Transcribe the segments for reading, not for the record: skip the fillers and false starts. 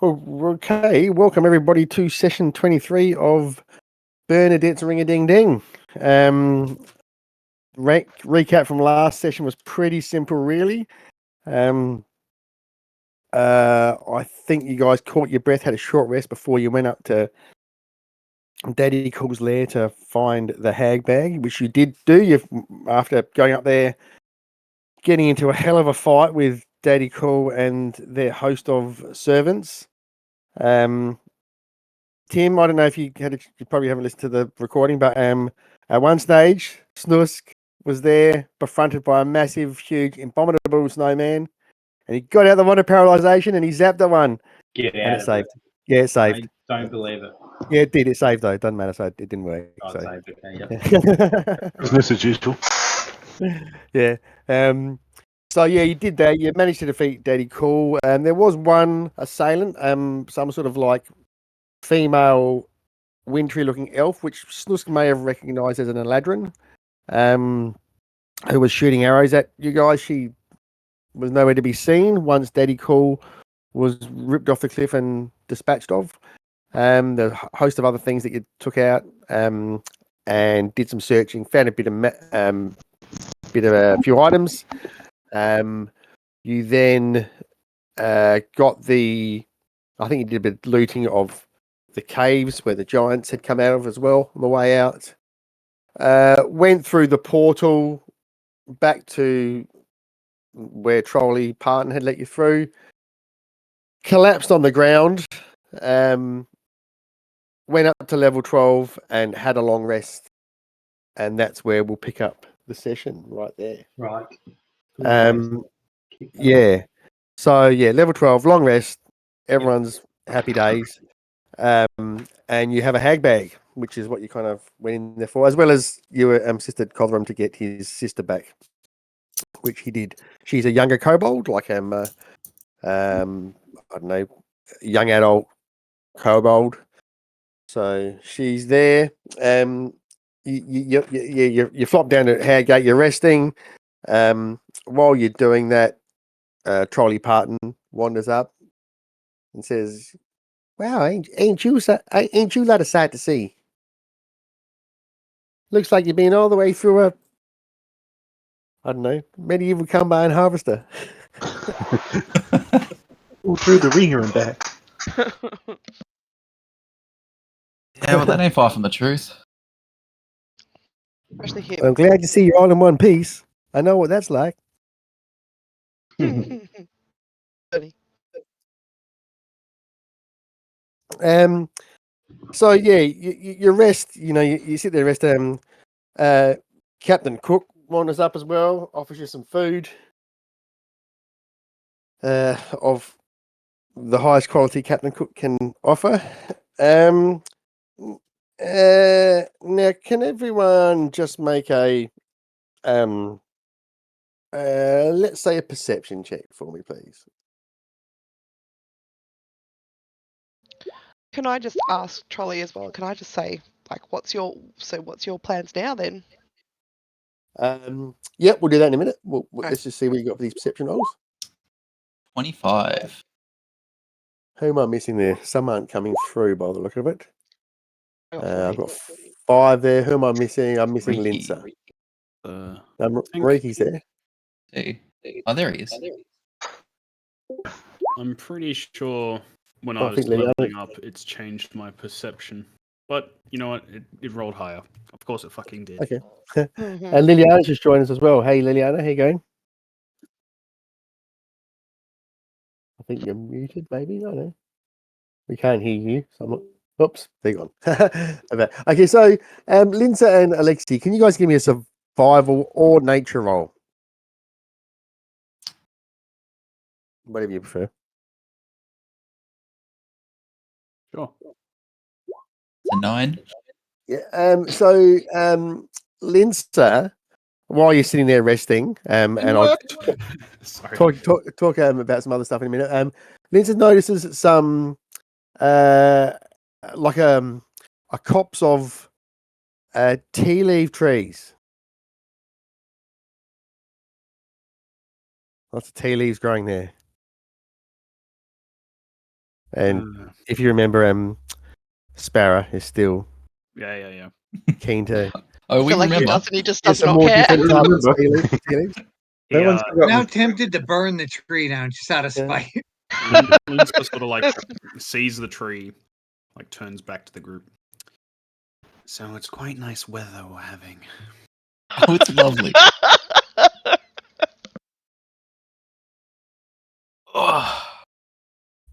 Okay, welcome everybody to session 23 of Burnadette's Ring-a-Ding-Ding. Recap from last session was pretty simple, really. I think you guys caught your breath, had a short rest before you went up to Daddy Cool's lair to find the hag bag, which you did do. After going up there, getting into a hell of a fight with Daddy Cool and their host of servants. Tim, I don't know if you probably haven't listened to the recording, but at one stage, Snusk was there, befronted by a massive, huge, abominable snowman, and he got out the one of paralyzation and he zapped that one. Get out and it of saved. it. Yeah, it saved. I don't believe it. Yeah, it did. It saved though. It doesn't matter. So it didn't work. God saved. Okay, yep. Business as usual. Yeah. So yeah, you did that. You managed to defeat Daddy Cool, and there was one assailant, some sort of like female wintry-looking elf, which Snusk may have recognised as an Eladrin, who was shooting arrows at you guys. She was nowhere to be seen once Daddy Cool was ripped off the cliff and dispatched of. There's a host of other things that you took out, and did some searching, found a bit of a few items. You then got I think you did a bit of looting of the caves where the giants had come out of as well on the way out. Went through the portal back to where Trolley Parton had let you through. Collapsed on the ground. Went up to level 12 and had a long rest. And that's where we'll pick up the session right there. Right. Yeah. So yeah, level 12, long rest. Everyone's happy days. And you have a hag bag, which is what you kind of went in there for, as well as you assisted Cothrem to get his sister back, which he did. She's a younger kobold, like I don't know, young adult kobold. So she's there. You flop down to Haggate. You're resting. While you're doing that, Trolley Parton wanders up and says, "Wow, ain't you lot of sight to see? Looks like you've been all the way through I don't know, medieval combine harvester." All through the ringer and back. Yeah, well, that ain't far from the truth. Especially him. I'm glad to see you all in one piece. I know what that's like. Funny. So yeah, you rest. You sit there, rest. Captain Cook wanders up as well, offers you some food. Of the highest quality Captain Cook can offer. Now, can everyone just make a let's say a perception check for me, please? Can I just ask Trolley as well? Can I just say, like, what's your plans now then? Yep, we'll do that in a minute. Let's just see what you got for these perception rolls. 25. Who am I missing there? Some aren't coming through by the look of it. I've got 40. 5 there. Who am I missing? I'm missing Riki. Linsa. Riki's there. Hey. Oh, there he is. I'm pretty sure when I I was think Liliana- leveling up, it's changed my perception. But you know what? It rolled higher. Of course it fucking did. Okay. Mhm. And Liliana's just joined us as well. Hey, Liliana, how you going? I think you're muted, maybe. I don't know. We can't hear you. Oops, they're gone. Okay, so Linsa and Alexi, can you guys give me a survival or nature roll? Whatever you prefer. Sure. It's a 9. Yeah. So Linsa, while you're sitting there resting, and I'll Sorry. talk about some other stuff in a minute. Linsa notices some like a copse of tea leaf trees. Lots of tea leaves growing there. And if you remember, Sparrow is still Yeah. keen to. Oh, I we feel like he remember. doesn't. He just There's does some not more care. different types of Remember. feelings. He, No one's forgotten. Now tempted to burn the tree down just out of Yeah. spite. Lisa sort of like sees the tree, like turns back to the group. So it's quite nice weather we're having. Oh, it's lovely. Oh,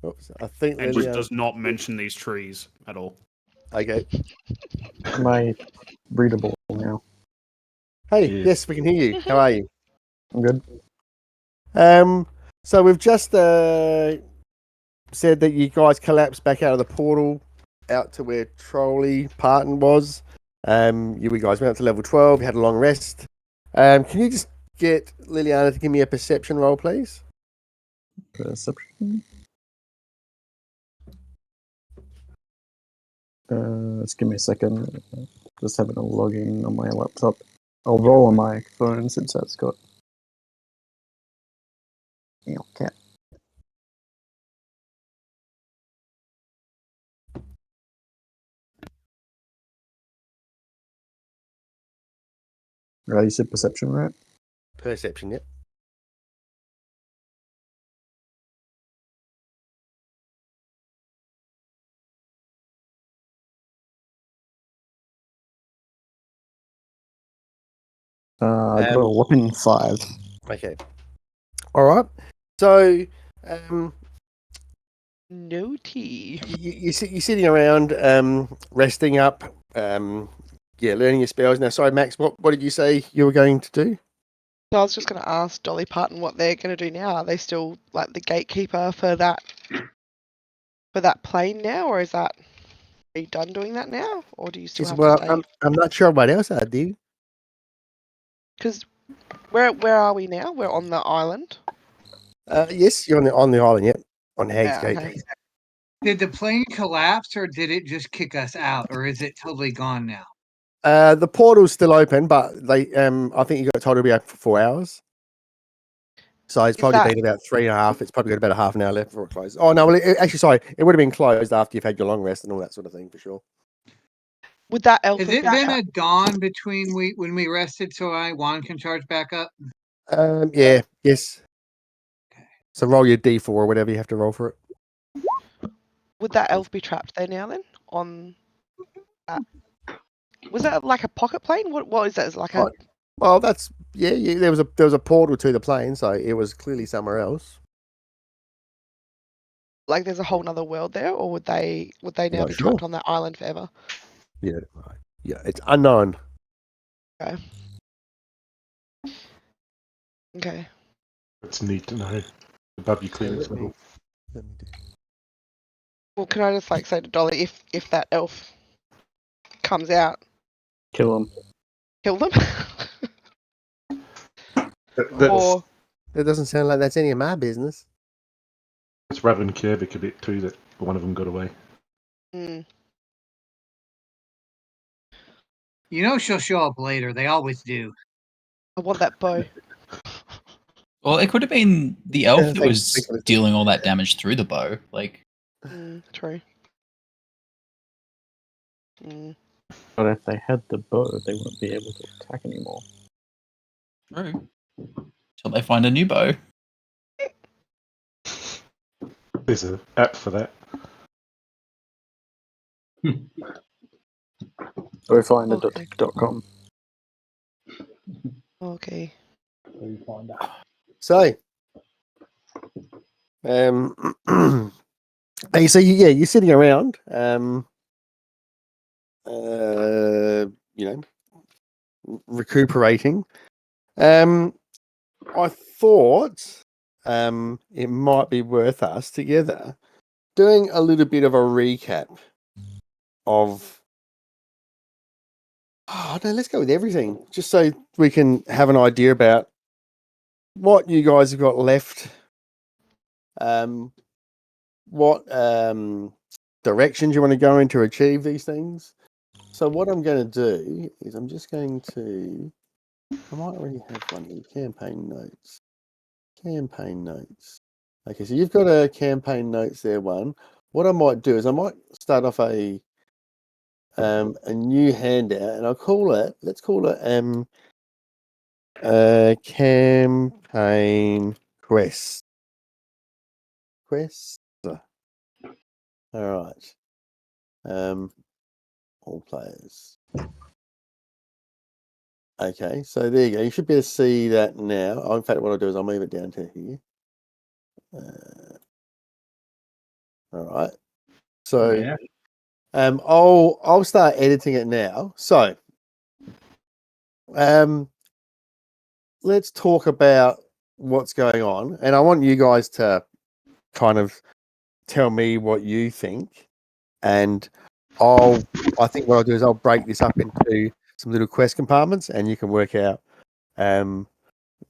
Oops, I think And just Liliana. does not mention these trees at all. Okay. Am I readable now? Hey, Yeah. yes, we can hear you. How are you? I'm good. So we've just said that you guys collapsed back out of the portal out to where Trolley Parton was. You guys went up to level 12. You had a long rest. Can you just get Liliana to give me a perception roll, please? Perception. Just give me a second. Just having a login on my laptop. I'll roll on my phone since that's got. Okay. Right, you said perception, right? Perception, yep. I got a whopping 5. Okay. All right. So, No tea. you're sitting around, resting up, learning your spells. Now, sorry, Max, what did you say you were going to do? So I was just going to ask Dolly Parton what they're going to do now. Are they still like the gatekeeper for that plane now, or are you done doing that now, or do you still have to stay? I'm not sure what else I do. Because where are we now? We're on the island. Yes, you're on the island, yep, on Hag's Gate. Okay. Did the plane collapse or did it just kick us out or is it totally gone now? The portal's still open, but they I think you got told it'll be open for 4 hours. So it's probably been about 3.5. It's probably got about a half an hour left before it closes. Oh no, well, actually, sorry, it would have been closed after you've had your long rest and all that sort of thing for sure. Would that elf Has have it been been trapped? a dawn between when we rested so Juan can charge back up? Yeah, yes. So roll your D4 or whatever you have to roll for it. Would that elf be trapped there now then? On that? Was that like a pocket plane? What is that? Is it like a Well, that's yeah. There was a portal to the plane, so it was clearly somewhere else. like there's a whole nother world there, or would they now Not be sure. trapped on that island forever? Yeah, it's unknown. Okay. It's neat to know. Above your clearance let me- level. let me do- Well, can I just like say to Dolly, if that elf comes out, Kill him. kill them? That doesn't sound like that's any of my business. It's Rav and Kervik a bit too that one of them got away. Mm. You know she'll show up later. They always do. I want that bow. well, it could have been the elf that Thanks was for listening. dealing all that damage through the bow. Like, True. Mm. But if they had the bow, they wouldn't be able to attack anymore. true. Till they find a new bow. There's an app for that. Go find Okay. it.com. Okay. So, hey, so you're sitting around, recuperating. I thought it might be worth us together doing a little bit of a recap of. Oh no, let's go with everything, just so we can have an idea about what you guys have got left. What directions you want to go in to achieve these things. So what I'm going to do is I'm just going to. I might already have one here. Campaign notes. Campaign notes. Okay, so you've got a campaign notes there. One. what I might do is I might start off a new handout, and I'll call it. Let's call it campaign quest. All right. All players. Okay, so there you go. You should be able to see that now. Oh, in fact, what I'll do is I'll move it down to here. All right. So, Yeah. I'll start editing it now. So, let's talk about what's going on, and I want you guys to kind of tell me what you think, and I think what I'll do is I'll break this up into some little quest compartments, and you can work out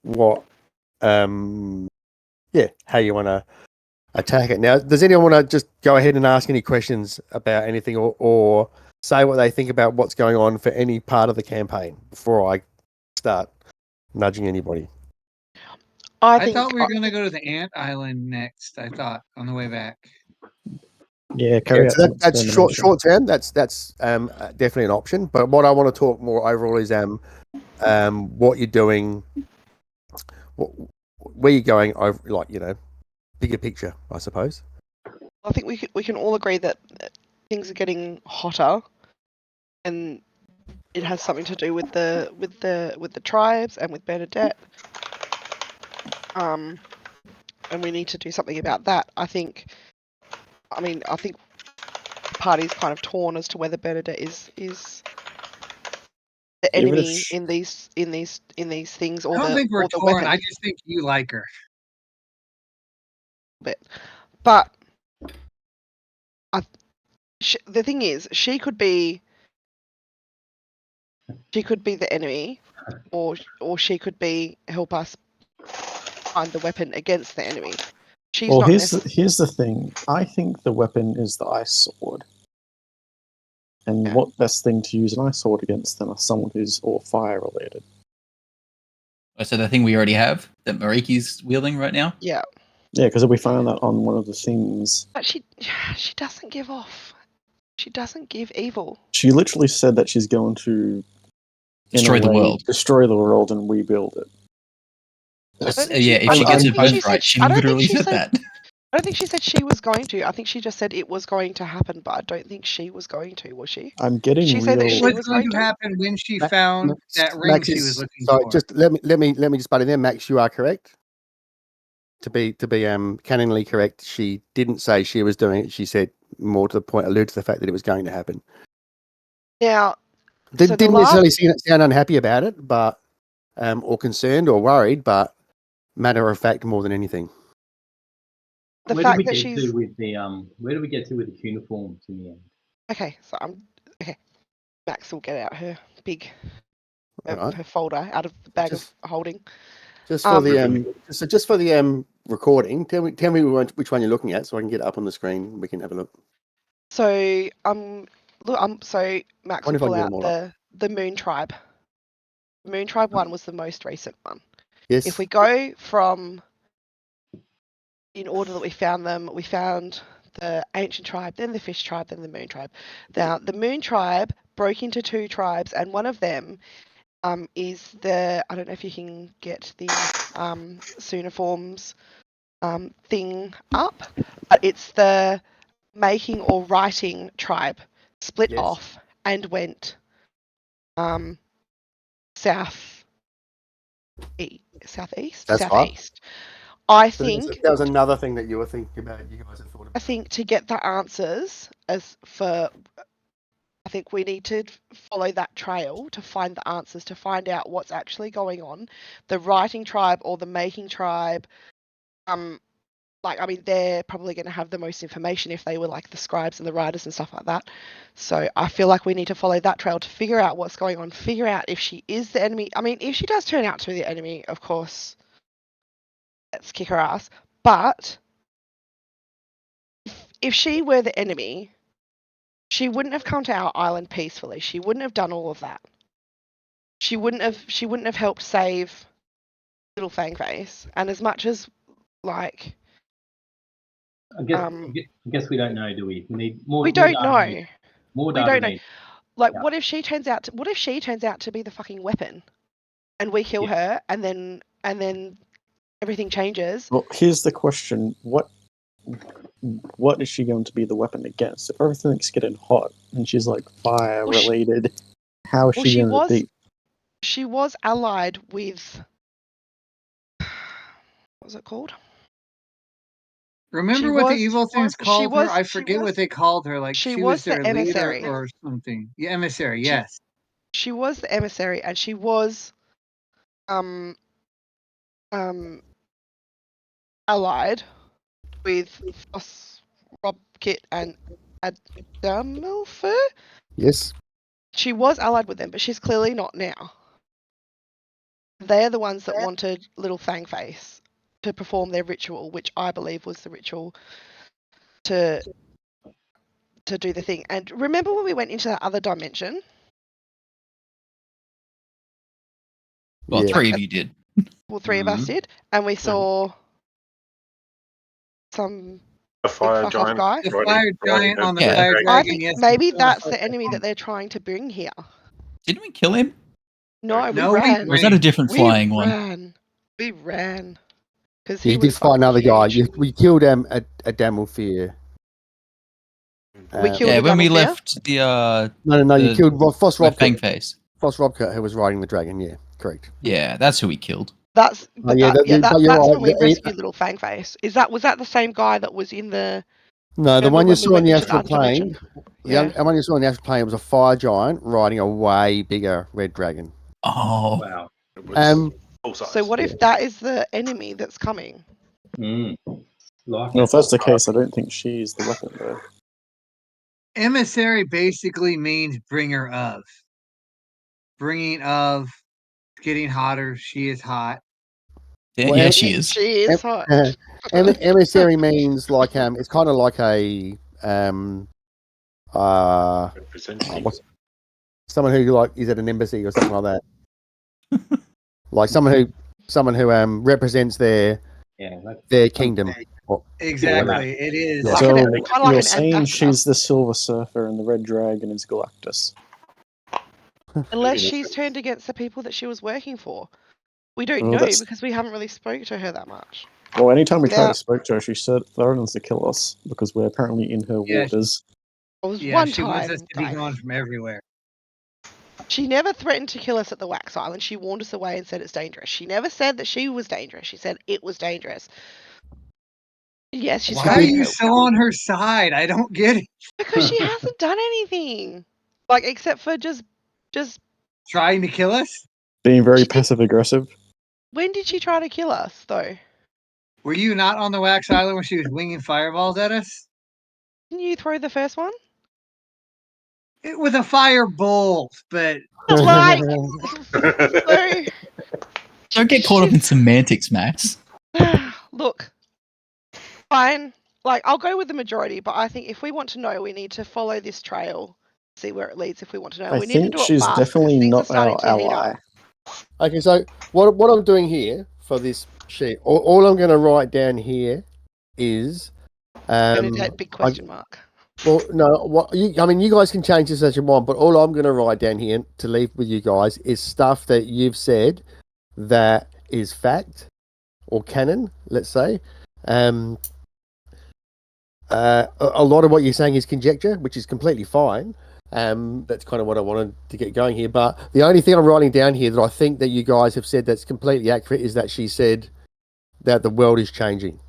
what how you want to attack it. Now, does anyone want to just go ahead and ask any questions about anything, or say what they think about what's going on for any part of the campaign before I start nudging anybody? I thought we were going to go to the Ant Island next. I thought on the way back. Yeah, carry out So some that's extermination. short term. That's definitely an option. But what I want to talk more overall is what you're doing, where you're going over, like, bigger picture, I suppose. I think we can all agree that things are getting hotter, and it has something to do with the tribes and with Burnadette. And we need to do something about that. I think the party's kind of torn as to whether Burnadette is the Even if enemy sh- in these things, or I don't think we're or the torn. weapon. I just think you like her. But the thing is, she could be the enemy, or she could be help us find the weapon against the enemy. She's Well, not here's the thing. I think the weapon is the ice sword. And Yeah. what best thing to use an ice sword against than someone who's all fire related? So the thing we already have that Mariki's wielding right now. Yeah, Yeah, because we found that on one of the things. but she doesn't give off. She doesn't give evil. She literally said that she's going to Destroy the world. destroy the world, and rebuild it. I don't think Yeah, if I she don't gets think it she both said- right, she I don't think literally she said said- that. I don't think she said she was going to. I think she just said it was going to happen, but I don't think she was going to. Was she? I'm getting She said that real. she What's was going going to to. happen when she Ma- found that ring Max she is- was looking so for? just let me just butt in there. Max, you are correct. To be canonally correct, she didn't say she was doing it. She said, more to the point, allude to the fact that it was going to happen. Now, Didn't necessarily sound unhappy about it, but or concerned or worried, but matter of fact more than anything. the Where fact did we that get she's to with the Where did we get to with the uniforms in the end? okay. So okay. Max will get out her big Right. her folder out of the bag Just- of holding. Just for the recording, tell me which one you're looking at, so I can get it up on the screen. We can have a look. So so Max will Wonder if I pull can get out them all up. the Moon Tribe. Moon Tribe one was the most recent one. Yes. If we go from in order that we found them, we found the Ancient Tribe, then the Fish Tribe, then the Moon Tribe. Now the Moon Tribe broke into two tribes, and one of them is the, I don't know if you can get the Sooniforms thing up, but it's the making or writing tribe split Yes. off and went southeast. That's right. I So think that was another thing that you were thinking about. You guys have thought about. I think to get the answers I think we need to follow that trail to find the answers, to find out what's actually going on. The writing tribe or the making tribe, they're probably going to have the most information if they were like the scribes and the writers and stuff like that. So I feel like we need to follow that trail to figure out what's going on, figure out if she is the enemy. I mean, if she does turn out to be the enemy, of course, let's kick her ass. But if she were the enemy, she wouldn't have come to our island peacefully. She wouldn't have done all of that. She wouldn't have helped save Little Fangface. And as much as like I guess we don't know, do we? We need more. We more don't data know. needed. More We data don't know. needed. Like, Yeah. what if she turns out to be the fucking weapon, and we kill her, and then everything changes? Well, here's the question: what is she going to be the weapon against? If everything's getting hot and she's like fire related, how is she going to beat? She was allied with. What was it called? Remember She what the was- evil she things was- she called her? was- I she forget was- what they called her. Like she she was was the their leader emissary. or something. Yeah, emissary. She- Yes. She was the emissary, and she was allied with Robkit and Adamelfer. Yes. She was allied with them, but she's clearly not now. They're the ones that wanted Little Fangface to perform their ritual, which I believe was the ritual to do the thing. And remember when we went into that other dimension? Well, Yeah. 3 of you did. Well, 3 of us did, and we saw some A fire fuck off giant. guy. The riding- fire riding giant a on the Yeah. fire I dragon. think Yes. maybe we saw that's such the enemy a- that they're trying to bring here. Didn't we kill him? No, we No, we ran. Or was that a different flying one? We ran. Because You he did was fight another guy. huge. We killed a Damelfear. We killed Yeah, a when we Damelfear? left the No, you the- killed Foss Fang Robcut. face. Foss Robcut, who was riding the dragon. Yeah, correct. Yeah, that's who we killed. That's Oh, but yeah, that, yeah, but you're that's right, when we the- rescued Little Fangface. Was that the same guy that was in the? No, the Remember one you when we saw in went the into the astral other plane. dimension? The one you saw in the astral plane was a fire giant riding a way bigger red dragon. Oh, Wow. It was full size. So what if that is the enemy that's coming? Like Well, if that's the case, I don't think she's the weapon though. Emissary basically means bringer of. Bringing of, getting hotter. She is hot. yeah, Well, yeah, she is. She is hot. Emissary means like it's kind of like a Representing. someone who like is at an embassy or something like that. Like someone who represents their kingdom. Exactly. It is. Yeah. So Kinda like you're an saying ambassador. she's the Silver Surfer and the Red Dragon is Galactus. Unless she's turned against the people that she was working for. We don't Well, know that's- because we haven't really spoke to her that much. Well, anytime we try Yeah. to speak to her, she threatens to kill us because we're apparently in her Yeah. waters. It was Yeah, one she time. wants us to be Dave. gone from everywhere. She never threatened to kill us at the Wax Island. She warned us away and said it's dangerous. She never said that she was dangerous. She said it was dangerous. Yes, she's Why trying are to you help. so on her side? I don't get it. Because she hasn't done anything. Like, except for just Trying to kill us? Being very She- passive aggressive. when did she try to kill us, though? Were you not on the Wax Island when she was winging fireballs at us? Didn't you throw the first one? It was a fire bolt, but Like, so, Don't get caught up in semantics, Max. look, fine. Like, I'll go with the majority, but I think if we want to know, we need to follow this trail, see where it leads. If we want to know, I we need to think do it she's fast because definitely things are not starting our to heat ally. up. Okay, so what I'm doing here for this sheet, all I'm going to write down here is, Burnadette, big question mark. well, no, you guys can change this as you want, but all I'm going to write down here to leave with you guys is stuff that you've said that is fact or canon, let's say. A lot of what you're saying is conjecture, which is completely fine. That's kind of what I wanted to get going here. But the only thing I'm writing down here that I think that you guys have said that's completely accurate is that she said that the world is changing.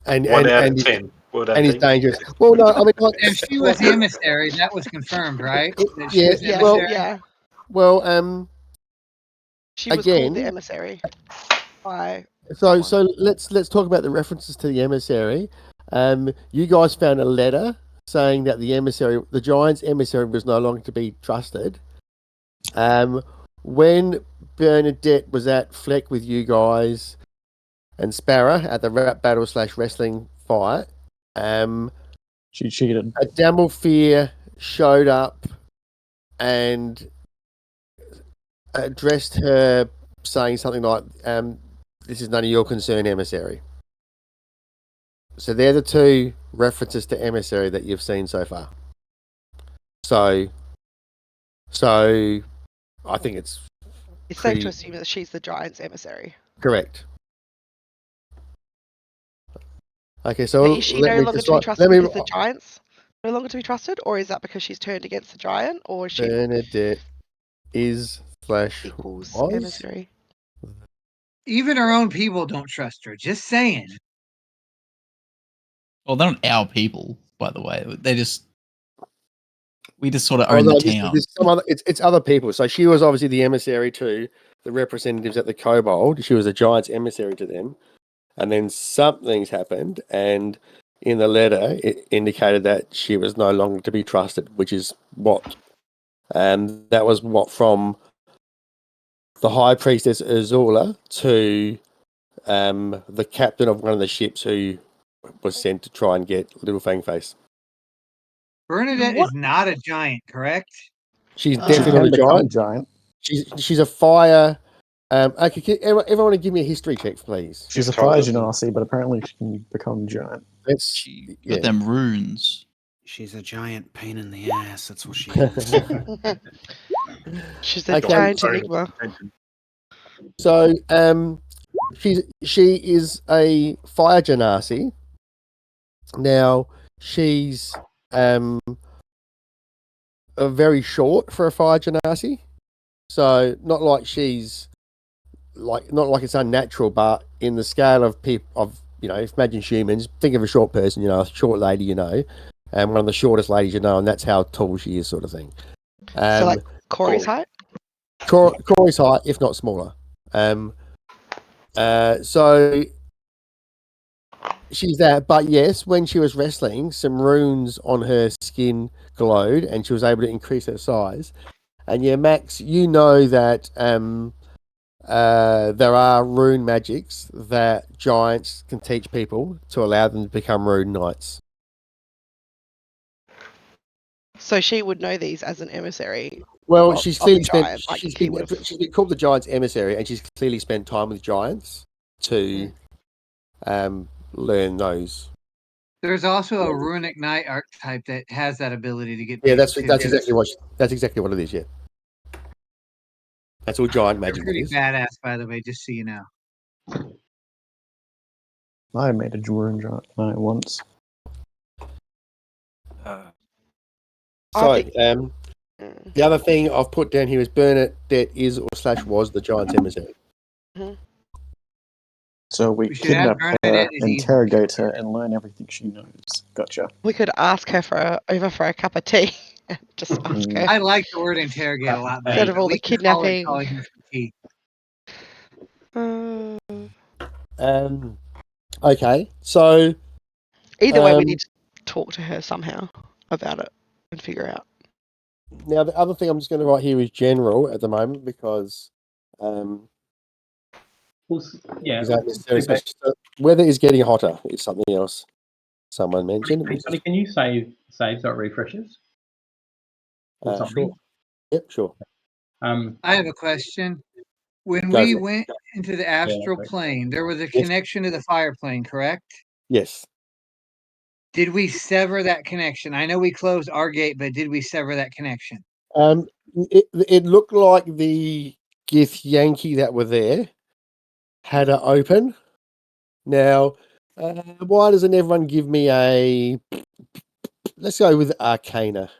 And 1 out and of 10. Well done, and it's Dean. dangerous. Well, no, I mean, like, if she was the emissary, that was confirmed, right? That she Yeah, was the Yeah, well- emissary? yeah. well, She was called the again- emissary by so let's talk about the references to the emissary. You guys found a letter saying that the giant's emissary was no longer to be trusted. When Burnadette was at Fleck with you guys and Sparrow at the rap battle / wrestling fight, She cheated. a Damelfear showed up and addressed her saying something like, this is none of your concern, emissary. So they're the two references to emissary that you've seen so far. So I think it's It's safe to pretty assume that she's the giant's emissary. correct. Okay, so But is she let no me longer to be decide. trusted Let me. because the giant's no longer to be trusted, or is that because she's turned against the giant, or is she Burnadette is / equals was. emissary? Even her own people don't trust her. Just saying. Well, they're not our people, by the way. We just sort of Oh own no, the this, town. this some other. It's other people. So she was obviously the emissary to the representatives at the Kobold. She was a giant's emissary to them, and then something's happened, and in the letter it indicated that she was no longer to be trusted, which is what, that was what from the High Priestess Ursula to the captain of one of the ships who was sent to try and get Little Fang Face. Burnadette What? is not a giant, correct? She's Uh, She definitely not can a become giant. giant. She's a fire. Okay, everyone give me a history check, please. She's a You've told fire us. genasi, but apparently she can become giant. Let's She got them runes. She's a giant pain in the ass. That's what she is. She's a Okay. giant Sorry. enigma. So she is a fire genasi. Now she's very short for a fire genasi. So not like she's not like it's unnatural, but in the scale of people of imagine humans, think of a short person, a short lady, and one of the shortest ladies, and that's how tall she is, sort of thing. So like Corey's height. Corey's height, if not smaller. So she's that, but yes, when she was wrestling, some runes on her skin glowed, and she was able to increase her size. And yeah, Max, you know that there are rune magics that giants can teach people to allow them to become rune knights. So she would know these as an emissary. Well, Of- she's of the clearly spent. giant, like She's he been, would've. she's been called the giant's emissary, and she's clearly spent time with giants to learn those. There's also a runic knight archetype that has that ability to get Yeah, people that's too. exactly what it is. Yeah, that's all giant They're magic pretty is. badass, by the way, just so you know. I made a rune giant once. I So, think- the other thing I've put down here is Burnadette is or / was the giant's emissary. So we We should have kidnap her, Burnadette as easy. interrogate her, and learn everything she knows. Gotcha. We could ask her over for a cup of tea. Just ask her. I like the word interrogate a lot better. Instead of all We the can call her kidnapping. calling her for tea. Okay, so Either way, we need to talk to her somehow about it and figure out. now the other thing I'm just going to write here is general at the moment because Well, yeah. is that necessarily special. So weather is getting hotter is something else someone mentioned. Hey, Sonny, can you save so it refreshes? Or something? Sure. Yep, sure. I have a question. When Go we for it. went into the astral right. plane, there was a Yes. connection to the fire plane, correct? Yes. Did we sever that connection? I know we closed our gate, but did we sever that connection? It looked like the Gith Yankee that were there had it open. Now, why doesn't everyone give me a? Let's go with Arcana.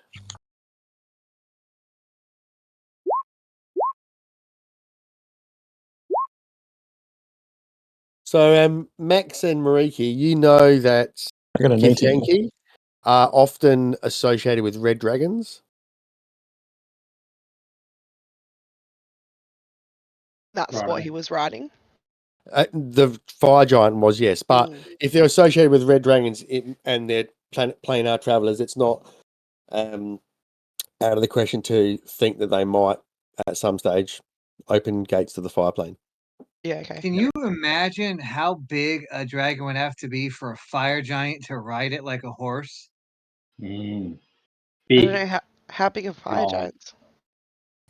So, Max and Mariki, you know that I got an Gith 18. Yankee are often associated with red dragons. That's Right. what he was writing. The fire giant was, yes, but if they're associated with red dragons and they're planar travelers, it's not out of the question to think that they might at some stage open gates to the fire plane. Yeah, okay. Can you imagine how big a dragon would have to be for a fire giant to ride it like a horse? I don't Big. know how big are fire Oh. giants.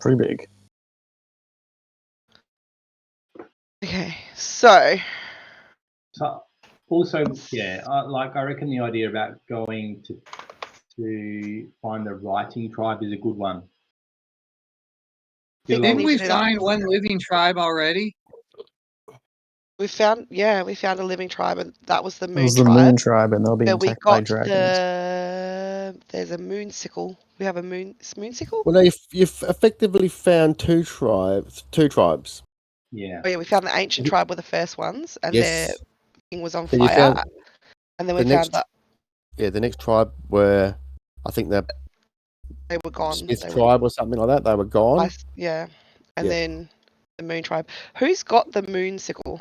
Pretty big. Okay, so So, Also, yeah, I reckon the idea about going to find the writing tribe is a good one. Think Didn't need we to do that. find one living tribe already? We found a living tribe, and that was the It moon was the tribe. Moon Tribe, and they'll be Where we attacked by got dragons. there's a moonsicle. We have a moonsicle. Well, you've effectively found two tribes. Yeah. Oh yeah, we found the ancient tribe were the first ones, and their Yes. thing was on So you fire. found And then we the found next. that Yeah, the next tribe were, I think, the they were gone. Smith They were tribe or something like that. They were gone. yeah. And Yeah. then the moon tribe. Who's got the moonsicle?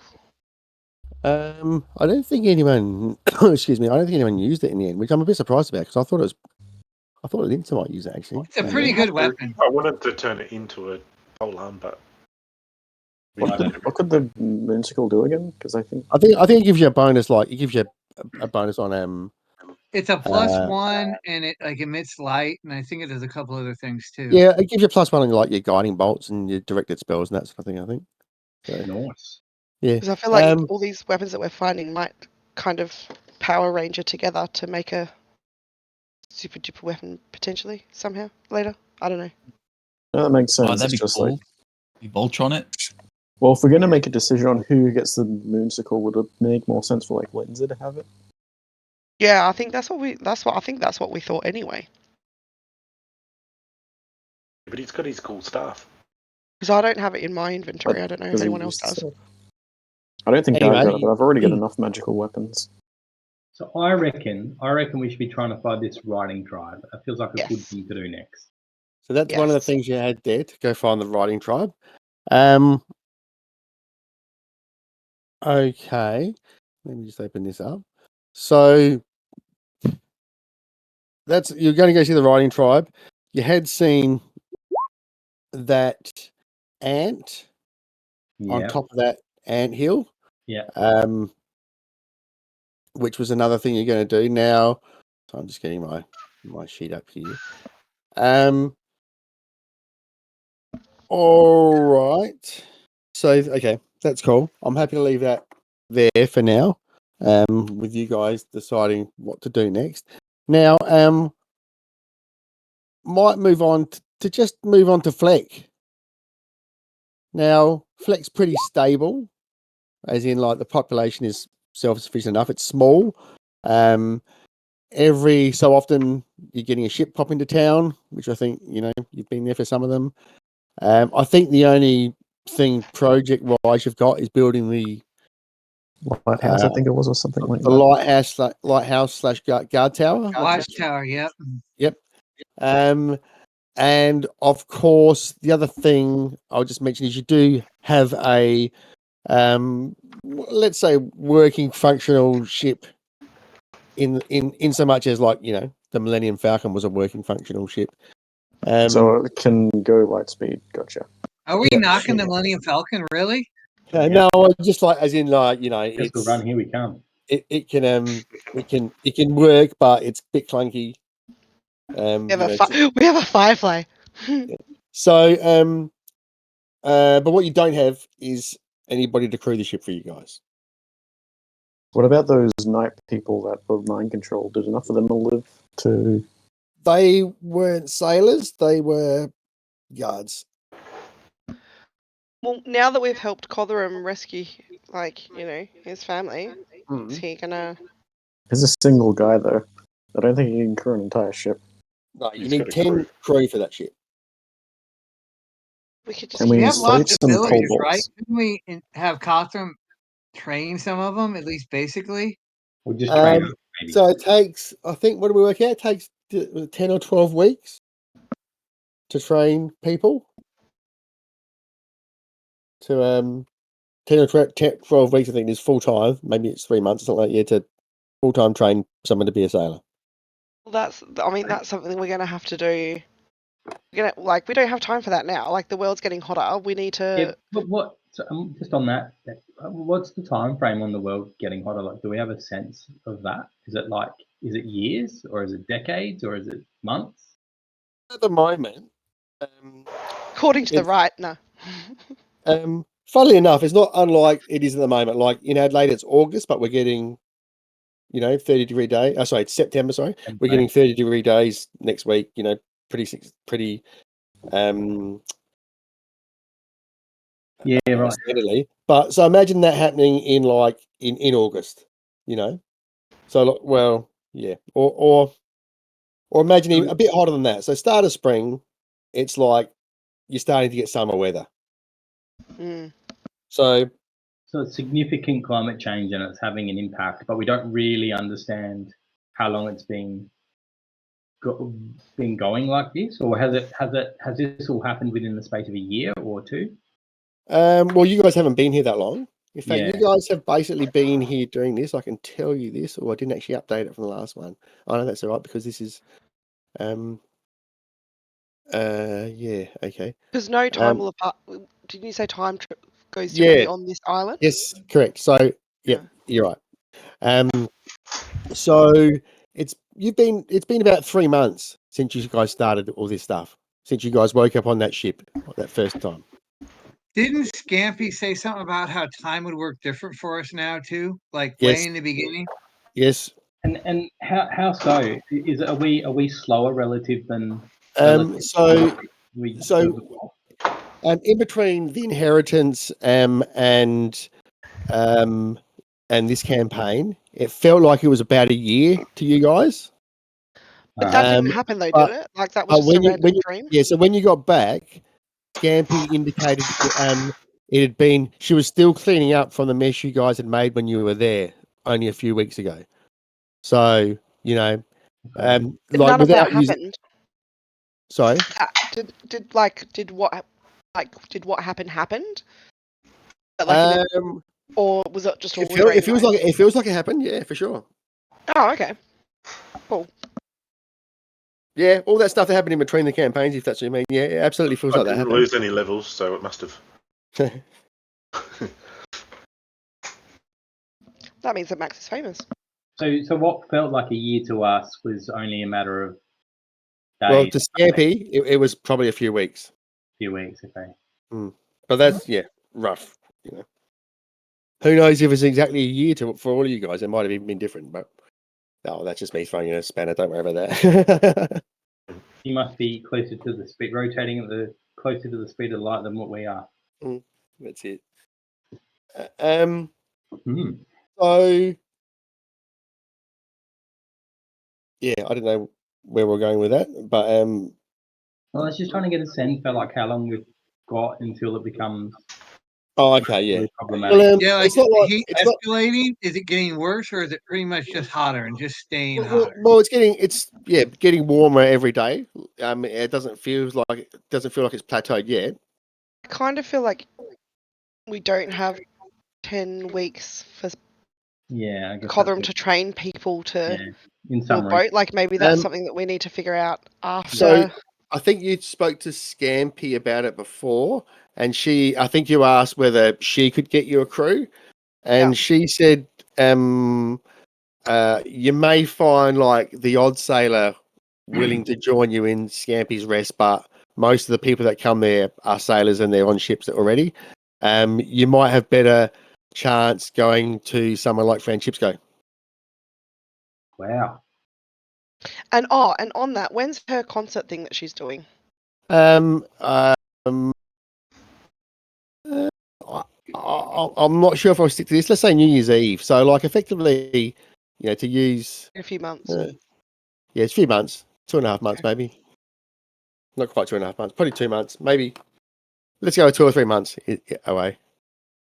I don't think anyone. Excuse me. I don't think anyone used it in the end, which I'm a bit surprised about because I thought Linton might use it actually. It's a pretty good weapon. I wanted to turn it into a polearm, but What could the Moonsicle do again? Because I think I think it gives you a bonus. Like it gives you a bonus on It's a +1, and it like emits light, and I think it does a couple other things too. Yeah, it gives you +1 on like your guiding bolts and your directed spells and that sort of thing. I think. So, Nice. yeah. Because I feel like all these weapons that we're finding might kind of Power Ranger together to make a super duper weapon potentially somehow later. I don't know. no, that makes sense. Oh, that'd It's be just cool. like, You Voltron it. well, if we're gonna make a decision on who gets the Moonsicle, would it make more sense for like Lindsay to have it? Yeah, I think that's what we thought anyway. but he's got his cool stuff. Because I don't have it in my inventory. I don't know if Because he anyone else used does. to. I don't think Anyway, I've got it, but I've already got enough magical weapons. So I reckon we should be trying to find this writing tribe. It feels like a good Yes. thing to do next. So that's one of the Yes. things you had there to go find the riding tribe. Okay. Let me just open this up. So you're going to go see the riding tribe. You had seen that ant on Yeah. top of that ant hill. Yeah. Which was another thing you're going to do now. So I'm just getting my sheet up here. All right. So okay, that's cool. I'm happy to leave that there for now. With you guys deciding what to do next. Now, might move on to move on to Fleck. Now, Fleck's pretty stable, as in like the population is self-sufficient enough. It's small. Every so often you're getting a ship pop into town, which I think, you've been there for some of them. I think the only thing project-wise you've got is building the Lighthouse, I think it was, or something like the that. lighthouse/guard tower. Watchtower, yep. Yep. And of course, the other thing I'll just mention is you do have a, let's say, working functional ship. In so much as the Millennium Falcon was a working functional ship. So it can go light speed. Gotcha. Are we knocking the Millennium Falcon, really? No, just as in Just to run, here we come. It can work, but it's a bit clunky. We have a Firefly. So, but what you don't have is anybody to crew the ship for you guys. What about those night people that were mind controlled? Did enough of them live to? They weren't sailors; they were guards. Well, now that we've helped Cotherham rescue, his family, is he gonna? He's a single guy though. I don't think he can crew an entire ship. No, you He's need got a 10 crew for that ship. We could just. Can we We have slate lots of some villagers, kobolds? right? Couldn't we have Cothram train some of them, at least basically? We'll just train Um, So it takes, I think, what do we work out? It takes 10 or 12 weeks to train people. To 10 or 12 weeks, I think, is full time. Maybe it's 3 months or something like that. To full time train someone to be a sailor. Well, that's something we're gonna have to do. We're gonna we don't have time for that now. Like the world's getting hotter. We need to. Yeah, but what? So, just on that, what's the time frame on the world getting hotter? Like, do we have a sense of that? Is it years, or is it decades, or is it months? At the moment, According to the right, no. funnily enough, it's not unlike it is at the moment. Like in Adelaide, it's August, but we're getting 30-degree day. Oh, sorry, it's September. Sorry, we're getting 30-degree days next week. Pretty. Yeah, right. Steadily. But so imagine that happening in August. So well, yeah, or imagine even a bit hotter than that. So start of spring, it's like you're starting to get summer weather. Mm. So it's significant climate change and it's having an impact, but we don't really understand how long it's been going like this, or has this all happened within the space of a year or two? well, you guys haven't been here that long. In fact, Yeah. you guys have basically been here doing this. I can tell you this, or I didn't actually update it from the last one. I know that's all right because this is, yeah, okay. Because no time will apart. Didn't you say time goes differently on this island? Yes, correct. So, yeah, you're right. So it's been about 3 months since you guys started all this stuff. Since you guys woke up on that ship that first time. Didn't Scampy say something about how time would work different for us now too? Like Yes. way in the beginning? Yes. And how so? Are we slower relative than? So in between the inheritance and this campaign, it felt like it was about a year to you guys. But that didn't happen though, did it? Like that was just a random dream. Yeah, so when you got back, Scampy indicated it had been, she was still cleaning up from the mess you guys had made when you were there only a few weeks ago. So, But like none of without that using, happened. sorry. Did what happened? Like or was it just all it feels like it happened, yeah, for sure. Oh, okay. Cool. Yeah, all that stuff that happened in between the campaigns, if that's what you mean. Yeah, it absolutely feels like that didn't happened. lose any levels, so it must have. That means that Max is famous. So what felt like a year to us was only a matter of days. Well, to Scampy, it was probably a few weeks. Few weeks, okay. But that's rough. Who knows if it's exactly a year for all of you guys? It might have even been different, but that's just me throwing in a spanner. Don't worry about that. You must be closer to the speed, rotating at closer to the speed of light than what we are. That's it. So yeah, I don't know where we're going with that, but well, I was just trying to get a sense for like how long we've got until it becomes. Oh, okay, yeah. Really problematic. Like, it's not like heat escalating. Is it getting worse, or is it pretty much just hotter and just staying hotter? Well, it's getting warmer every day. It doesn't feel like it's plateaued yet. I kind of feel like we don't have 10 weeks for Cothrym to train people to build boat. Like maybe that's something that we need to figure out after. So I think you spoke to Scampy about it before, and I think you asked whether she could get you a crew, and she said you may find like the odd sailor willing to join you in Scampy's Rest, but most of the people that come there are sailors and they're on ships already. You might have better chance going to somewhere like Francisco. Wow. And on that, when's her concert thing that she's doing? I'm not sure if I'll stick to this. Let's say New Year's Eve. So, like, effectively, to use a few months. Yeah, it's a few months, 2.5 months, maybe. Not quite 2.5 months, probably 2 months, maybe. Let's go 2 or 3 months away.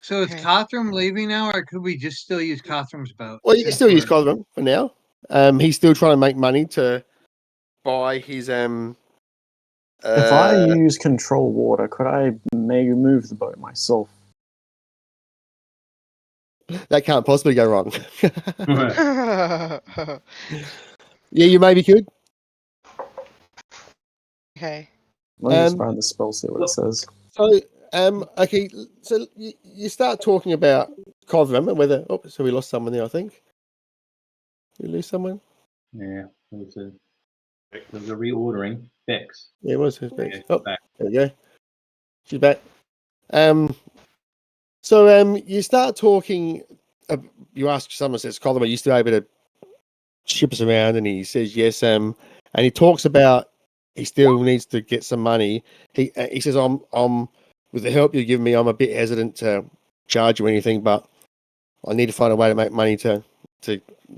So is Cothrym leaving now, or could we just still use Cothrym's boat? Well, you can still use Cothrym for now. He's still trying to make money to buy his If I use control water, could I maybe move the boat myself? That can't possibly go wrong. Yeah, you maybe could. Okay. Let me just find the spell, see what it says. So, okay, so you start talking about Cothrym and whether. Oh, so we lost someone there, I think. Did we lose someone? Yeah, there was a reordering. Bex. Yeah, it was. Bex. Yeah, Oh, back. there we go. She's back. So you start talking. You ask someone, says, Cothrym, are you still able to ship us around, and he says yes. And he talks about he still needs to get some money. He says I'm with the help you give me, I'm a bit hesitant to charge you anything, but I need to find a way to make money to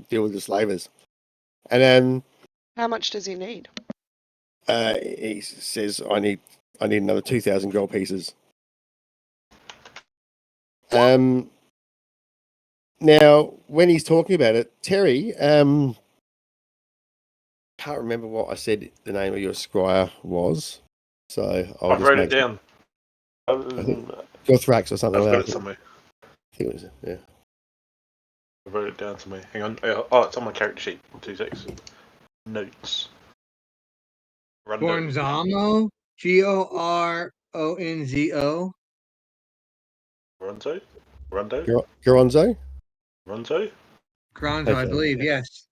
deal with the slavers. And then How much does he need? he says I need another 2,000 gold pieces. Now when he's talking about it, Terry, can't remember what I said the name of your squire was, so I've wrote it down. I think Gothrax or something I've like got that. it somewhere. I think it was, yeah. I wrote it down somewhere. Hang on. Oh, it's on my character sheet. 2 seconds. Notes. Goronzo, Goronzo. Ronzo? Goronzo? Ronzo? Goronzo, I Okay. believe, yes.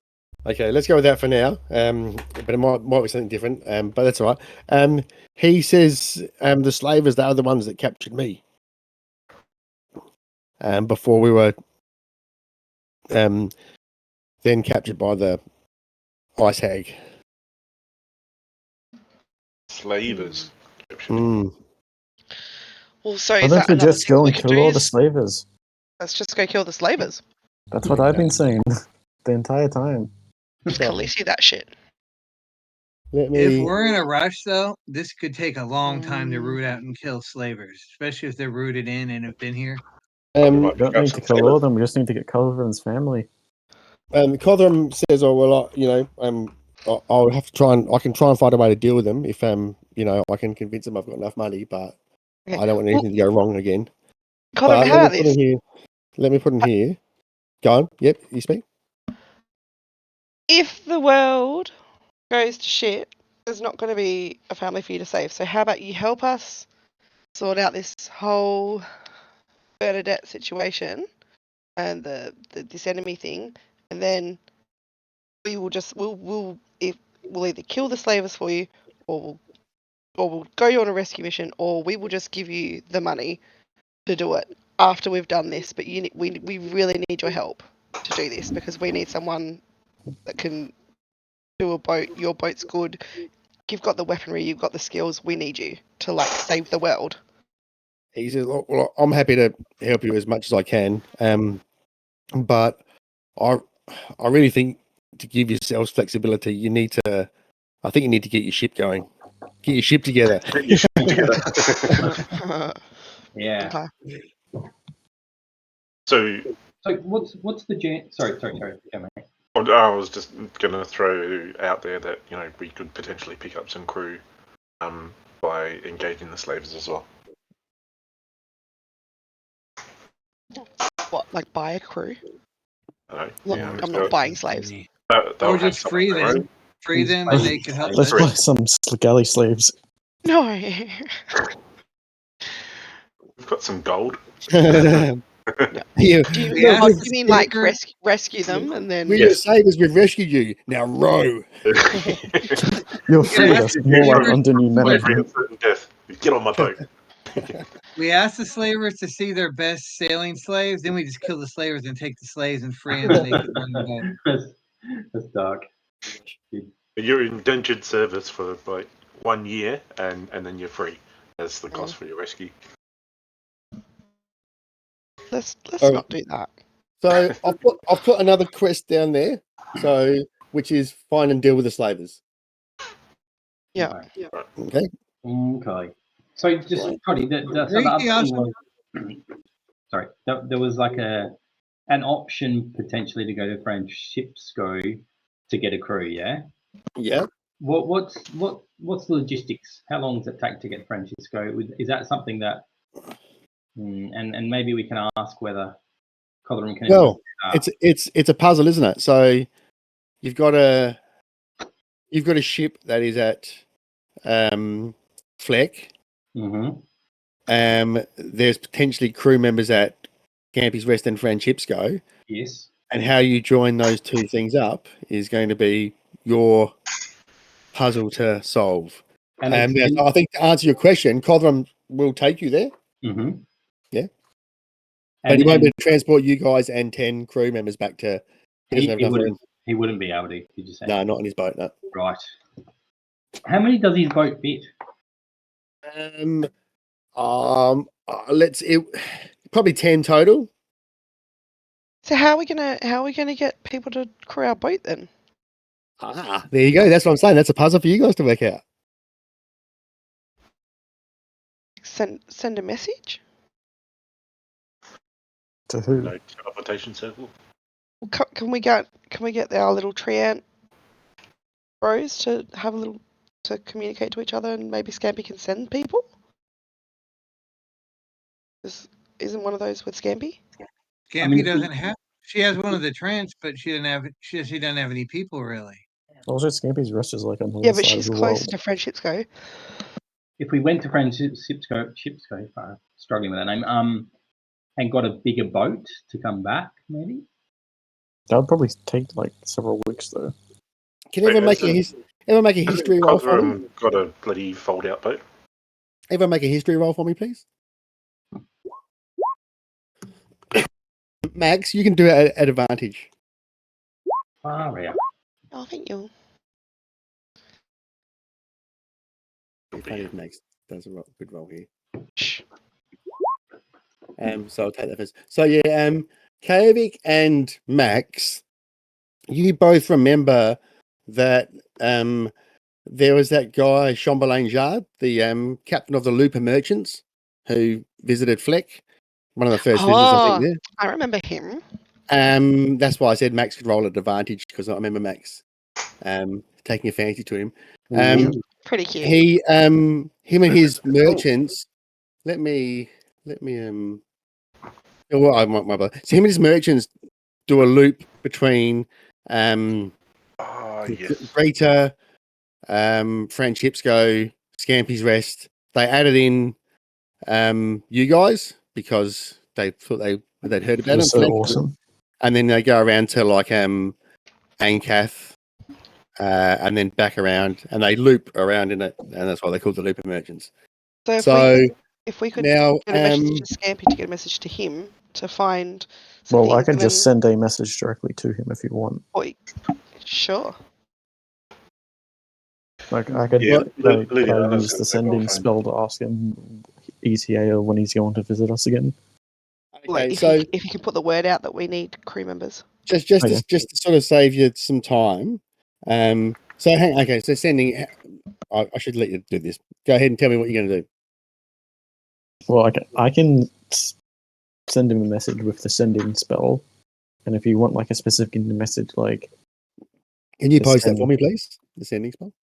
Okay, let's go with that for now. But it might be something different. But that's all right. He says the slavers, they are the ones that captured me. Before we were then captured by the ice hag. Slavers. Mm. Well, so Why is don't that we another just thing go we and could kill do? all the slavers? Let's just go kill the slavers. That's what I've been saying the entire time. Khaleesi that shit. Let If me. we're in a rush, though, this could take a long time to root out and kill slavers, especially if they're rooted in and have been here. We might don't pick up need to some kill all feathers. of them. We just need to get Culverin's family. Cothram says, "Oh well, I'll have to try and I can try and find a way to deal with them if I can convince them I've got enough money, but Okay. I don't want anything to go wrong again." Colin, But how about this? Let me put in here. Go on. Yep, you speak. If the world goes to shit, there's not going to be a family for you to save. So how about you help us sort out this whole Burnadette situation and this enemy thing, and then we will just we'll either kill the slavers for you, or we'll go you on a rescue mission, or we will just give you the money to do it after we've done this. But we really need your help to do this, because we need someone that can do a boat. Your boat's good. You've got the weaponry. You've got the skills. We need you to save the world. He says, "Well, I'm happy to help you as much as I can, but I really think to give yourselves flexibility, you need to. I think you need to get your ship going. Get your ship together." Get your shit together. Yeah. Okay. So So what's the sorry, go, mate. I was just going to throw out there that we could potentially pick up some crew by engaging the slavers as well. What, like buy a crew? I Look, don't know. I'm not buying slaves. They'll Or have just some free of their them. own. Free them and they could help Let's us. buy some galley slaves. No. We've got some gold. You, Do you Yeah. oh, do you mean like Skipper. rescue them and then? we're your savers. We've rescued you. Now row. You're free Yeah, us. More skipper. under new Free management. of certain death. Get on my boat. We asked the slavers to see their best sailing slaves, then we just kill the slavers and take the slaves and free them and they could run the boat. That's dark. You're in indentured service for like 1 year, and then you're free. That's the cost for your rescue. Let's Oh. not do that. So I've put another quest down there. So which is find and deal with the slavers. Yeah. Okay. Okay. So just Cody, so the Read other the thing option. was, sorry, there was like an option potentially to go to Francisco to get a crew. Yeah. Yeah. What's the logistics? How long does it take to get Francisco? Is that something that, and maybe we can ask whether Codron can. Well, it's a puzzle, isn't it? So you've got a ship that is at Fleck. Mm-hmm. There's potentially crew members at Campy's Rest and Francisco. Yes. And how you join those two things up is going to be your puzzle to solve. And I think to answer your question, Codron will take you there. Mm-hmm. Yeah. But he won't be able to transport you guys and 10 crew members back to. He doesn't have enough room. He wouldn't be able to. Did you say? No, not on his boat. No. Right. How many does his boat fit? Probably 10 total. So how are we gonna get people to crew our boat then? There you go. That's what I'm saying. That's a puzzle for you guys to work out. Send a message. To who? No teleportation circle. Can we get our little tree ant bros to have a little to communicate to each other, and maybe Scampy can send people? Isn't one of those with Scampy? Scampy doesn't have. She has one of the trents, but she doesn't have. She doesn't have any people really. Also, Scampy's rest is like on the Yeah, other but side she's of the closer world. to Friendships Go. If we went to Friendships Go, struggling with that name, and got a bigger boat to come back, maybe. That would probably take like several weeks though. Can everyone make a history roll for me? Cosram got a bloody fold-out boat. Everyone make a history roll for me, please. Max, you can do it at advantage. Yeah. Oh, thank you. Max does a good roll here. Shh. So I'll take that first. So yeah, Kovic and Max, you both remember that there was that guy, Chamberlain Jard, the captain of the Looper Merchants, who visited Fleck. One of the first visitors, I think. I remember him. That's why I said Max could roll at advantage, because I remember Max taking a fancy to him. Pretty cute. Him and his merchants. Let me. Well, I might. So him and his merchants do a loop between Yes. Greater, Friendships Go, Scampy's Rest. They added in you guys because they thought they'd heard It about was them. so awesome. And then they go around to like Ancath, and then back around, and they loop around in it, and that's why they call the Looper Merchants. So if we could now, get a message to Scampy to get a message to him to find some Well, I things, could and just then- send a message directly to him if you want. Sure. Like I could Yeah, use Liliana's the got sending mobile phone. spell to ask him ETA or when he's going to visit us again. Like Okay, if you can put the word out that we need crew members. just to sort of save you some time. So sending. I should let you do this. Go ahead and tell me what you're going to do. Well, I can send him a message with the sending spell, and if you want like a specific message, like Can you the post that send- for me, please? The sending spell.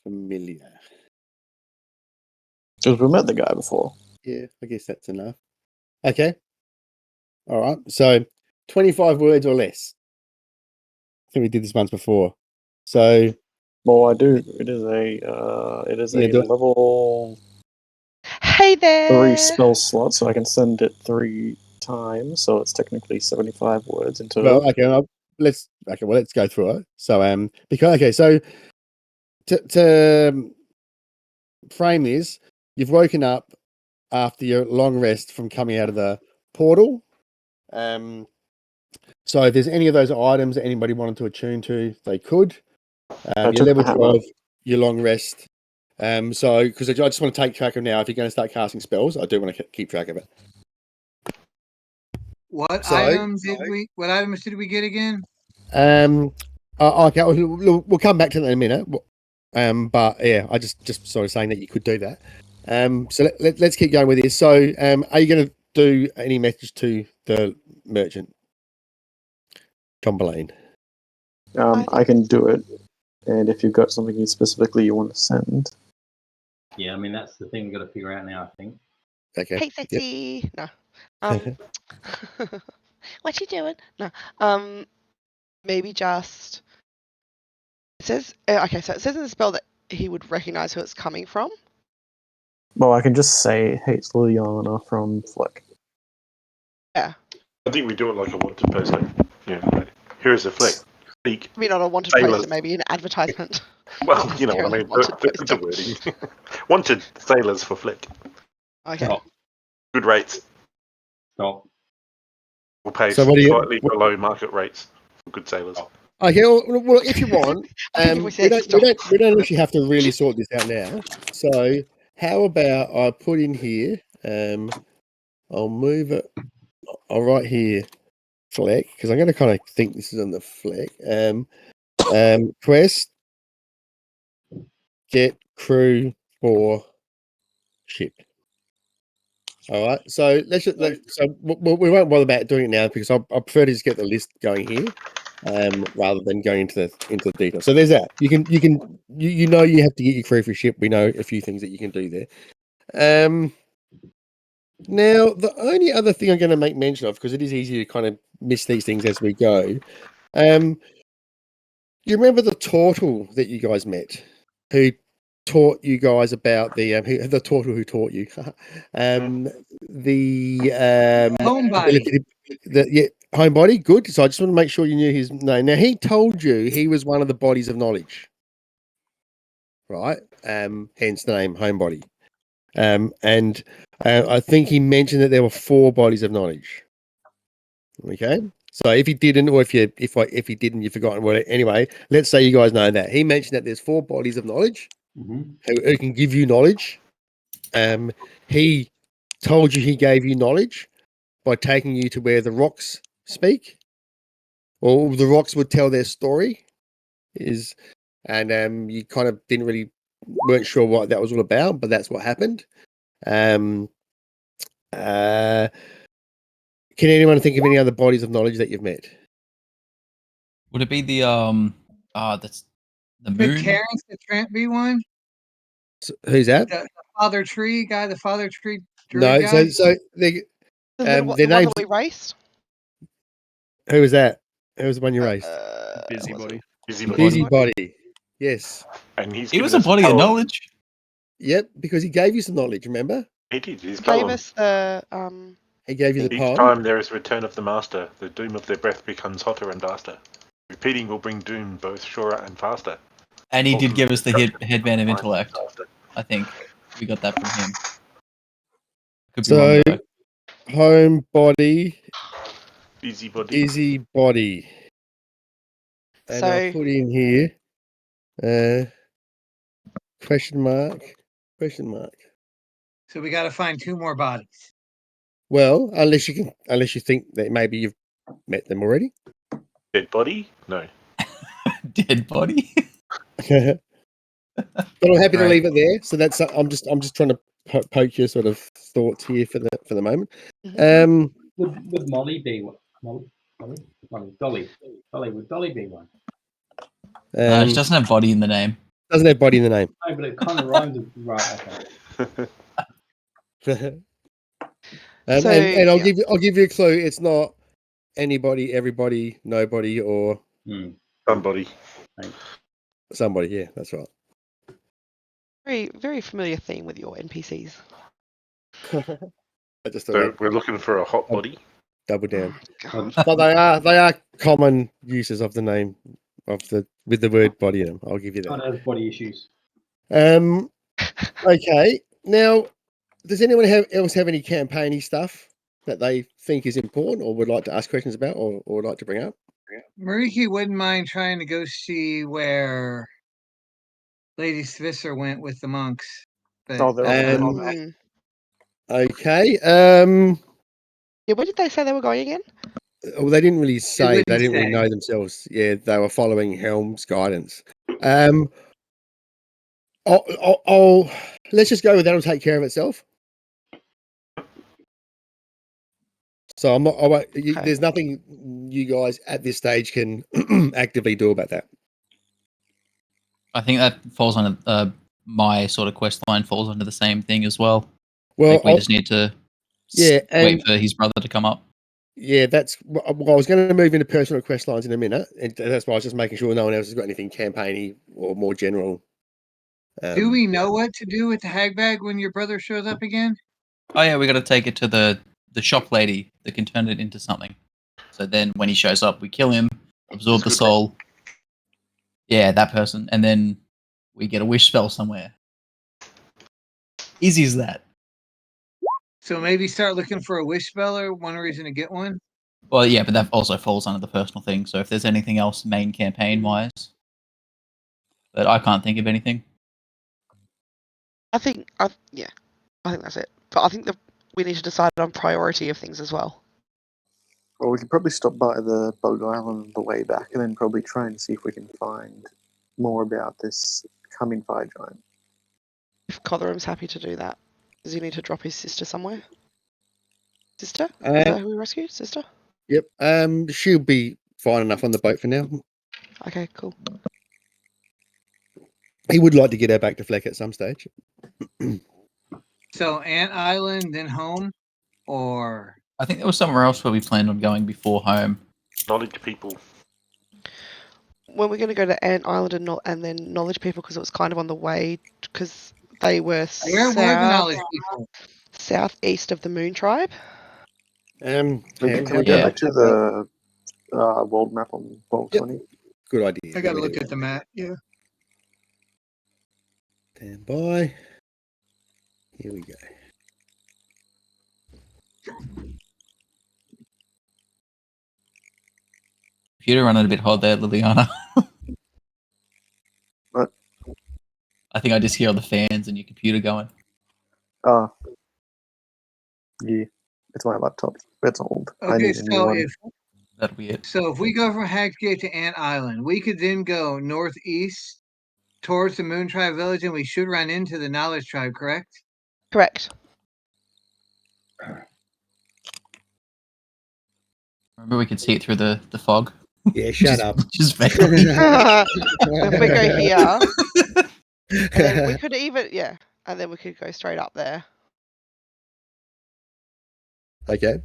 Familiar. Because we met the guy before. Yeah, I guess that's enough. Okay. All right. So 25 words or less. I think we did this once before. So Well, I do. It is a do it. level Hey there. 3 spell slot, so I can send it 3 times. So it's technically 75 words in total. Well, okay. Let's go through it. So so to frame this, you've woken up after your long rest from coming out of the portal. So if there's any of those items that anybody wanted to attune to, they could. Your took level the hammer. 12, your long rest. So because I just want to take track of now, if you're going to start casting spells, I do want to keep track of it. What items did we get again? Okay, we'll come back to that in a minute. But yeah, I just sort of saying that you could do that. So let's keep going with this. So, are you going to do any message to the merchant, Chamberlain? I can do it, and if you've got something you specifically you want to send, Yeah, I mean that's the thing we've got to figure out now. I think. Okay. Hey, sexy. No. What you doing? No. Maybe just. It says okay. So it says in the spell that he would recognize who it's coming from. well, I can just say, "Hey, it's Liliana from Fleck." Yeah. I think we do it like a wanted poster. Like, here is a flick. Speak. Maybe not a wanted Sailors. poster, maybe an advertisement. Well, you know Here what I on mean. the wanted The poster. wording. Wanted sailors for flick. Okay. Stop. Good rates. Stop. We'll pay So what do you- slightly below market rates for good sailors. Okay, well, if you want, I think if we we said don't actually have to really sort this out now. So how about I put in here? I'll move it. I'll write here, fleck, because I'm going to kind of think this is on the fleck. Quest, get crew for ship. All right. So we won't bother about doing it now because I prefer to just get the list going here. Rather than going into the detail. So there's that. You know you have to get your crew for ship. We know a few things that you can do there. Now the only other thing I'm going to make mention of, because it is easy to kind of miss these things as we go. You remember the turtle that you guys met, who taught you guys about the turtle who taught you Homebody. Homebody, good. So I just want to make sure you knew his name. Now he told you he was one of the bodies of knowledge, right? Hence the name Homebody. And I think he mentioned that there were 4 bodies of knowledge. Okay, so if he didn't, or if he didn't, you've forgotten what. Anyway, let's say you guys know that he mentioned that there's 4 bodies of knowledge who can give you knowledge. He told you he gave you knowledge by taking you to where the rocks speak, or the rocks would tell their story. And you kind of weren't sure what that was all about, but that's what happened. Can anyone think of any other bodies of knowledge that you've met? Would it be the that's the Could moon? Terrence the Tramp be one? Who's that? The Father Tree guy, the Father Tree druid No, guy? so they, The their one names. that we raced. Who was that? Who was the one you raced? Busybody. Busybody. Yes. And he's He was given a us body of poem. knowledge. Yep, because he gave you some knowledge. Remember, He did. His Gave poem. us the he gave you the Each poem. time there is return of the master, the doom of their breath becomes hotter and faster. Repeating will bring doom both surer and faster. And he did Ultimate give us the destruction, headband of mind intellect. disaster. I think we got that from him. Could be So, wrong though. Homebody, Busybody. Busybody, and I'll So- put in here question mark. So we got to find 2 more bodies. Well, unless you think that maybe you've met them already. Dead body? No. Dead body. But I'm happy to Right. leave it there. So that's I'm just trying to poke your sort of thoughts here for the moment. Would Molly be one? Dolly. Would Dolly be one? She doesn't have body in the name. Doesn't have body in the name. No, but it kind of rhymes with right. Okay. So, and I'll yeah. give you a clue. It's not anybody, everybody, nobody, or Somebody. somebody. Yeah, that's right. very, very familiar theme with your NPCs. I just thought So I'd we're looking for a hot body. double down. God. But they are common uses of the name with the word body in them. I'll give you that. Kind of body issues. Okay. Now, does anyone else have any campaigny stuff that they think is important or would like to ask questions about or would like to bring up? Mariki wouldn't mind trying to go see where Lady Svisser went with the monks. But, Oh, they're all back. Okay. Yeah, where did they say they were going again? Well, they didn't really say. wouldn't They didn't really say. know themselves. Yeah, they were following Helm's guidance. I'll let's just go with that. It'll take care of itself. So I'm not. There's nothing you guys at this stage can actively do about that. I think that falls under my sort of quest line falls under the same thing as well. Well, Like we just need to wait for his brother to come up. Yeah, that's. Well, I was going to move into personal quest lines in a minute, and that's why I was just making sure no one else has got anything campaigny or more general. do we know what to do with the hag bag when your brother shows up again? Oh yeah, we got to take it to the the shop lady that can turn it into something. So then when he shows up, we kill him, absorb the That's good, soul. Yeah, that person, and then we get a wish spell somewhere. Easy as that. So maybe start looking for a wish speller. One reason to get one. Well, yeah, but that also falls under the personal thing. So if there's anything else main campaign wise, but I can't think of anything. I think that's it. But I think that we need to decide on priority of things as well. Well, we could probably stop by the Bug Island on the way back, and then probably try and see if we can find more about this coming fire giant. If Cotherham's happy to do that, does he need to drop his sister somewhere? Sister? Is Uh, that who we rescued? Sister? Yep. She'll be fine enough on the boat for now. Okay, cool. He would like to get her back to Fleck at some stage. So Ant Island, then home, or I think there was somewhere else where we planned on going before home. Knowledge people. When we're going to go to Ant Island and then Knowledge People, because it was kind of on the way, because they were where were the knowledge people? southeast of the Moon Tribe. Can we go Yeah. back to the world map on World 20? Good idea. I gotta look at the map. Yeah. Stand by. Here we go. Computer running a bit hot there, Liliana. What? I think I just hear all the fans and your computer going. Yeah, it's my laptop. It's old. I Okay, need a new so one. That'll be it. if we go from Hag's Gate to Ant Island, we could then go northeast towards the Moon Tribe village, and we should run into the Knowledge Tribe, correct? Correct. Remember, we could see it through the fog. Yeah, shut up. Just If we go here, and we could even and then we could go straight up there. Okay.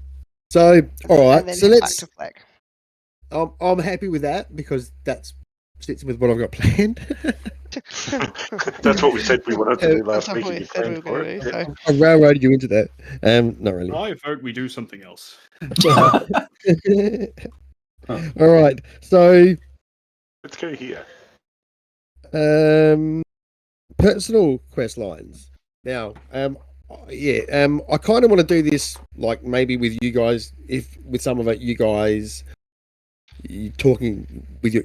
So, all And right. then So head back let's. to Fleck. I'm happy with that because that fits with what I've got planned. That's what we said we wanted to do That's last week. what and we you said we planned were for going it. to do. So. I railroaded you into that. Not really. I vote we do something else. All right. So, Let's go here. personal quest lines. Now, I kind of want to do this like maybe with you guys, with some of it, you guys talking with your,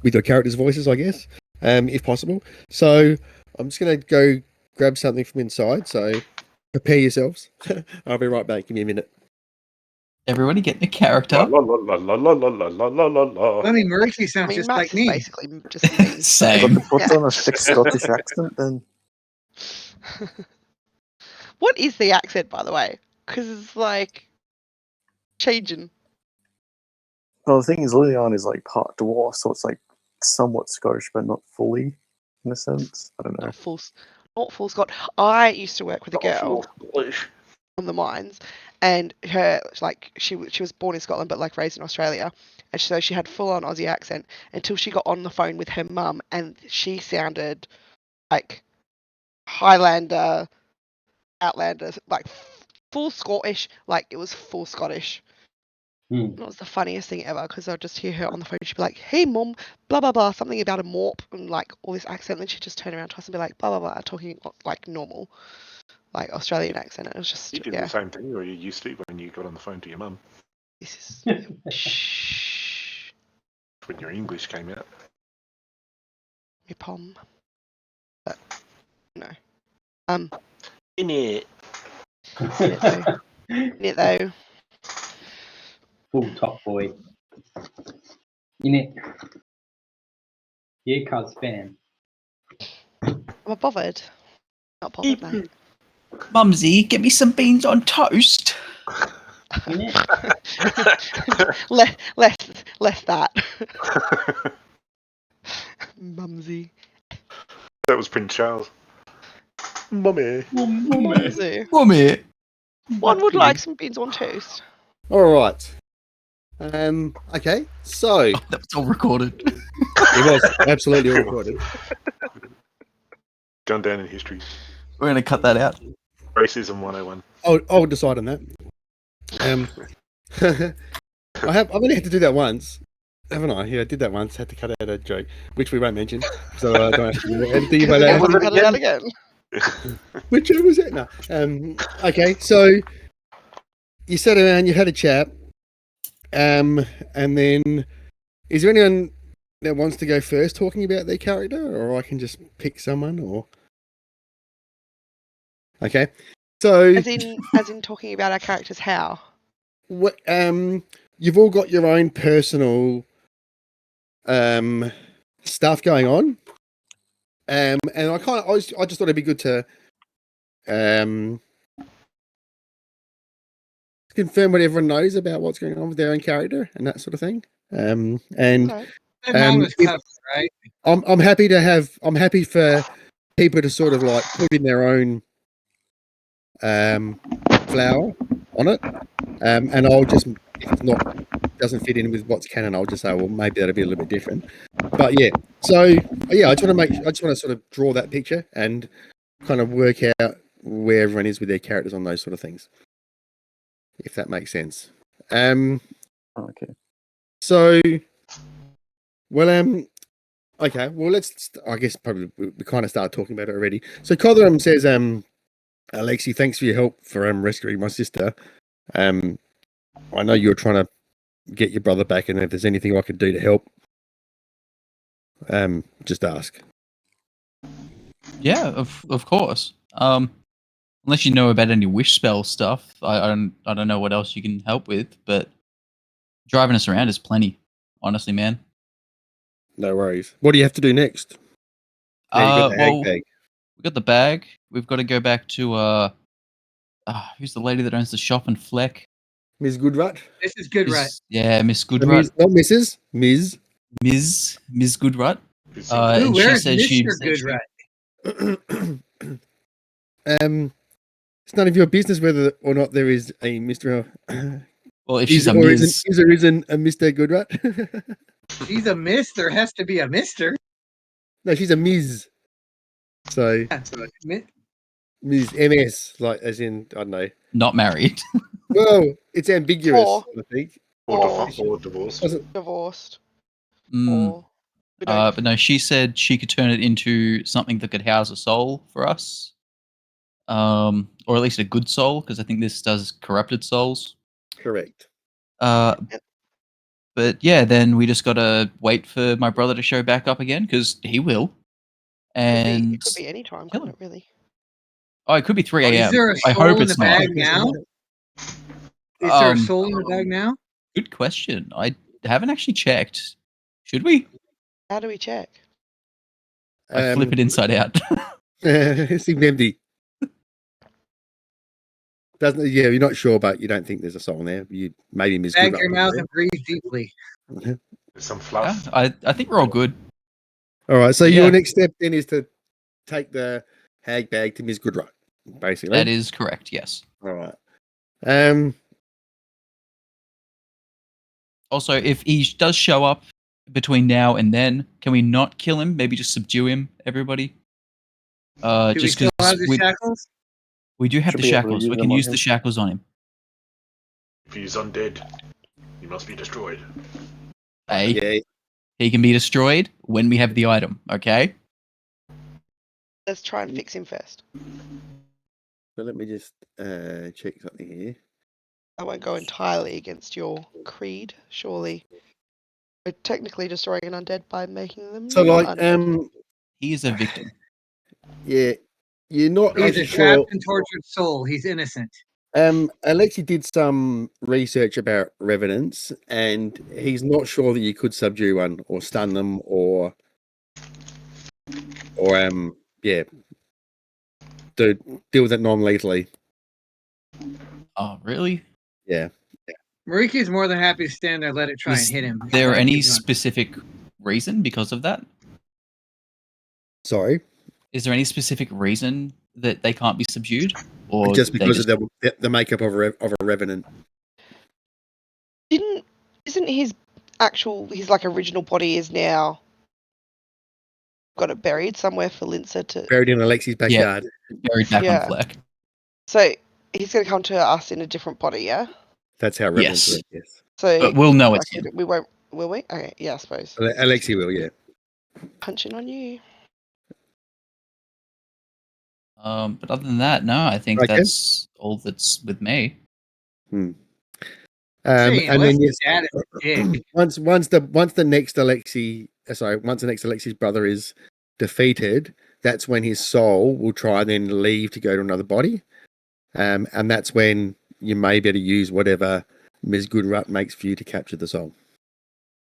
with your characters' voices, I guess, if possible. So I'm just going to go grab something from inside. So prepare yourselves. I'll be right back. Give me a minute. Everybody get the character. La, la, la, la, la, la, la, la, la, la. Bunny Murphy I sounds mean, just Max like is me. basically just me. Got Same. to put on a thick Scottish accent then. What is the accent, by the way? Because it's like changing. Well, the thing is, Lilian is like part dwarf, so it's like somewhat Scottish, but not fully, in a sense. I don't know. Not full Scot. I used to work with a girl on the mines, and her she was born in Scotland but like raised in Australia, and so she had full on Aussie accent until she got on the phone with her mum, and she sounded like Highlander, Outlander, like full Scottish, like it was full Scottish. It was the funniest thing ever because I'd just hear her on the phone. She'd be like, "Hey, mum, blah blah blah, something about a morp," and like all this accent. Then she'd just turn around to us and be like, "Blah blah blah," talking like normal, like Australian accent. It was just You did the same thing, or you used to when you got on the phone to your mum. This is shh. When your English came out. Me pom. But no. In it. In it though. Full top boy. In it. Yeah, cuz fan. Am I bothered? Not bothered, mate. Mumsy, get me some beans on toast. In it. less that. Mumsy. That was Prince Charles. Mummy. Mumsy. Mummy. One would like some beans on toast. All right. Okay. So That was all recorded. it was absolutely all recorded. Gone down in history. We're going to cut that out. Racism 101. I'll decide on that. I've only had to do that once, haven't I? Yeah, I did that once. Had to cut out a joke, which we won't mention, so I don't have to do anything. Because But then was we it cut it out again. which one was it? No. Okay, so you sat around, you had a chat, and then is there anyone that wants to go first talking about their character, or I can just pick someone, or okay. So As in talking about our characters. How? what? You've all got your own personal stuff going on, and I just thought it'd be good to confirm what everyone knows about what's going on with their own character and that sort of thing. And Okay. Mine was if- covered, right? I'm happy for people to sort of like put in their own flower on it. And I'll just, if it's not, doesn't fit in with what's canon, I'll just say, well, maybe that'll be a little bit different. But yeah, so yeah, I just want to sort of draw that picture and kind of work out where everyone is with their characters on those sort of things, if that makes sense. Okay. So, well, okay, well, I guess probably we kind of started talking about it already. So Cotherham says, Alexi, thanks for your help for rescuing my sister. I know you're trying to get your brother back, and if there's anything I could do to help, just ask. Yeah, of course. Unless you know about any wish spell stuff, I don't know what else you can help with. But driving us around is plenty, honestly, man. No worries. What do you have to do next? Now you got the Well, bag. we got the bag. We've got to go back to who's the lady that owns the shop in Fleck? Ms. Goodrut. This is good, right? Yeah, Miss Not Goodrut. Mrs. Ms. Ms. Goodrut. Who's Ooh, And she where's said she. Mr. Good, right? It's none of your business whether or not there is a Mr. Well, if is she's a or Ms. isn't a Mr. Goodrut. She's a miss. There has to be a mister. No, she's a Ms. So Ms. MS, like as in I don't know. Not married. Well, it's ambiguous, Or- I think. or divorced. Divorced. Mm, Or we don't- but no, she said she could turn it into something that could house a soul for us. Or at least a good soul, because I think this does corrupted souls. Correct. But yeah, then we just gotta wait for my brother to show back up again, because he will. And it could be any time, kill couldn't it? him. Really? Oh, it could be 3 Oh, a.m. is there a I soul hope in it's the bag not. now? Is there a Um, soul in the bag now? Good question. I haven't actually checked. Should we? How do we check? I flip it inside out. It seemed empty. Doesn't? Yeah, you're not sure, but you don't think there's a soul in there. You maybe Ms. Bag Goodrut your was mouth there. and breathe deeply. There's some Yeah, fluff. I think we're all good. All right. So Yeah. your next step then is to take the hag bag to Ms. Goodrut, basically. That is correct. Yes. All right. Also, if he does show up between now and then, can we not kill him? Maybe just subdue him, everybody? Do we Just still have because the shackles? we do have Should the be able to shackles. use We them can on use the him. shackles on him. If he's undead, he must be destroyed. Hey, Yeah. he can be destroyed when we have the item. Okay. Let's try and fix him first. So let me just check something here. I won't go entirely against your creed, surely. We're technically destroying an undead by making them. So not like undead. He is a victim. yeah, you're not He's a actually sure. trapped and tortured soul. He's innocent. Alexi did some research about revenants, and he's not sure that you could subdue one or stun them or yeah, deal with it non-lethally. Oh, really? Yeah. Mariki's more than happy to stand there, let it try Is and hit him. there Let it any keep going. specific reason because of that? Sorry, Is there any specific reason that they can't be subdued, or just they because of the makeup of a revenant. Isn't his like original body is now got it buried somewhere for Lindsay to. Buried in Alexi's backyard. buried back Yeah. on Fleck? So he's going to come to us in a different body, yeah? That's how revenants Yes. work. Yes, So But we'll know like, it's him. we won't. Will we? Okay. Yeah, I suppose. Alexi will. Yeah. Punching on you. But other than that, no, I think Okay. that's all that's with me. Saying, And then yes, dad is a dick. once the next Alexi's brother is defeated, that's when his soul will try and then leave to go to another body, and that's when you may be able to use whatever Ms. Goodrut makes for you to capture the soul.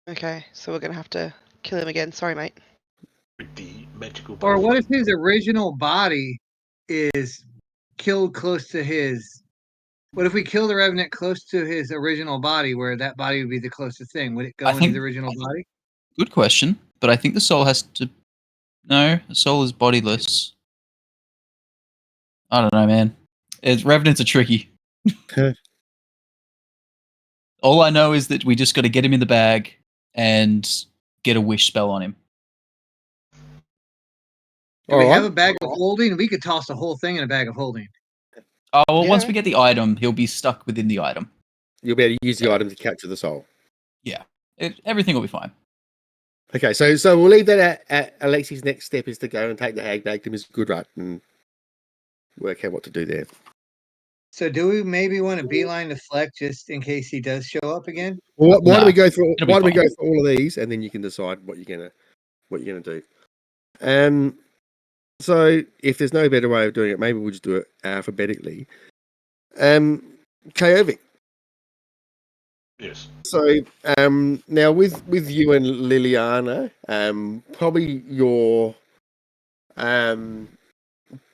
Okay, so we're gonna have to kill him again. Sorry, mate. With the magical. Or what if butterfly. his original body is killed close to his? What if we kill the revenant close to his original body, where that body would be the closest thing? Would it go I in think- his original body? Good question, but I think the soul has to. No, the soul is bodiless. I don't know, man. Revenants are tricky. All I know is that we just got to get him in the bag and get a wish spell on him. Do we All have right. a bag of holding? We could toss the whole thing in a bag of holding. Oh well, once Yeah. we get the item, he'll be stuck within the item. You'll be able to use the item to capture the soul. Yeah, everything will be fine. Okay, so we'll leave that at Alexi's next step is to go and take the hag back to Ms. Goodrut and work out what to do there. So do we maybe want to beeline to Fleck just in case he does show up again? Well, why don't we go through? it'll be Why don't we fine. go through all of these, and then you can decide what you're gonna do. So if there's no better way of doing it, maybe we'll just do it alphabetically. Kajovic. Yes. So now with you and Liliana, probably your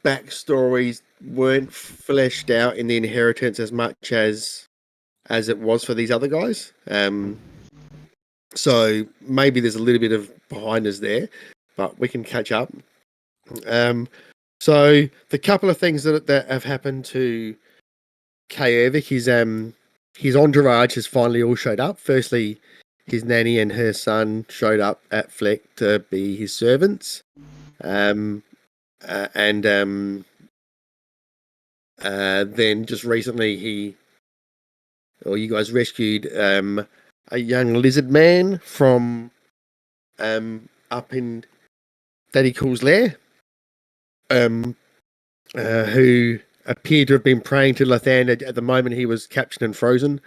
backstories weren't fleshed out in the inheritance as much as it was for these other guys. So maybe there's a little bit of behind us there, but we can catch up. So the couple of things that have happened to Kajovic, his entourage has finally all showed up. Firstly, his nanny and her son showed up at Fleck to be his servants. And then just recently you guys rescued a young lizard man from up in Daddy Cool's lair, who appeared to have been praying to Lathander at the moment he was captured and frozen,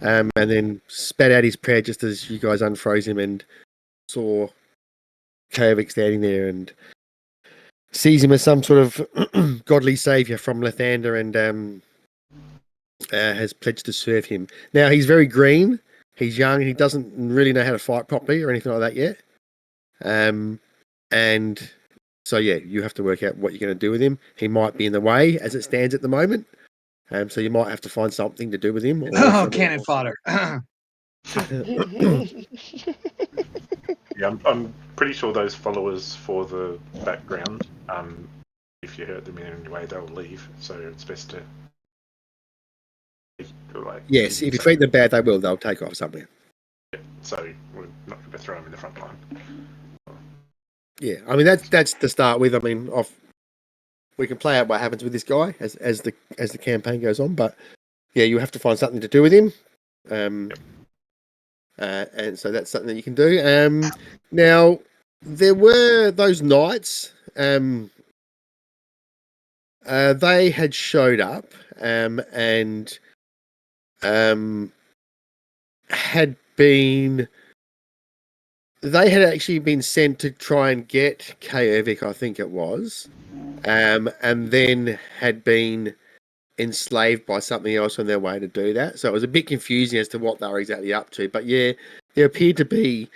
and then spat out his prayer just as you guys unfroze him and saw Kajovic standing there and sees him as some sort of godly savior from Lathander and has pledged to serve him. Now, he's very green, he's young, he doesn't really know how to fight properly or anything like that yet. And so, yeah, you have to work out what you're going to do with him. He might be in the way as it stands at the moment. So you might have to find something to do with him. Oh, cannon fodder. Yeah, I'm pretty sure those followers for the background, if you hurt them in any way, they'll leave. So it's best to yes, if you treat them bad, they'll take off somewhere. Yeah, so we're not going to throw them in the front line. Yeah, I mean that's to start with. I mean, we can play out what happens with this guy as the campaign goes on, but yeah, you have to find something to do with him. And so that's something that you can do. Now there were those knights. They had showed up and they had actually been sent to try and get Kajovic, I think it was, and then had been enslaved by something else on their way to do that. So it was a bit confusing as to what they were exactly up to. But yeah, there appeared to be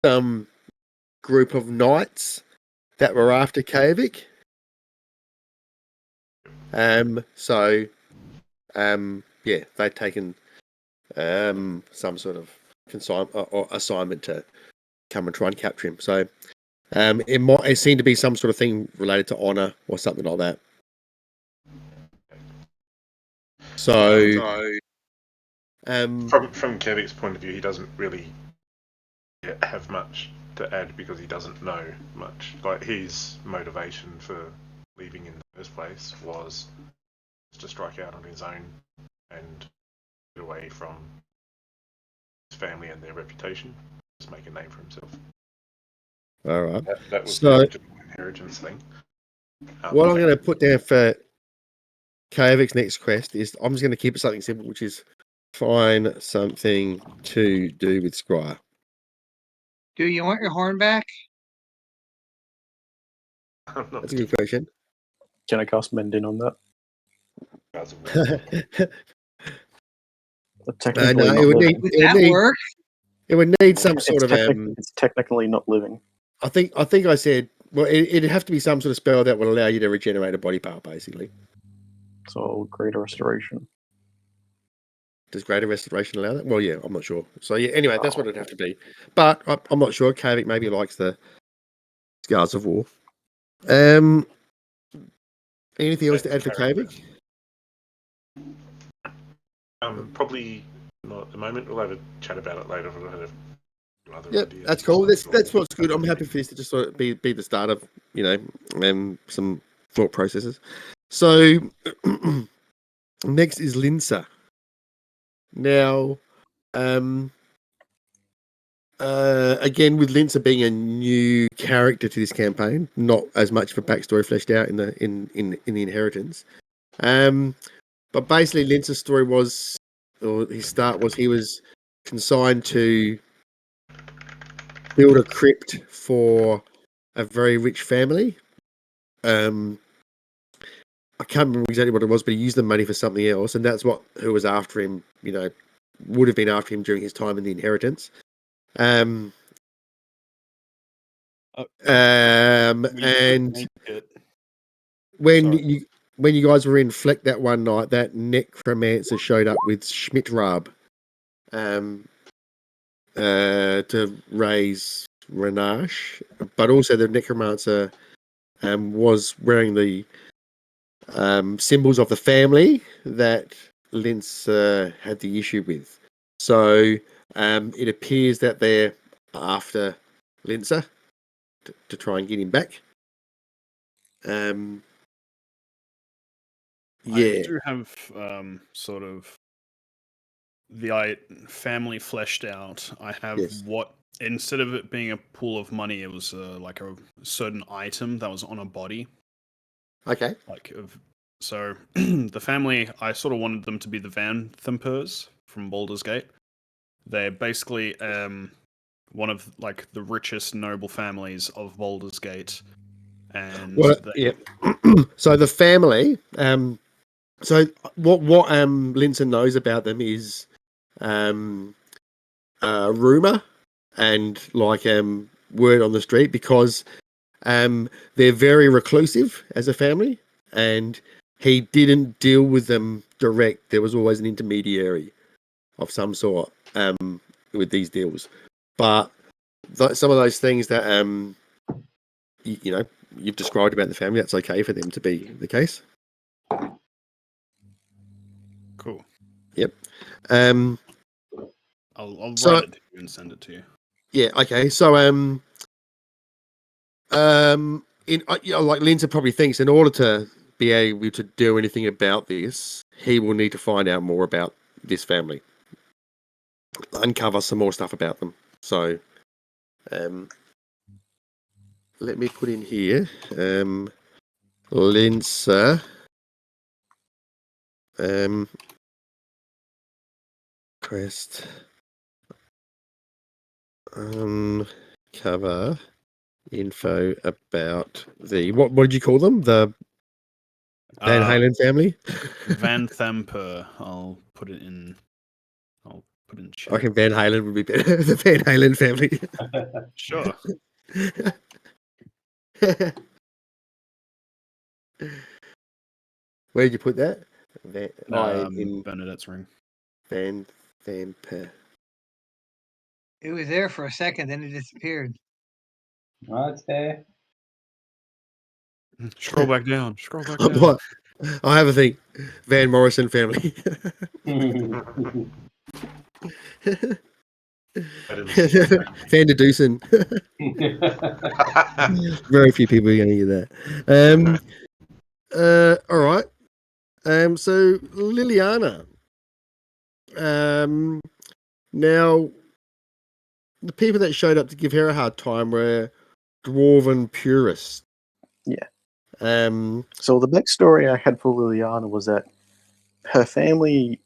some group of knights that were after Kajovic. Yeah, they'd taken some sort of or assignment to come and try and capture him. So it seemed to be some sort of thing related to honor or something like that. So from Kevic's point of view, he doesn't really have much to add because he doesn't know much. Like, his motivation for leaving in the first place was to strike out on his own and away from his family and their reputation, just make a name for himself. All right. That was So- the original inheritance thing. What I'm going to put down for Kavik's next quest is I'm just going to keep it something simple, which is find something to do with Scryer. Do you want your horn back? I'm not That's a good question. Can I cast Mend in on that? guys of war. Technically no, not it would living. need Would it would that need, work? it would need some sort It's, of it's technically not living. I think I said well it'd have to be some sort of spell that would allow you to regenerate a body part basically. So greater restoration. Does greater restoration allow that? Well, yeah, I'm not sure. So yeah, anyway, that's what it'd have to be. But I'm not sure. Kavik maybe likes the Scars of War. Anything else to add for Kavik? Probably not at the moment. We'll have a chat about it later. We'll have other Yep, ideas. that's cool. That's what's good. I'm happy for this to just sort of be the start of some thought processes. So next is Linsa. Now, again with Linsa being a new character to this campaign, not as much of a backstory fleshed out in the inheritance. But basically, Linsa's story was, or his start was, he was consigned to build a crypt for a very rich family. I can't remember exactly what it was, but he used the money for something else, and that's who was after him. Would have been after him during his time in the inheritance. And when you guys were in Fleck that one night, that necromancer showed up with Schmidt-Rab to raise Renache, but also the necromancer was wearing the symbols of the family that Linz had the issue with. So it appears that they're after Linzer to try and get him back. I Yeah. do have sort of the family fleshed out. I have Yes. what, instead of it being a pool of money, it was like a certain item that was on a body. Okay. So the family, I sort of wanted them to be the Van Thempers from Baldur's Gate. They're basically one of like the richest noble families of Baldur's Gate, and yeah. So the family. So what Linton knows about them is rumor and like word on the street, because they're very reclusive as a family, and he didn't deal with them direct. There was always an intermediary of some sort with these deals. But some of those things that you've described about the family, that's okay for them to be the case. Cool. Yep. I'll write it to you and send it to you. Yeah. Okay. So like Linda probably thinks, in order to be able to do anything about this, he will need to find out more about this family, uncover some more stuff about them. So, let me put in here, Linsa, quest, cover info about the what did you call them? The Van Halen family? Van Themper. I'll put it in chat. I reckon Van Halen would be better. The Van Halen family. Sure. Where did you put that? In Burnadette's ring. Van Themper. It was there for a second, then it disappeared. Oh, it's there. Scroll back down. Scroll back down. I have a thing. Van Morrison family. Van de Deucen. Very few people are going to get that. All right. So Liliana, Now, the people that showed up to give her a hard time were dwarven purists. Yeah. Um, So the backstory I had for Liliana was that her family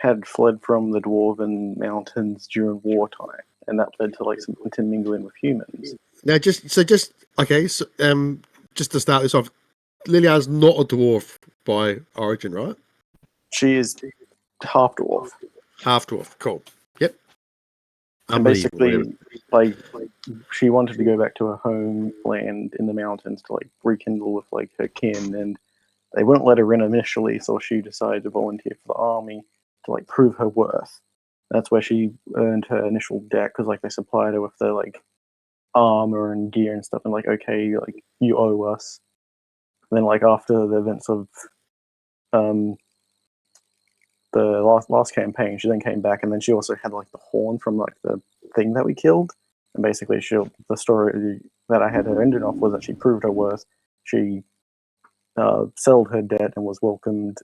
had fled from the Dwarven Mountains during wartime, and that led to like some intermingling with humans. now, just to start this off, Liliana's not a dwarf by origin, right? She is half dwarf, Half dwarf. Cool. Yep. and Unbelievable. basically, like, she wanted to go back to her homeland in the mountains to like rekindle with like her kin, and they wouldn't let her in initially, so she decided to volunteer for the army to like prove her worth. That's where she earned her initial debt because like they supplied her with the like armor and gear and stuff, and like, okay, like you owe us. And then like after the events of the last campaign, she then came back, and then she also had like the horn from like the thing that we killed. And basically, the story that I had her ended off was that she proved her worth. She settled her debt and was welcomed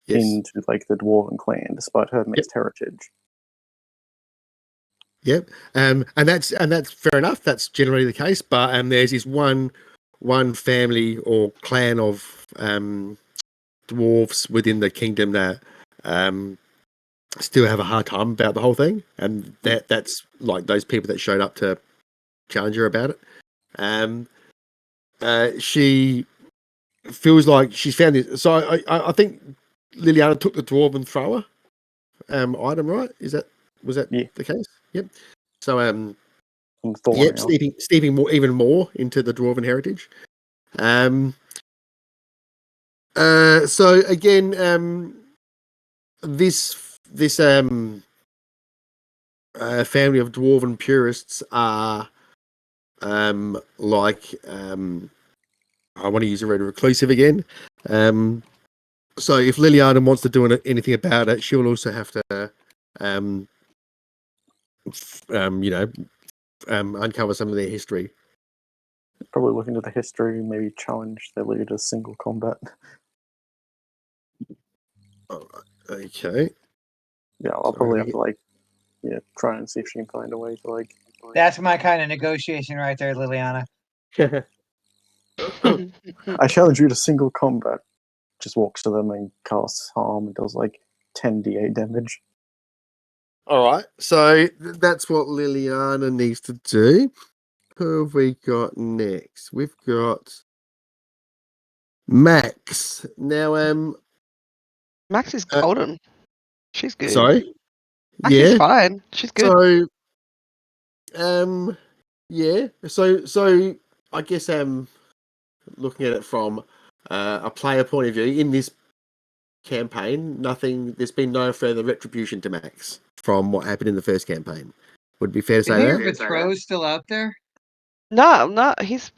into like the Dwarven clan despite her mixed heritage. Yep. And that's fair enough. That's generally the case. But there's this one family or clan of dwarves within the kingdom that still have a hard time about the whole thing, and that's like those people that showed up to challenge her about it. She feels like she's found this. So I think Liliana took the dwarven thrower item, right? Was that the case? Yep. So yep, steeping even more into the dwarven heritage. So again, this family of dwarven purists are I want to use the word reclusive again. So if Liliana wants to do anything about it, she'll also have to uncover some of their history. Probably look into the history, maybe challenge their leader to single combat. Okay. Yeah, I'll probably have to like, try and see if she can find a way to like. That's my kind of negotiation right there, Liliana. I challenge you to single combat. Just walks to them and casts harm and does like 10d8 damage. All right, so that's what Liliana needs to do. Who have we got next? We've got Max. Now, Max is golden. She's good. Sorry. Max is fine. She's good. So, yeah. So I guess looking at it from a player point of view in this campaign, there's been no further retribution to Max from what happened in the first campaign. Would it be fair to say that? Is Rose still out there? No, he's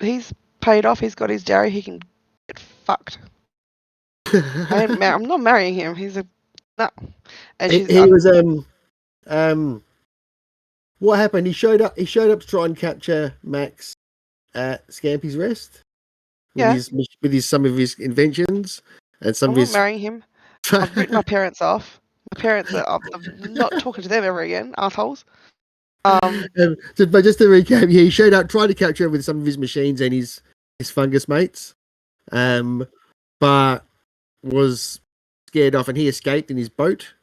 paid off. He's got his dowry. He can get fucked. I'm not marrying him. He's a no. And he was what happened? He showed up to try and capture Max at Scampy's Rest with some of his inventions and some I'm of his. not marrying him. I've written my parents off. My parents I'm not talking to them ever again, assholes. But just to recap, he showed up, tried to capture him with some of his machines and his fungus mates, but was scared off, and he escaped in his boat.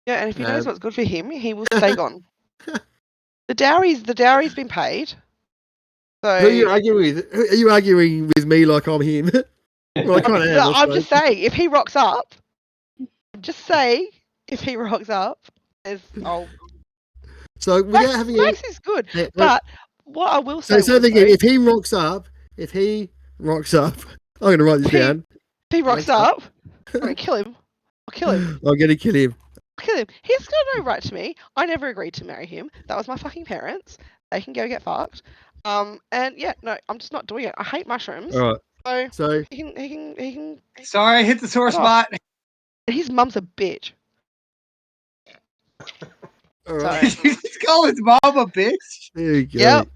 Yeah, and if he knows what's good for him, he will stay gone. The dowry's been paid. So who are you arguing with? Are you arguing with me like I'm him? Well, I kind of am. I'm just saying, if he rocks up, So without having Max is good, but what I will say, if he rocks up, I'm going to write this down. If he rocks up, I'm going to kill him. I'll kill him. I'm going to kill him. He's got no right to me. I never agreed to marry him. That was my fucking parents. They can go get fucked. And yeah, no, I'm just not doing it. I hate mushrooms. All right. So he can. Sorry, I hit the sore spot. His mum's a bitch. All right. Did you just call his mom a bitch? There you go. Yep.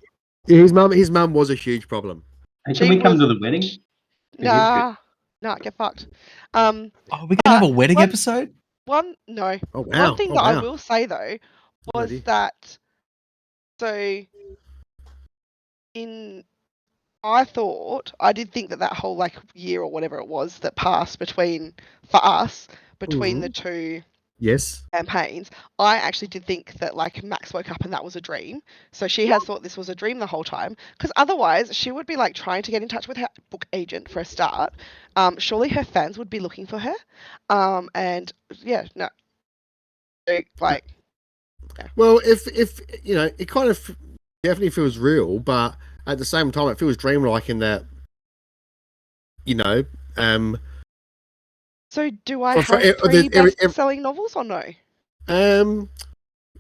His mum was a huge problem. Hey, can we come to the wedding? Nah, get fucked. Are we gonna have a wedding episode? No. Oh wow! One thing Oh that I wow! will say though was Bloody- that I did think that whole like year or whatever it was that passed between the two Yes. campaigns, I actually did think that like Max woke up and that was a dream. So she has thought this was a dream the whole time, because otherwise she would be like trying to get in touch with her book agent for a start. Surely her fans would be looking for her. And yeah, no, like Well, if you know, it kind of definitely feels real, but at the same time, it feels dreamlike in that, you know, So do I for- have for- 3 every- best-selling novels or no?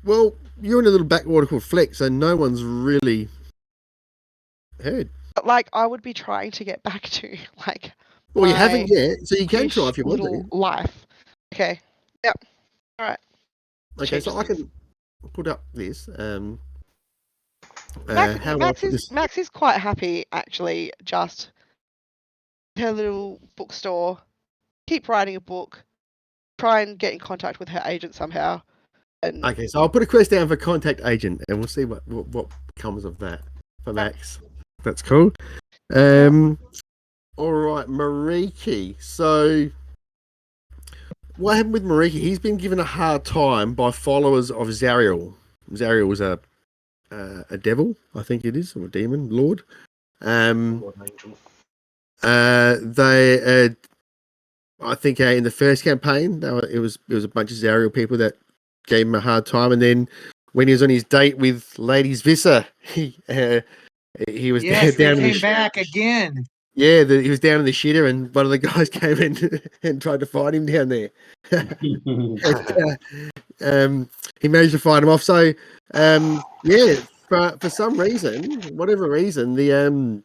well, you're in a little backwater called Flex, so no one's really heard. But like I would be trying to get back to like Well, you haven't my yet, so you can try ish if you want little to. life. Okay. Yep. All right. Okay, so I Changes can put up this. Max, How do I put this? Max is quite happy actually. Just her little bookstore. Keep writing a book. Try and get in contact with her agent somehow. And Okay, so I'll put a quest down for contact agent, and we'll see what comes of that for Max. That's cool. All right, Mariki. So, what happened with Mariki? He's been given a hard time by followers of Zariel. Zariel was a devil, I think it is, or a demon lord. What an angel. They, I think, in the first campaign, it was a bunch of Zariel people that gave him a hard time, and then when he was on his date with Lady Zvissa, he was Yes, down they in the came back again. Yeah, he was down in the shitter, and one of the guys came in and tried to fight him down there. He managed to fight him off. So, yeah, for some reason, whatever reason, the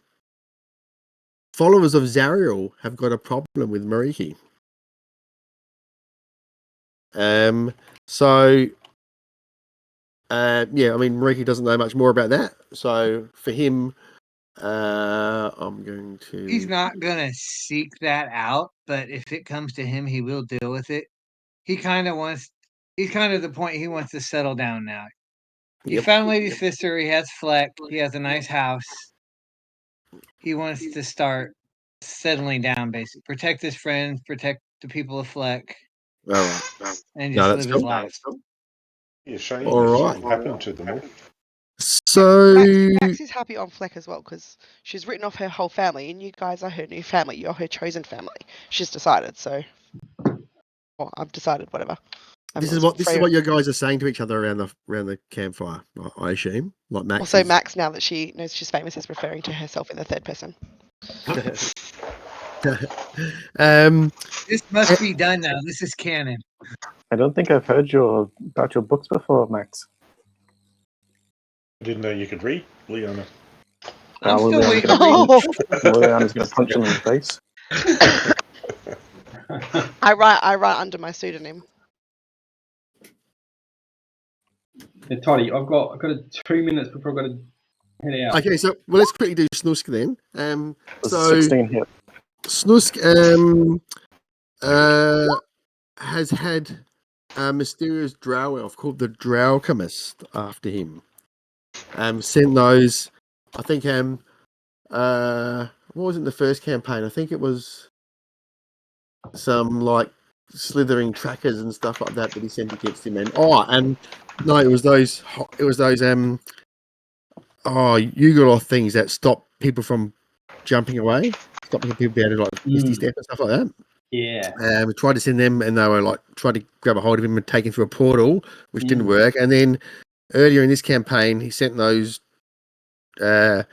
followers of Zariel have got a problem with Mariki. So, yeah, I mean, Mariki doesn't know much more about that. So, for him, I'm going to. He's not gonna seek that out, but if it comes to him, he will deal with it. He kind of wants. He's kind of the point he wants to settle down now. He Yep. found Lady Fister. He has Fleck. He has a nice house. He wants to start settling down, basically. Protect his friends, protect the people of Fleck, All right. and No, just that's live his cool. life. Yeah, shame All if right. something happened to them all. So, Max is happy on Fleck as well because she's written off her whole family, and you guys are her new family. You're her chosen family. She's decided. So, well, I've decided. Whatever. this is what your guys are saying to each other around the campfire. I assume, like Max. Also, Max, now that she knows she's famous, is referring to herself in the third person. This must be done now. This is canon. I don't think I've heard about your books before, Max. I didn't know you could read, Leona. I'm still Liliana's waiting gonna to read. Liliana's gonna punch him in the face. I write under my pseudonym. Hey, Toddy, I've got 2 minutes before I've got to head out. Okay, so let's quickly do Snusk then. So 16 hit. Snusk has had a mysterious drow elf called the Drowcomist after him. Sent those, I think. What was it in the first campaign? I think it was some like slithering trackers and stuff like that he sent against him. And no, it was those Yugoloth things that stop people from jumping away, stopping people being able to like misty step and stuff like that. Yeah. We tried to send them, and they were like tried to grab a hold of him and take him through a portal, which didn't work. And then earlier in this campaign, he sent those what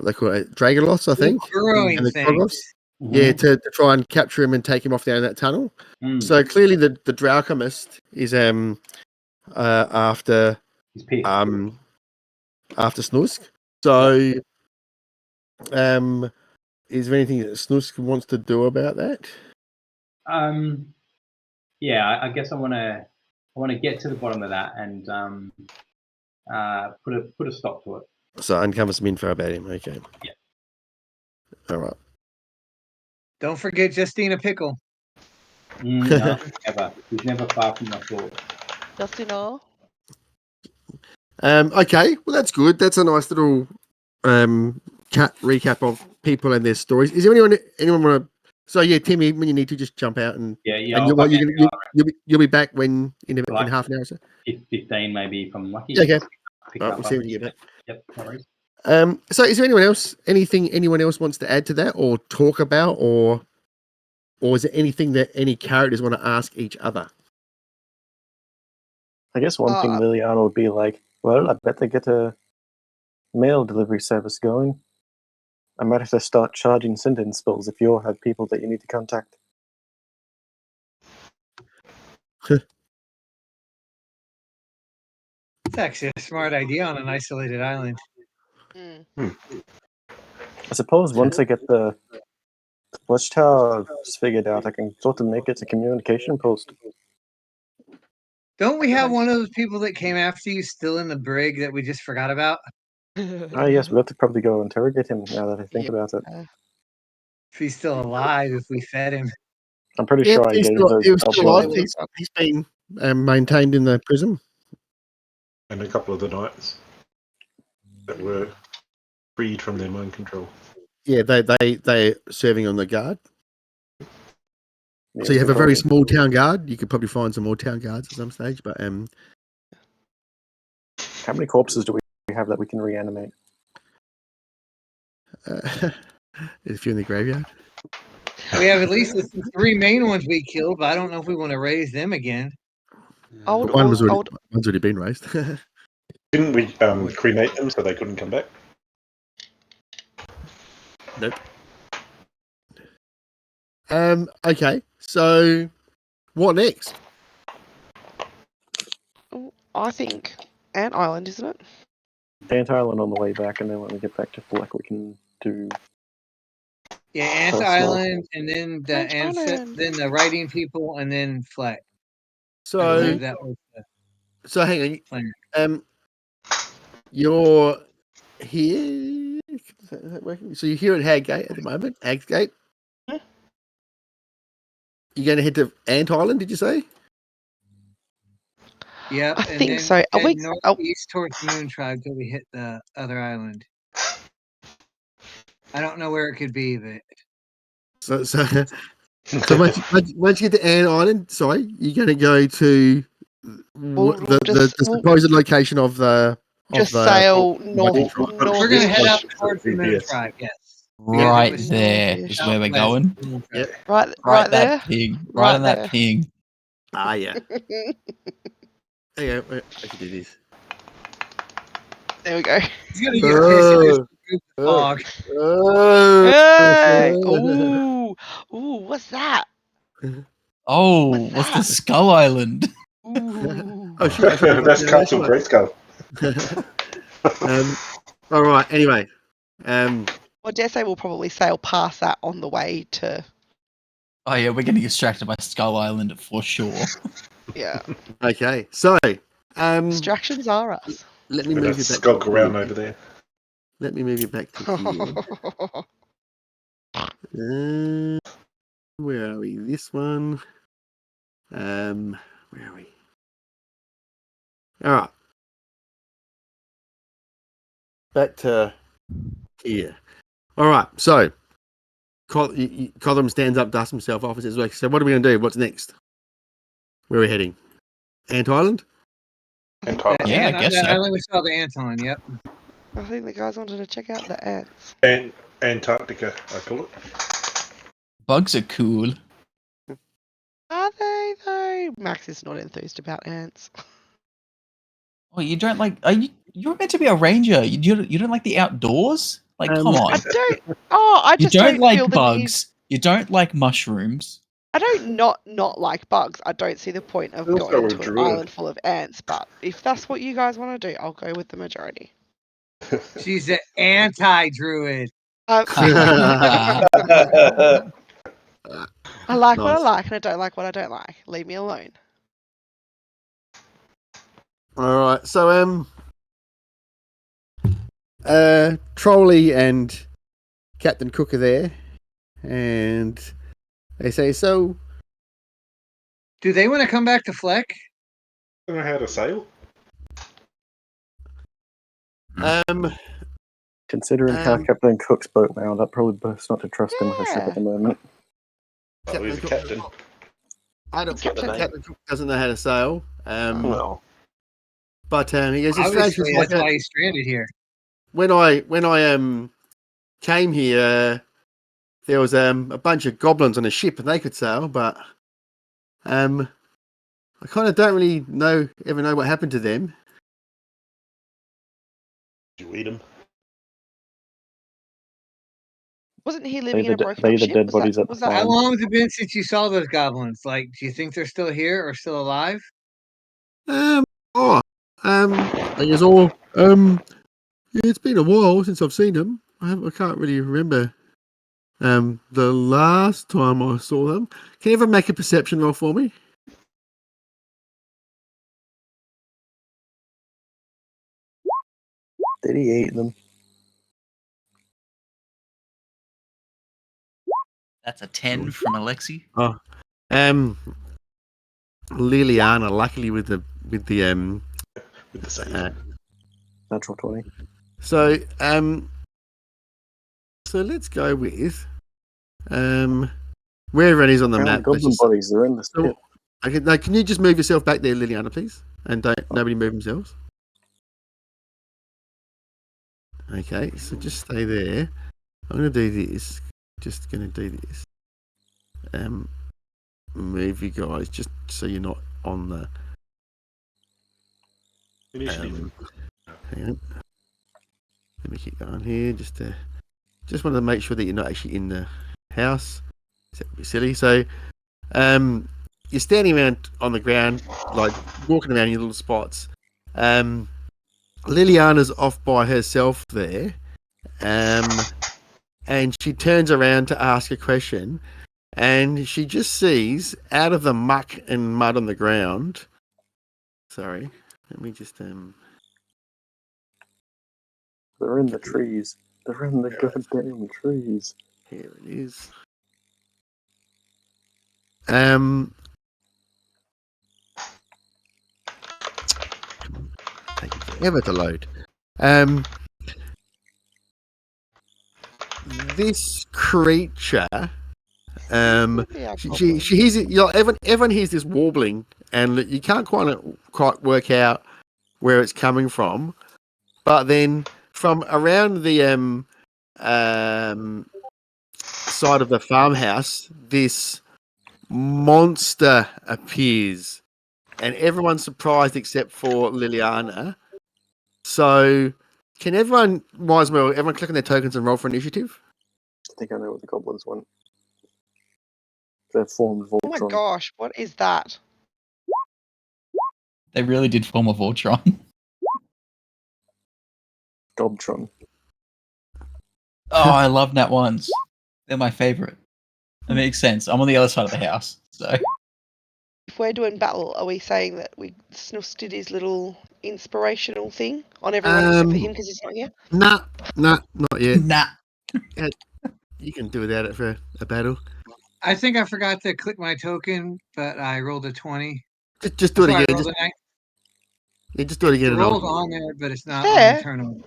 they call it, Dragoloths, I think, Burrowing and the thing. Krogoths. Yeah, to try and capture him and take him off down that tunnel. So clearly, the Drowcomist is after Snusk. So, is there anything that Snusk wants to do about that? Yeah, I guess I want to get to the bottom of that and put a stop to it. So uncover some info about him. Okay. Yeah. All right. Don't forget Justina Pickle. No, never. He's never far from my thoughts. Just all. Okay, well that's good. That's a nice little recap of people and their stories. Is there anyone want to? So yeah, Timmy, when you need to just jump out and Yeah. and you'll be back when in half an hour or so. 15 maybe if I'm lucky. Okay. Pick All right, up we'll see when you get back. Yep, no worries. So is there anyone else wants to add to that or talk about or is there anything that any characters want to ask each other? I guess one thing Liliana would be like, well, I bet they get a mail delivery service going. I might have to start charging sentence bills if you all have people that you need to contact. It's actually a smart idea on an isolated island. Mm. I suppose once I get the watchtower figured out, I can sort of make it a communication post. Don't we have one of those people that came after you still in the brig that we just forgot about? Oh yes, we'll have to probably go interrogate him now that I think about it. If he's still alive, if we fed him. I'm pretty sure I he's gave still, those he was still alive. uploads. He's been maintained in the prison. And a couple of the knights that were freed from their mind control. Yeah, they're serving on the guard. Yeah, So you have we a very probably- small town guard. You could probably find some more town guards at some stage, but How many corpses do we have that we can reanimate? there's a few in the graveyard. We have at least the 3 main ones we killed, but I don't know if we want to raise them again. One's already been raised. Didn't we cremate them so they couldn't come back? Nope. Okay, so what next? I think Ant Island, isn't it? Ant Island on the way back, and then when we get back to Fleck, we can do. Yeah, Ant Personal. Island, and then the Ant Island. then the writing people, and then Fleck. I So believe that was the hang plan. on. You're here. Is that working? So you're here at Haggate at the moment. Haggate. Yeah. You're going to head to Ant Island, did you say? Yep, I and think then so. Are head we- northeast towards the Moon Tribe till we hit the other island. I don't know where it could be, but So once you get to Ant Island, sorry, you're going to go to the supposed location of the. Just the, sail north. We're we're gonna head up Northeast. towards the Moon Yes. Tribe. Yes, Right was there northeast. is where we're southwest going. of the Moon Tribe. Yep. Right there. that ping. Right on there. that ping. Ah, yeah. Hang on, I can do this. There we go. He's gonna get pissed if there's a group of fog. Hey! Ooh, what's that? Oh, What's what's that? the Skull Island? Ooh. Oh, shit, I forgot That's about Castle that. Grayskull. All right. Anyway, Well, I dare say we'll probably sail past that on the way to. Oh yeah, we're getting distracted by Skull Island for sure. Yeah. okay. So, Distractions are us. let me We're move gonna you back. skulk to around here. over there. Let me move you back to here. Where are we? This one. Where are we? All right. Back to here. All right. So, Cotham stands up, dusts himself off, and says, "So, what are we going to do? What's next? Where are we heading? Ant Island? And Tyler. Yeah, I guess so. Island we saw the Anton. Yep. I think the guys wanted to check out the ants. And Antarctica, I call it. Bugs are cool. Are they though? Max is not enthused about ants. Oh, you don't like? Are you? You're meant to be a ranger. You don't like the outdoors? Like, come on. I don't. Oh, I You just don't feel like the need. bugs. You don't like mushrooms. I don't not like bugs. I don't see the point of Also going a to an druid. island full of ants. But if that's what you guys want to do, I'll go with the majority. She's an anti-druid. I like what I Nice. like, and I don't like what I don't like. Leave me alone. All right. So, Trolley and Captain Cook are there, and they say, "So, Do they want to come back to Fleck? I don't know how to sail. Considering how Captain Cook's boat now, that probably best not to trust him with a ship Yeah. at the moment. Oh, he's a captain. I don't think Captain. Captain Cook doesn't know how to sail. Well, But he goes, it's strange, Obviously, it's that's like why he's stranded here. when I came here, there was a bunch of goblins on a ship and they could sail, but I kind of don't really ever know what happened to them. Did you eat him? Wasn't he living in a broken they up the ship? dead Was bodies that, at the was that How farm. long has it been since you saw those goblins? Like, do you think they're still here or still alive? I guess all yeah, it's been a while since I've seen them. I can't really remember the last time I saw them. Can you ever make a perception roll for me? Did he eat them? That's a 10 from Alexi. Liliana, luckily with the With the save. Natural 20. so let's go with wherever it is on the Found map. goblin let's just- bodies, they're in the so- pit. Okay, now, can you just move yourself back there, Liliana, please? And nobody move themselves. Okay, so just stay there. I'm going to do this. Just going to do this. Move you guys just so you're not on the. Initiative. Hang on. Let me keep going here. Just wanted to make sure that you're not actually in the house. That would be silly. So, you're standing around on the ground, like walking around in your little spots. Liliana's off by herself there, and she turns around to ask a question, and she just sees out of the muck and mud on the ground. Sorry, let me just They're in the trees. They're in the goddamn trees. Here it is. Taking forever to load. This creature, Yeah, she hears it. You know, everyone hears this warbling, and you can't quite work out where it's coming from. But then from around the side of the farmhouse, this monster appears, and everyone's surprised except for Liliana. So, can everyone, might as well, everyone click on their tokens and roll for initiative? I think I know what the goblins want. They're formed Oh my Voltron. gosh, what is that? They really did form a Voltron. Dobtron. Oh, I love Nat ones. They're my favorite. That makes sense. I'm on the other side of the house, so If we're doing battle, are we saying that we Snuffs did his little inspirational thing on everyone except for him because he's not here? Nah, not yet. nah. You can do without it for a battle. I think I forgot to click my token, but I rolled a 20. Just do it Sorry, I again. rolled a 9. Yeah, just do it again. It And I'll, rolled on there, but it's not on Fair. the tournament.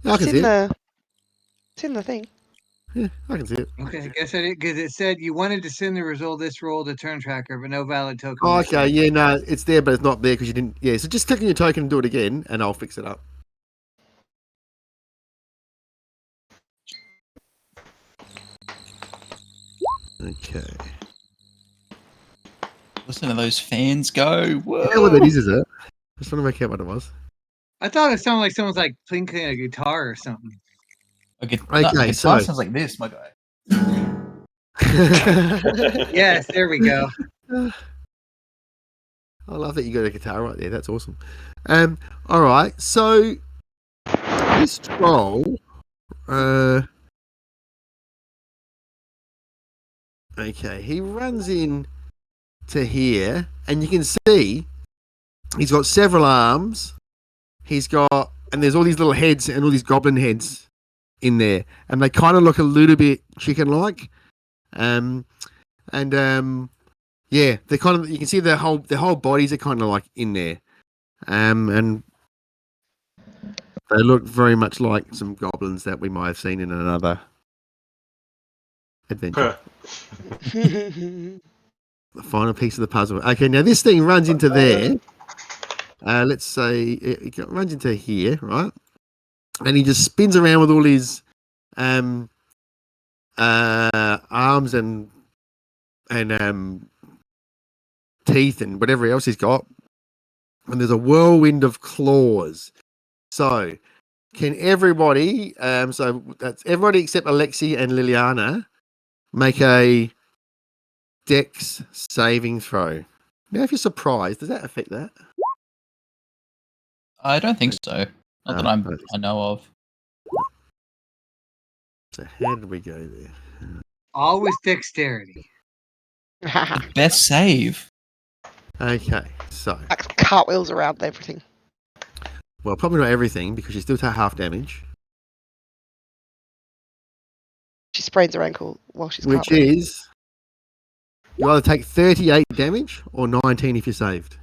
I can It's see in it. it's in the thing. Yeah, I can see it. Okay, I guess I did because it said you wanted to send the result this roll to turn tracker, but no valid token. Oh, was okay, sent. yeah, no, it's there, but it's not there because you didn't. Yeah, so just click on your token and do it again, and I'll fix it up. Okay. Listen to those fans go. Whoa. You know what that is it? I just want to make out what it was. I thought it sounded like someone's like playing a guitar or something. Okay, Okay, so- sounds like this, my guy. Yes, there we go. I love that you got a guitar right there. That's awesome. All right. So this troll, okay, he runs in to here, and you can see he's got several arms. He's got, and there's all these little heads and all these goblin heads in there, and they kind of look a little bit chicken-like. Yeah, they're kind of. You can see their whole bodies are kind of like in there, and they look very much like some goblins that we might have seen in another adventure. The final piece of the puzzle. Okay, now this thing runs into there. Let's say it runs into here, right? And he just spins around with all his arms and teeth and whatever else he's got. And there's a whirlwind of claws. So, can everybody? So that's everybody except Alexi and Liliana make a Dex saving throw. Now, if you're surprised, does that affect that? I don't think so. Not that I know of. So how did we go there? Always dexterity. Best save. Okay, so Cartwheels around everything. well, probably not everything because you still take half damage, She sprains her ankle while she's which cartwheeling. is you either take 38 damage or 19 if you're saved.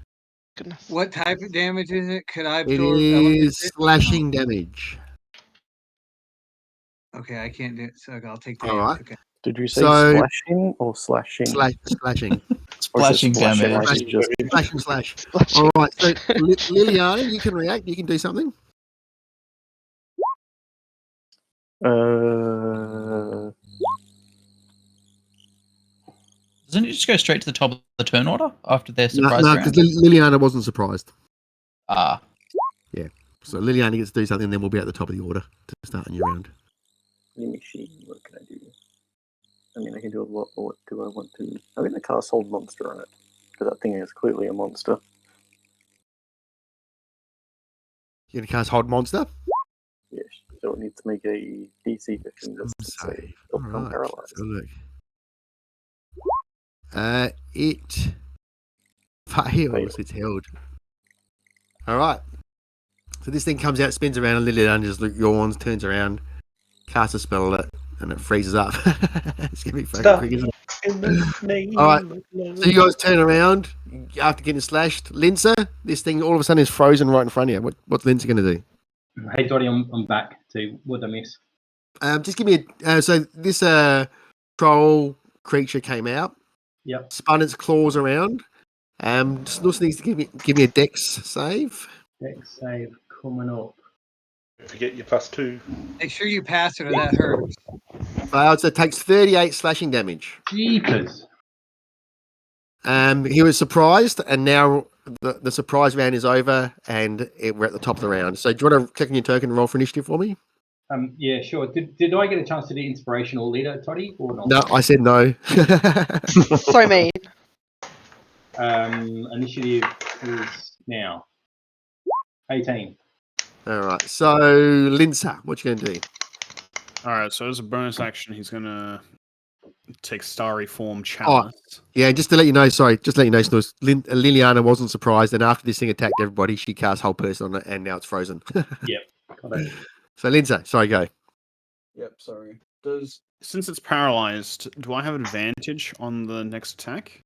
Goodness. What type of damage is it? Could I It absorb is elements? slashing damage. Okay, I can't do it, so I'll take All damage. right. Okay. Did you say So- splashing or slashing? Slashing. Or is it Splashing splashing damage. like it's just Slash. Splashing. All right. So Liliana, you can react. You can do something. Doesn't it just go straight to the top of the turn order after their No, surprise because round? Liliana wasn't surprised. Ah, So Liliana gets to do something, then we'll be at the top of the order to start a new round. Let me see. What can I do? I mean, I can do a lot. But what do I want to? I'm going to cast Hold Monster on it because that thing is clearly a monster. You're gonna cast Hold Monster. Yes. So it needs to make a DC 15 just to say Save. it'll All become right. paralyzed. So look. It fails. It's held. All right. So this thing comes out, spins around, and Liliana just yawns, turns around, casts a spell at it, and it freezes up. It's gonna be fucking Stop. quick, isn't it? In the name All right. of love. So you guys turn around after getting slashed. Linsa, this thing all of a sudden is frozen right in front of you. What's Linsa going to do? Hey, Dottie, I'm back to what did I miss? Just give me a. So this troll creature came out, Yep. spun its claws around. Just also needs to give me a Dex save. Dex save coming up. Don't forget your +2. Make sure you pass it or that hurts. Failed, so it takes 38 slashing damage. Jeepers. He was surprised, and now the surprise round is over, and we're at the top of the round. So do you want to click on your token and roll for initiative for me? Yeah, sure. Did I get a chance to do inspirational leader, Toddy, or not? No, I said no. So mean. Initiative is now 18. All right. So Linsa, what you going to do? All right, so as a bonus action, he's gonna take Starry Form Chalice. Yeah, just to let you know, Snows, Liliana wasn't surprised, and after this thing attacked everybody, she cast whole person on it, and now it's frozen. Yep. Got it. So Linsa, sorry, go. Yep, sorry. Since it's paralyzed, do I have advantage on the next attack?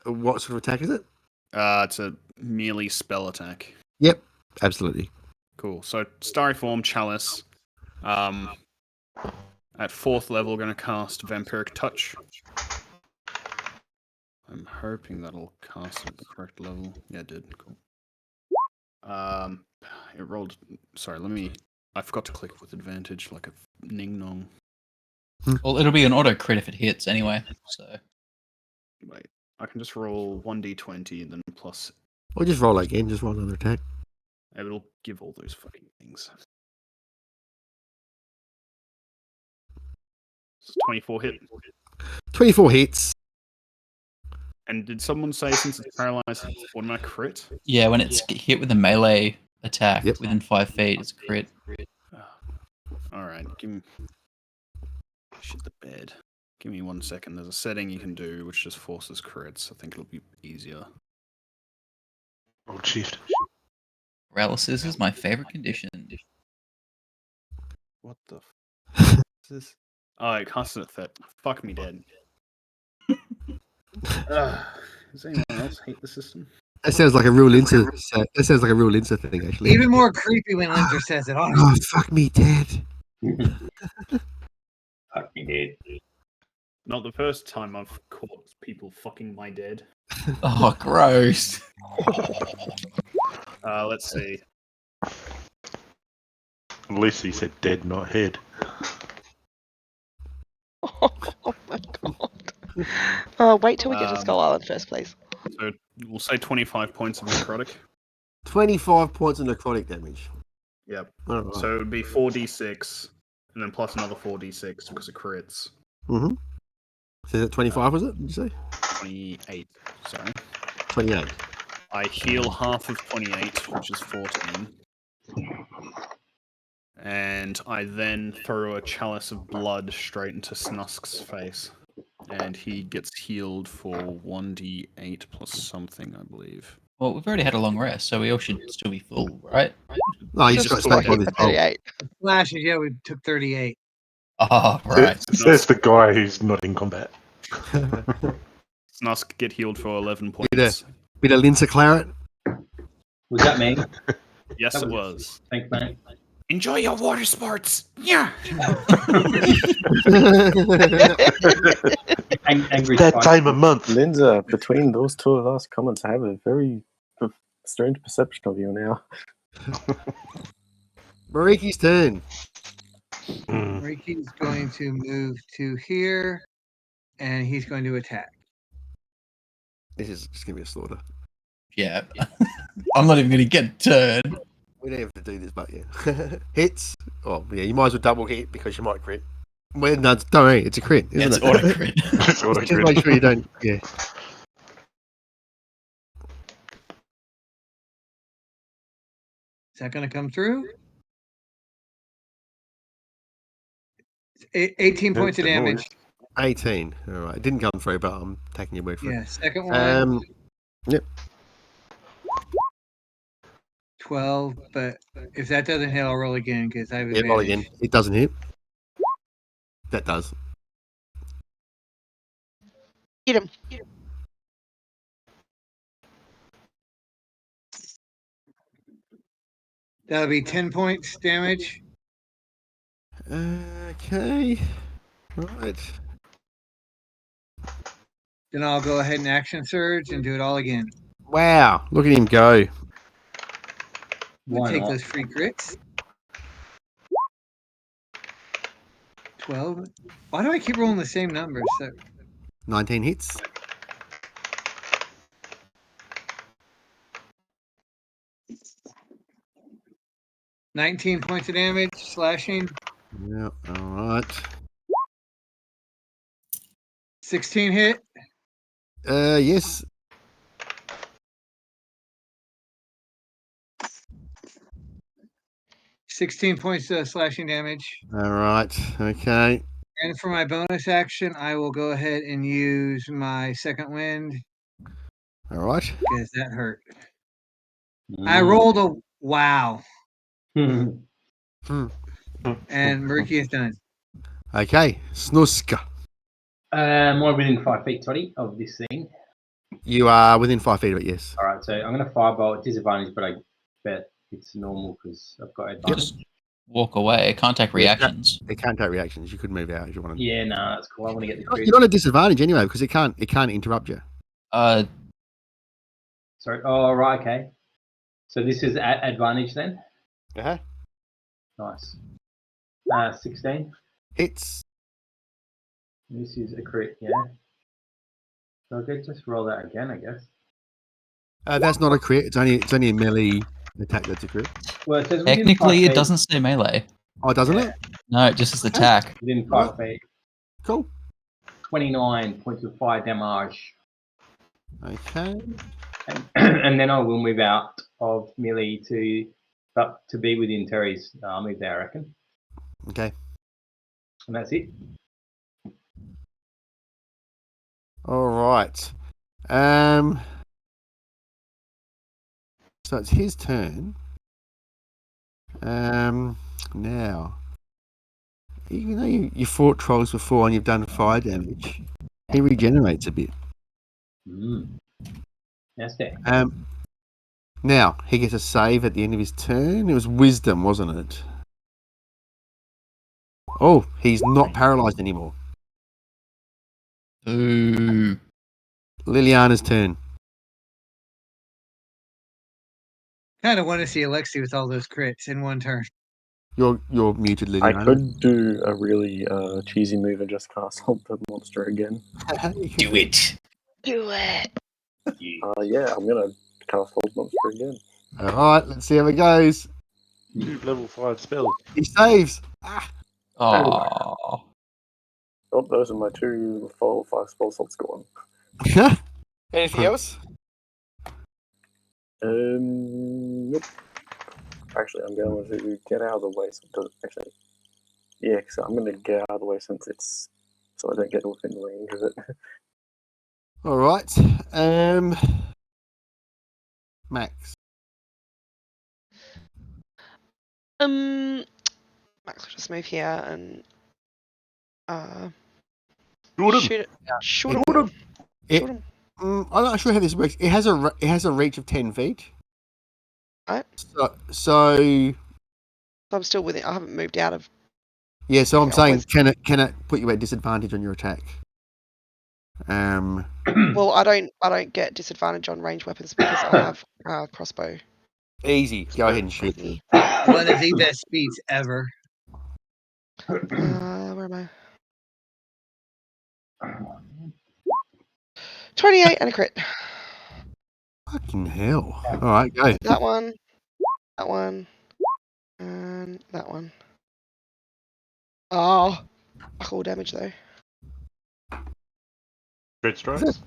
What sort of attack is it? It's a melee spell attack. Yep, absolutely. Cool. So Starry Form Chalice. At 4th level, going to cast Vampiric Touch. I'm hoping that'll cast at the correct level. Yeah, it did. Cool. It rolled. Sorry, I forgot to click with advantage, like a ning nong. well, it'll be an auto crit if it hits anyway. So Wait, I can just roll 1d20 then plus. Or just roll again, just roll another attack. It'll give all those fucking things. 24 hit. 24 hits. And did someone say since it's paralyzed, automatic crit? yeah, when it's hit with a melee attack Yep. within 5 feet, it's a crit. All right, give me shit the bed. Give me 1 second. There's a setting you can do which just forces crits. I think it'll be easier. Oh, shift. Paralysis is my favorite condition. What the? F- is this? Oh, it casts it at 30. Fuck me dead. Does anyone else hate the system? That sounds like a real Linzer. That sounds like a real Linzer thing, actually. Even more creepy when Linzer says it. Oh, Honestly, fuck me, Dad. Fucking did. Not the first time I've caught people fucking my dead. Oh, gross. Let's see. At least he said dead, not head. Oh my god. Wait till we get to Skull Island first, please. So we'll say 25 points of necrotic. 25 points of necrotic damage. Yep. All right. So it would be 4d6, and then plus another 4d6 because of crits. Mm-hmm. So is that 25, was it? Did you say? 28. Sorry. 28. I heal half of 28, which is 14. And I then throw a chalice of blood straight into Snusk's face. And he gets healed for 1d8 plus something, I believe. Well, we've already had a long rest, so we all should still be full, right? No, he's Just just got to put stay it on in. his 38. flashes. Yeah, we took 38. Oh, right. Says the guy who's not in combat. Snusk get healed for 11 points. Bit of Linzer claret. Was that me? Yes, That it was- was. Thanks, mate. Enjoy your water sports. Yeah. Angry That Spike. time of month. Linda, between those two of us comments, I have a very strange perception of you now. Mariki's turn. Mm. Ricky's going to move to here, and he's going to attack. This is just going to be a slaughter. Yeah. I'm not even going to get a turn. We don't have to do this, but yeah. Hits. Oh, yeah, you might as well double hit because you might crit. Well, no, don't worry, it's a crit, isn't It's it? auto crit. It's auto Just make sure you don't. Yeah. Is that going to come through? 18 points of Good noise. damage. 18. All right. It didn't come through, but I'm taking your word for Yeah, second one, it. Yep. 12. But if that doesn't hit, I'll roll again because I have Yeah, roll advantage. again. It doesn't hit. That does. Get him. That'll be 10 points damage. Okay. Right. Then I'll go ahead and action surge and do it all again. Wow. Look at him go. Why Take not? those free crits. 12. Why do I keep rolling the same numbers? 19 hits. $19 points of damage, slashing. Yeah. All right. 16 hit. Yes. $16 points of slashing damage. All right. Okay. And for my bonus action, I will go ahead and use my second wind All right. because that hurt. I rolled a wow, Mm. and Murky is done. Okay. Snuska. Am I within 5 feet, Toddy, of this thing? You are within 5 feet of it, yes. All right, so I'm going to fireball at disadvantage, but I bet it's normal because I've got advantage. Just walk away. It can't take reactions. It can't take reactions. You could move out if you want to. Yeah, no, that's cool. I want to get the crit. You're not at a disadvantage anyway because it can't interrupt you. Sorry. Oh, right, okay. So this is at advantage then? Uh-huh. Nice. 16. Hits. This is a crit, yeah. So I could just roll that again, I guess. That's not a crit. It's only a melee attack that's a crit. Well, it says within 5 Technically, it feet. doesn't say melee. Oh, doesn't Yeah. it? No, it just says attack. Within 5 feet. Cool. 29 points of fire damage. Okay. And then I will move out of melee to be within Terry's move there, I reckon. Okay. And that's it. All right. So it's his turn. Now, even though you fought trolls before and you've done fire damage, he regenerates a bit. Nasty. Now he gets a save at the end of his turn. It was wisdom, wasn't it? Oh, he's not paralyzed anymore. Ooh. Liliana's turn. Kind of want to see Alexi with all those crits in one turn. You're muted, I Liliana. could do a really cheesy move and just cast Hold the Monster again. Do it. Do it. Yeah, I'm gonna cast Hold the Monster again. All right, let's see how it goes. Level 5 spell. He saves. Ah. Oh. Oh, those are my 2 full 5 spell slots gone. Anything else? Nope. Actually, I'm going to get out of the way. So actually, yeah, so I'm going to get out of the way since it's so I don't get within range of it. All right. Max. Max will just move here and Shoot him. shoot it. Yeah. Shoot It- him. it- Shoot him. I'm not sure how this works. It has a reach of 10 feet. Right. So So I'm still with it. I haven't moved out of. yeah. So I'm Okay, saying, I'll can it put you at disadvantage on your attack? Well, I don't get disadvantage on ranged weapons because I have crossbow. Easy. Go ahead and shoot. Easy. One of the best speeds ever. Where am I? 28 and a crit. Fucking hell! All right, go. That one, and that one. Oh, fuck all damage though. Dread strikes.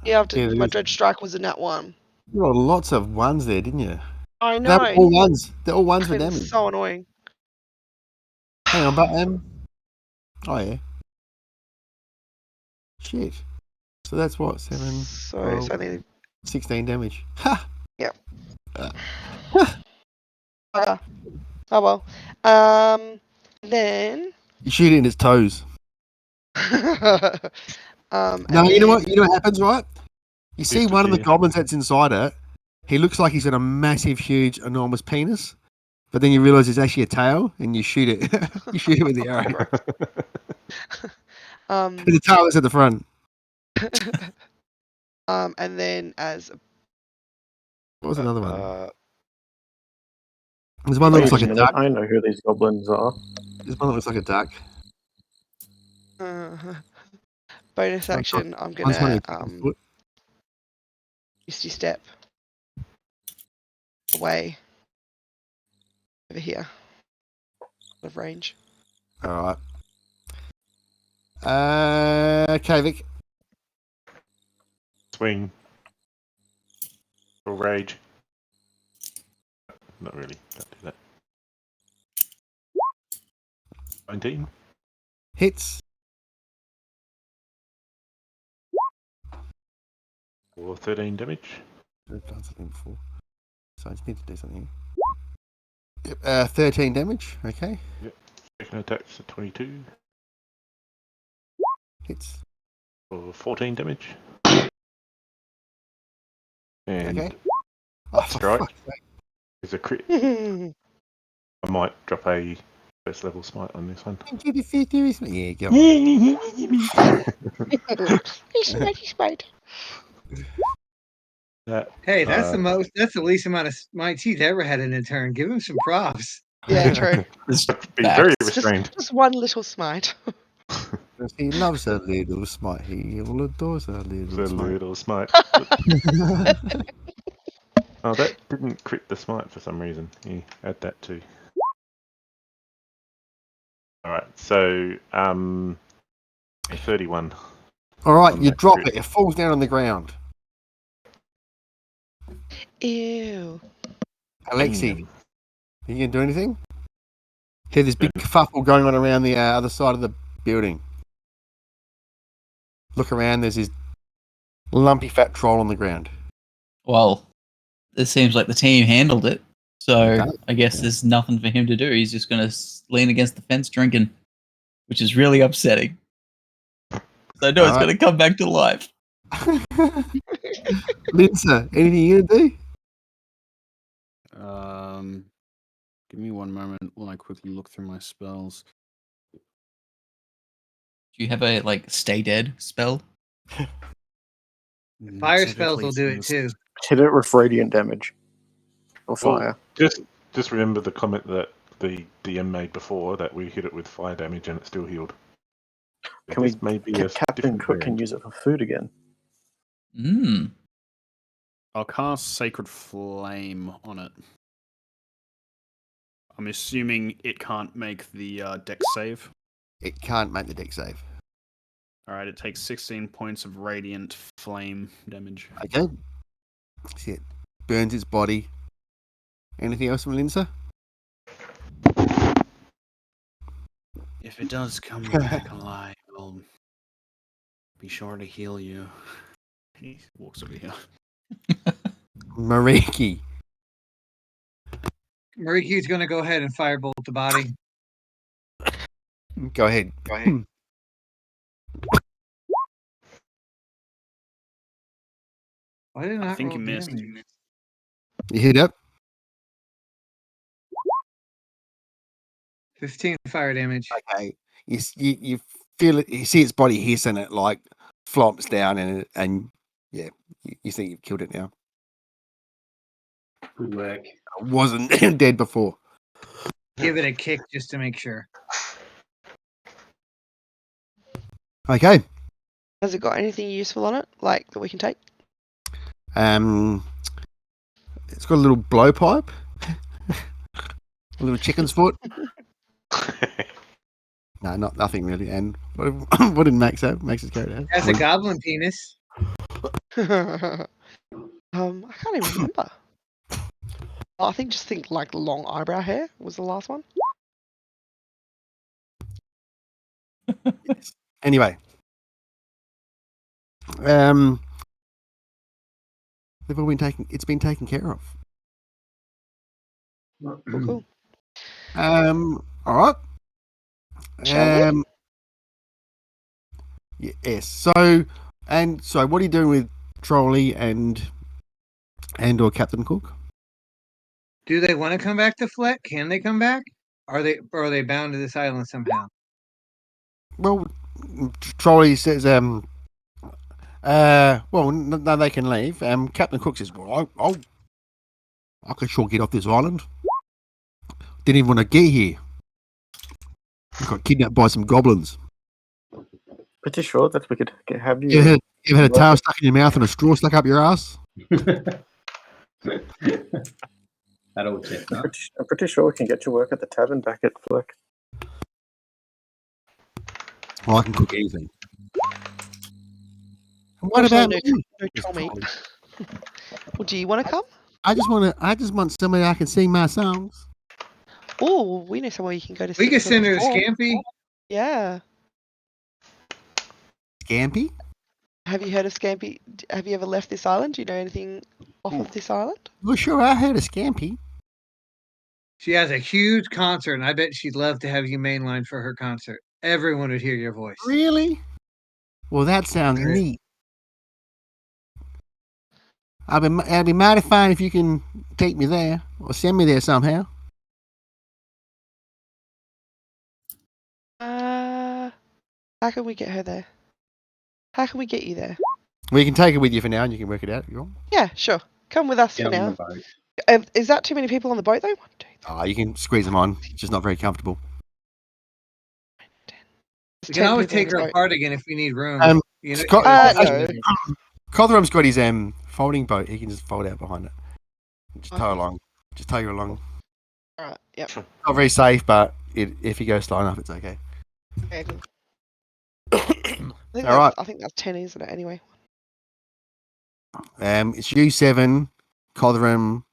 Yeah, I've Yeah, my dredge strike was a nat 1. You got lots of ones there, didn't you? I They're know. all ones. They're all ones for It's damage. so annoying. Hang on, but oh yeah. Shit. So that's what 7, So it's 12, only 16 damage. Ha! oh well. Then You shoot it in its toes. No, you know what? You know what happens, right? You see one of the goblins that's inside it. He looks like he's got a massive, huge, enormous penis, but then you realise it's actually a tail, and you shoot it. You shoot it with the arrow. The tail is at the front. And then as What was another one? There's one that Wait looks a like a minute, duck. I know who these goblins are. There's one that looks like a duck. bonus action, I'm One's got gonna a foot. misty step away over here, out of range. All right. Okay, Vic. Swing. Or rage. Not really. Can't do that. 19. Hits. Or 13 damage. I've done something before, so I just need to do something. Yep, 13 damage. Okay. Second attack's a 22. Hits. Or 14 damage. And Okay. Oh, for strike. fuck's sake. is a crit. I might drop a first level smite on this one. Yeah, go on. He's smite. That, Hey, that's the most. That's the least amount of smites he's ever had in a turn. Give him some props. Yeah, true. be very Facts. restrained. Just one little smite. He loves a little smite. He all adores a It's little a smite. little smite. Oh, that didn't crit the smite for some reason. You add that too. Alright, so 31. All right, On you that drop crit. it. It falls down on the ground. Ew. Alexi, you gonna do anything? Hear this big kerfuffle going on around the other side of the building. Look around. There's this lumpy fat troll on the ground. Well, it seems like the team handled it. So Okay. I guess there's nothing for him to do. He's just going to lean against the fence drinking, which is really upsetting. So I know it's Alright. going to come back to life. Lindsay, anything you gonna do? Give me one moment while I quickly look through my spells. Do you have a like stay dead spell? Fire spells will do it too. Hit it with radiant damage or Well, fire. just remember the comment that the DM made before that we hit it with fire damage and it still healed. Can we? This may be a Captain different Cook can variant. use it for food again. Hmm. I'll cast Sacred Flame on it. I'm assuming it can't make the dex save. It can't make the deck save. Alright, it takes 16 points of radiant flame damage. Okay. See it burns its body. Anything else from Lindsay? If it does come back alive, I'll be sure to heal you. He walks over here. Mariki. Mariki's going to go ahead and firebolt the body. Go ahead. Why did I I think you roll missed. damage? You hit up. 15 fire damage. Okay. You feel it. You see its body hiss and it like flops down and yeah, you think you've killed it now. Good work. It wasn't dead before. Give it a kick just to make sure. Okay. Has it got anything useful on it, like that we can take? It's got a little blowpipe, a little chicken's foot. No, nothing really. And what did Max have? Max's character have? Has a goblin penis. I can't even remember. I think like long eyebrow hair was the last one. Anyway, they've all been taken. It's been taken care of. Cool. All right. Shall we? Yes. So, what are you doing with Trolley and or Captain Cook? Do they want to come back to Fleck? Can they come back? Are they bound to this island somehow? Well, Trolley says, well, no, they can leave. Captain Cook says, well, I can sure get off this island. Didn't even want to get here. I got kidnapped by some goblins. Pretty sure that we could have you. You ever had a tail stuck in your mouth and a straw stuck up your ass? That all chestnut. I'm pretty sure we can get you work at the tavern back at Fleck. Well, I can cook anything. And what Also, about no, me? no Tommy. Well, do you want to come? I just want somebody I can sing my songs. Oh, we know somewhere you can go to. We can sing send her to perform. Scampy. Yeah. Scampy? Have you heard of Scampy? Have you ever left this island? Do you know anything off of this island? Well, sure, I heard of Scampy. She has a huge concert, and I bet she'd love to have you mainline for her concert. Everyone would hear your voice. Really? Well, that sounds Great. neat. I'd be mighty fine if you can take me there or send me there somehow. How can we get her there? How can we get you there? Well, you can take it with you for now and you can work it out if you want. Yeah, sure. Come with us Get for on now. the boat. Is that too many people on the boat though? 1, 2, 3, You can squeeze them on. It's just not very comfortable. 10. We There's can 10 always people on take the her boat. apart again if we need room. You know, Scott- no. Cotherham's got his folding boat. He can just fold out behind it. Just tow Okay. along. Just tow you along. Alright, yep. Not very safe, but if you go slow enough, it's okay. Okay, cool. Alright. I think that's 10, isn't it? Anyway. It's U7, Cotherham,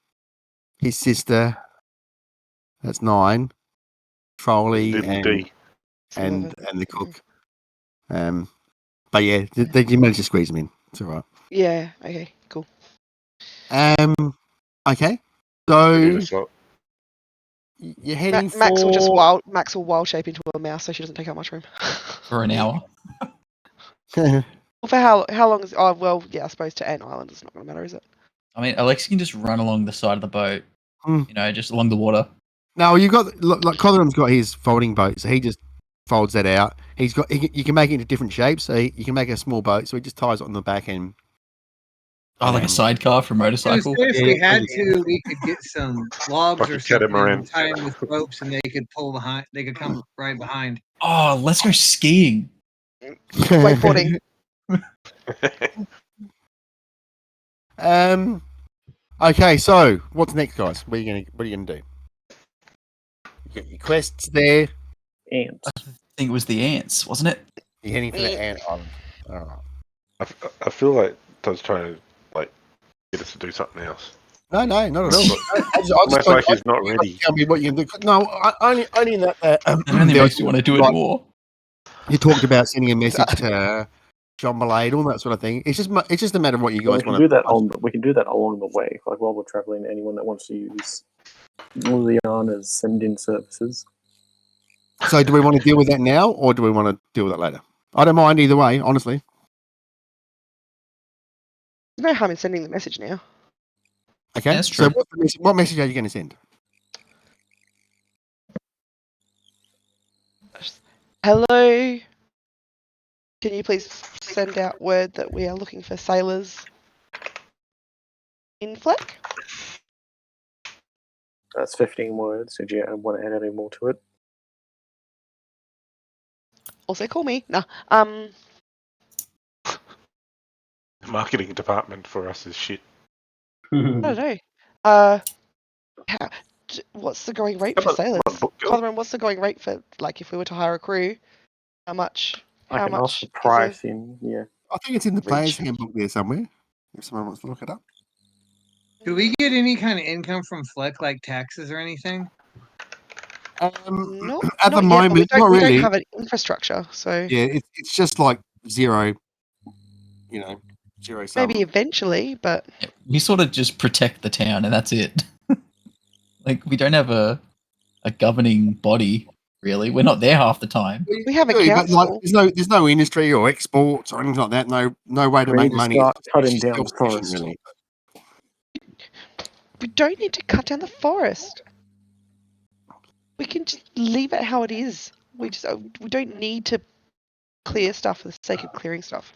his sister. That's 9. Trolley Little and D. and 11. the cook. But yeah, you managed to squeeze them in. It's all right. Yeah. Okay. Cool. Okay. So Need a slot. you're heading for Max will wild shape into a mouse, so she doesn't take up much room. For an hour. For how long is? Oh well, yeah. I suppose to Ant Island, it's not going to matter, is it? I mean, Alexa can just run along the side of the boat, Hmm. just along the water. No, you got like Cotherham's got his folding boat, so he just folds that out. You can make it into different shapes, so you can make a small boat, so he just ties it on the back end. Oh, like a sidecar for a motorcycle. If we had to, we could get some logs Like or a something catamaran. and tie them with ropes, and they could pull behind. They could come right behind. Oh, let's go skiing. Wakeboarding. Okay, so what's next, guys? What are you gonna do? You got your quests there. Ants. I think it was the ants, wasn't it? You're heading for the Ant Island. All right. I feel like Todd's trying to get us to do something else. No, not at all. Almost like he's not ready. Tell me what you can do. No, only in that. It only makes you want to do it more. You talked about sending a message to John Malade, all that sort of thing. It's just a matter of what you We guys can want do to that we can do that along the way. Like while we're traveling, anyone that wants to use Liliana's send-in services. So, do we want to deal with that now, or do we want to deal with that later? I don't mind either way, honestly. There's no harm in sending the message now. Okay, That's so true. what message are you going to send? Hello. Can you please send out word that we are looking for sailors in Fleck? That's 15 words. Did you want to add any more to it? Also call me. No. The marketing department for us is shit. I don't know. What's the going rate for sailors? Cotherham, what's the going rate for, like, if we were to hire a crew? How much? I How can much? ask the is price in, yeah. I think it's in the Reach. player's handbook there somewhere. If someone wants to look it up. Do we get any kind of income from Fleck, like taxes or anything? Not, At the not yet, but moment, not we don't really. have an infrastructure, so Yeah, it's just like zero. Zero sum. maybe eventually, but We sort of just protect the town, and that's it. Like, we don't have a governing body, really. We're not there half the time. we have a Yeah, but, like, council. there's no industry or exports or anything like that. No way to We make need to money. start It's cutting just down the self-sufficient, forest. really. We don't need to cut down the forest. We can just leave it how it is. We don't need to clear stuff for the sake of clearing stuff.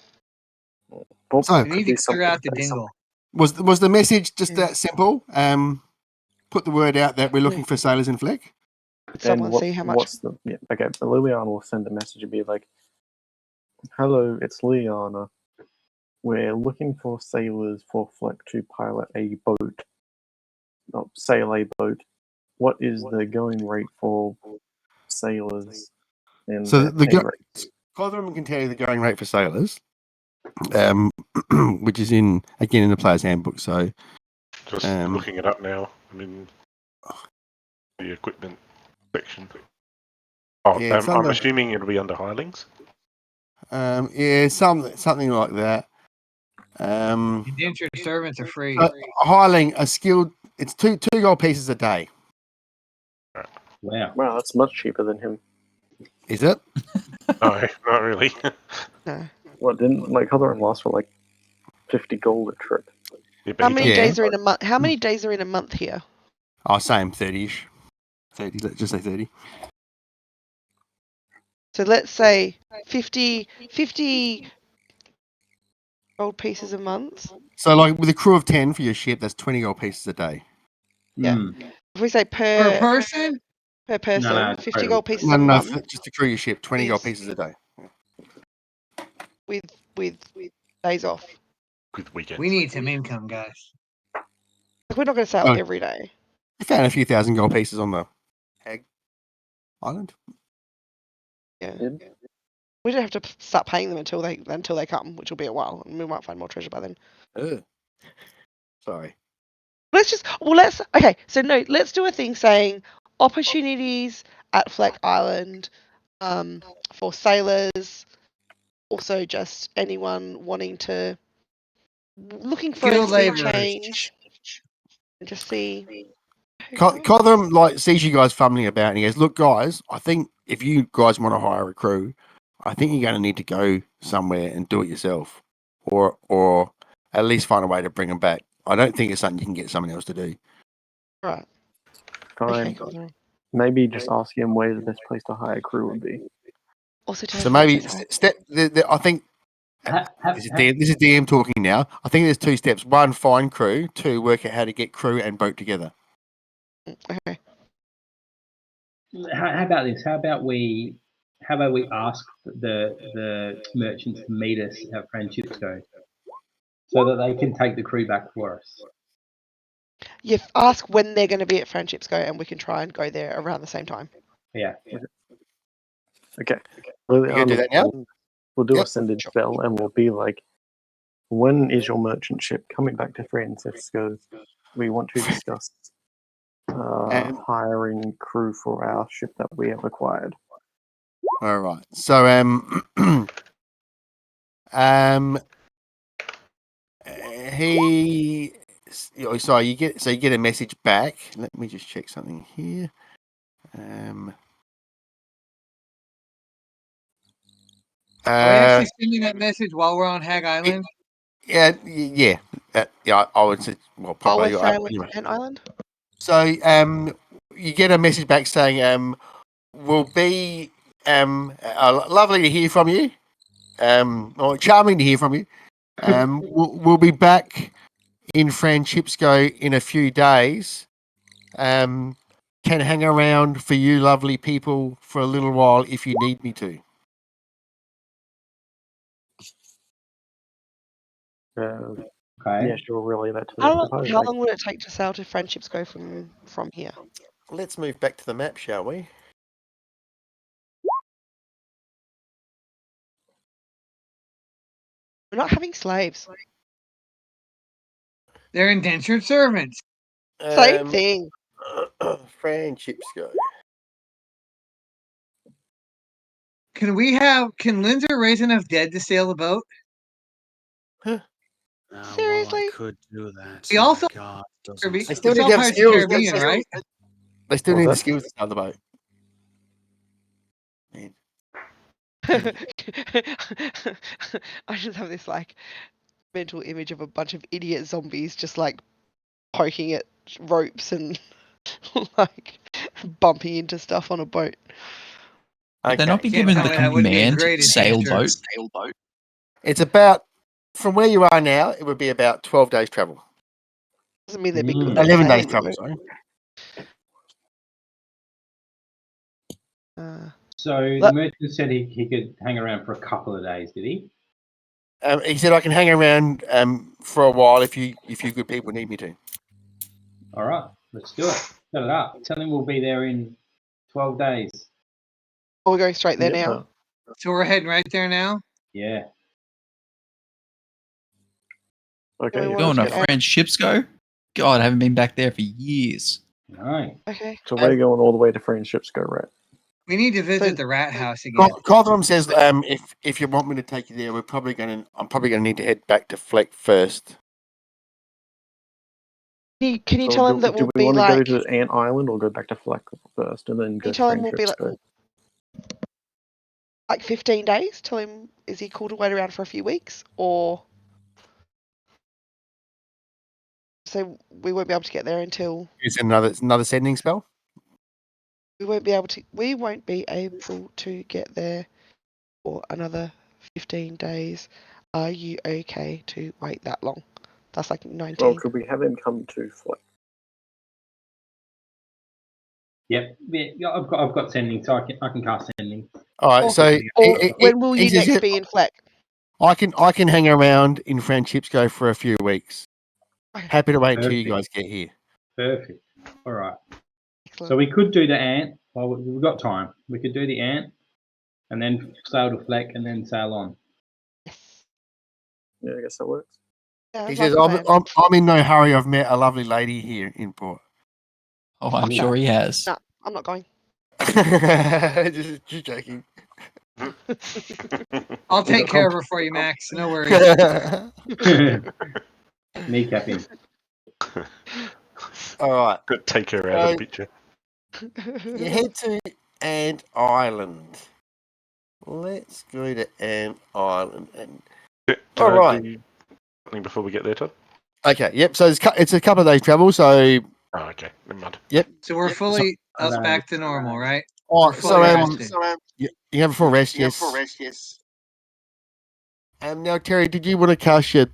Well, So- We need to clear out the dingle. Was the message just Yeah. that simple? Put the word out that we're looking for sailors in Fleck. Would someone see how much? Okay, but Liliana will send a message and be like, "Hello, it's Liliana. We're looking for sailors for Fleck to pilot a boat. Sail a boat. What is the going rate for sailors?" And So their the pay go- rates. Cotherham can tell you the going rate for sailors, which is in the player's handbook. So Just looking it up now. I mean, the equipment section. Oh, Yeah, it's I'm under- assuming it'll be under hirelings. yeah, something like that. Indentured servants are free. Hireling a skilled. It's two gold pieces a day. Wow. Wow, that's much cheaper than him. Is it? No, not really. No. What didn't Cotherham last for like 50 gold a trip? Yeah, but How he many doesn't- days are in a month? How many days are in a month here? Oh, same 30ish. 30. Let's just say 30. So let's say 50 gold pieces a month. So, like with a crew of 10 for your ship, that's 20 gold pieces a day. Yeah. Mm. If we say Per per person? person, No, 50 total. gold pieces No, a no, month just to crew your ship, 20 gold Is- pieces a day. with days off. with weekends. We need some income, guys. Like, we're not going to sail No. every day. I found a few thousand gold pieces on the Hag Island. Yeah. Yeah. We don't have to start paying them until they come, which will be a while, and we might find more treasure by then. Ugh. Sorry. Let's do a thing saying opportunities at Fleck Island for sailors. Also, just anyone wanting to looking for Skilled a sea laborers. change and just see. Cotherham sees you guys fumbling about and he goes, "Look, guys, I think if you guys want to hire a crew, I think you're going to need to go somewhere and do it yourself, or at least find a way to bring them back. I don't think it's something you can get someone else to do. Right. Fine. Okay, cool. Maybe just ask him where the best place to hire crew would be. Also, tell So him maybe to say step. I think this is DM talking now. I think there's 2 steps. 1, find crew. 2, work out how to get crew and boat together. hi. Okay. How about this? How about we ask the merchants to meet us at Friendships Go, so that they can take the crew back for us. You ask when they're going to be at Friendships Go, and we can try and go there around the same time. Yeah. Okay. You gonna do that now? We'll do Yep. a sending spell, and we'll be like, when is your merchant ship coming back to Francisco? We want to discuss hiring crew for our ship that we have acquired. All right. So he. Sorry, you get a message back. Let me just check something here. Are we actually sending that message while we're on Hag Island? Yeah. I would say, well, While probably. we're sailing Anyway. Ant Island? So, you get a message back saying, "Will be lovely to hear from you. Or charming to hear from you. We'll be back in Franchipsco in a few days. Can hang around for you, lovely people, for a little while if you need me to." Okay. Yeah, sure. Relay that to the How proposed. long would it take to sail to Friendships Go from here? Let's move back to the map, shall we? We're not having slaves. They're indentured servants. Same thing. Franchipsco. Can Lindsay raise enough dead to sail the boat? Seriously? Well, I could do that. We also- God, They doesn't still it's need all to have Pirates of the skills. Caribbean, right? They still What's need the that? skills to sail the boat. I just have this like mental image of a bunch of idiot zombies just like poking at ropes and like bumping into stuff on a boat. Would they not be Can't given tell the me that wouldn't be a command great sailboat? adventure. It's about, from where you are now, it would be about 12 days travel. Doesn't mean they'd be good at 11 days sailing, travel, though. sorry. So the Look- merchant said he could hang around for a couple of days, did he? He said I can hang around for a while if you good people need me to. All right, let's do it. Set it up. Tell him we'll be there in 12 days. Oh, we're going straight there Yeah. now. So we're heading right there now. Yeah. Okay. we yeah. want Going to to get out. Friendships Go? God, I haven't been back there for years. No. Okay. So we're going all the way to Friendships Go, right? We need to visit So- the rat house again. Cawthron says if you want me to take you there, I'm probably going to need to head back to Fleck first. Can you So tell him that do we'll we be want to like? go to Ant Island or go back to Fleck first and then Can go you to tell him we'll be Friendships like Go? 15 days? Tell him, is he cool to wait around for a few weeks, or so we won't be able to get there until Is another sending spell? we won't be able to get there for another 15 days. Are you okay to wait that long? That's like 19. Well, could we have him come to Fleck? Yep. Yeah, I've got sending, so I can cast sending. All right. So Or when will you next be in Fleck? I can hang around in Friendships Go for a few weeks. Okay. Happy to wait until you Perfect. guys get here. Perfect. All right. Excellent. So we could do the ant. Well, we've got time. We could do the ant, and then sail to Fleck, and then sail on. Yes. Yeah, I guess that works. Yeah, He like says, a plan. I'm in no hurry. I've met a lovely lady here in port. Oh, I'm Fuck sure that. he has. No, I'm not going. just joking. I'll Is take it care of com- her for you, Max. No worries. Kneecap him. All right. Could take her out of the picture. You head to Ant Island. let's go to Ant Island. And Can All I right. do something before we get there, Todd? okay, yep. So it's a couple of days travel. So Oh, okay. Never mind. So we're fully I up don't back to know. normal, right? oh, We're so fully rested. you have a full rest, yes. Now Terry, did you want to cast your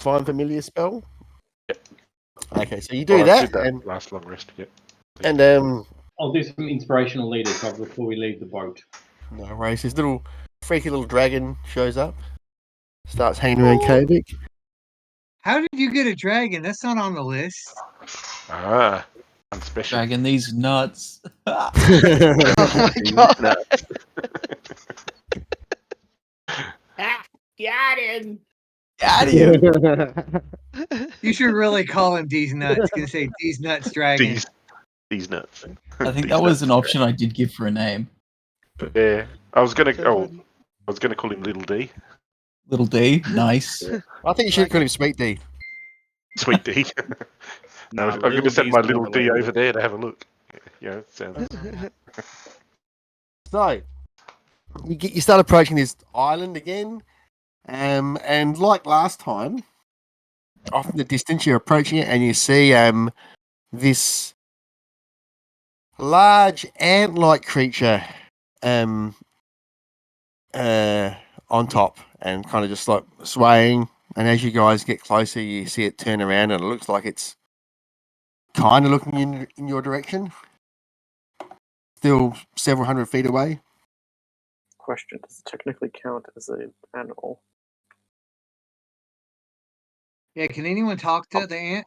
Find Familiar spell? Yep. Okay, so you do Oh, I that, did that and last long rest. Yep. I'll do some inspirational leaders Rob, before we leave the boat. no worries. This little freaky little dragon shows up, starts hanging around Kovic. How did you get a dragon? That's not on the list. Ah, I'm special. Dragging these nuts. Oh my god. Out of you. You should really call him D's nuts. Gonna say D's nuts dragon. These nuts. I think These that was nuts. an option I did give for a name. Yeah, I was gonna. So Oh, funny. I was gonna call him Little D. Little D, nice. I think you should call him Sweet D. Sweet D. No, Nah, I'm going Little to send D's my more little D relatable. over there to have a look. Yeah, it sounds. So you start approaching this island again, and like last time, off in the distance you're approaching it, and you see this large ant-like creature on top, and kind of just like swaying. And as you guys get closer, you see it turn around, and it looks like it's kind of looking in your direction. Still several hundred feet away. Question: does it technically count as an animal? Yeah, can anyone talk to the ant?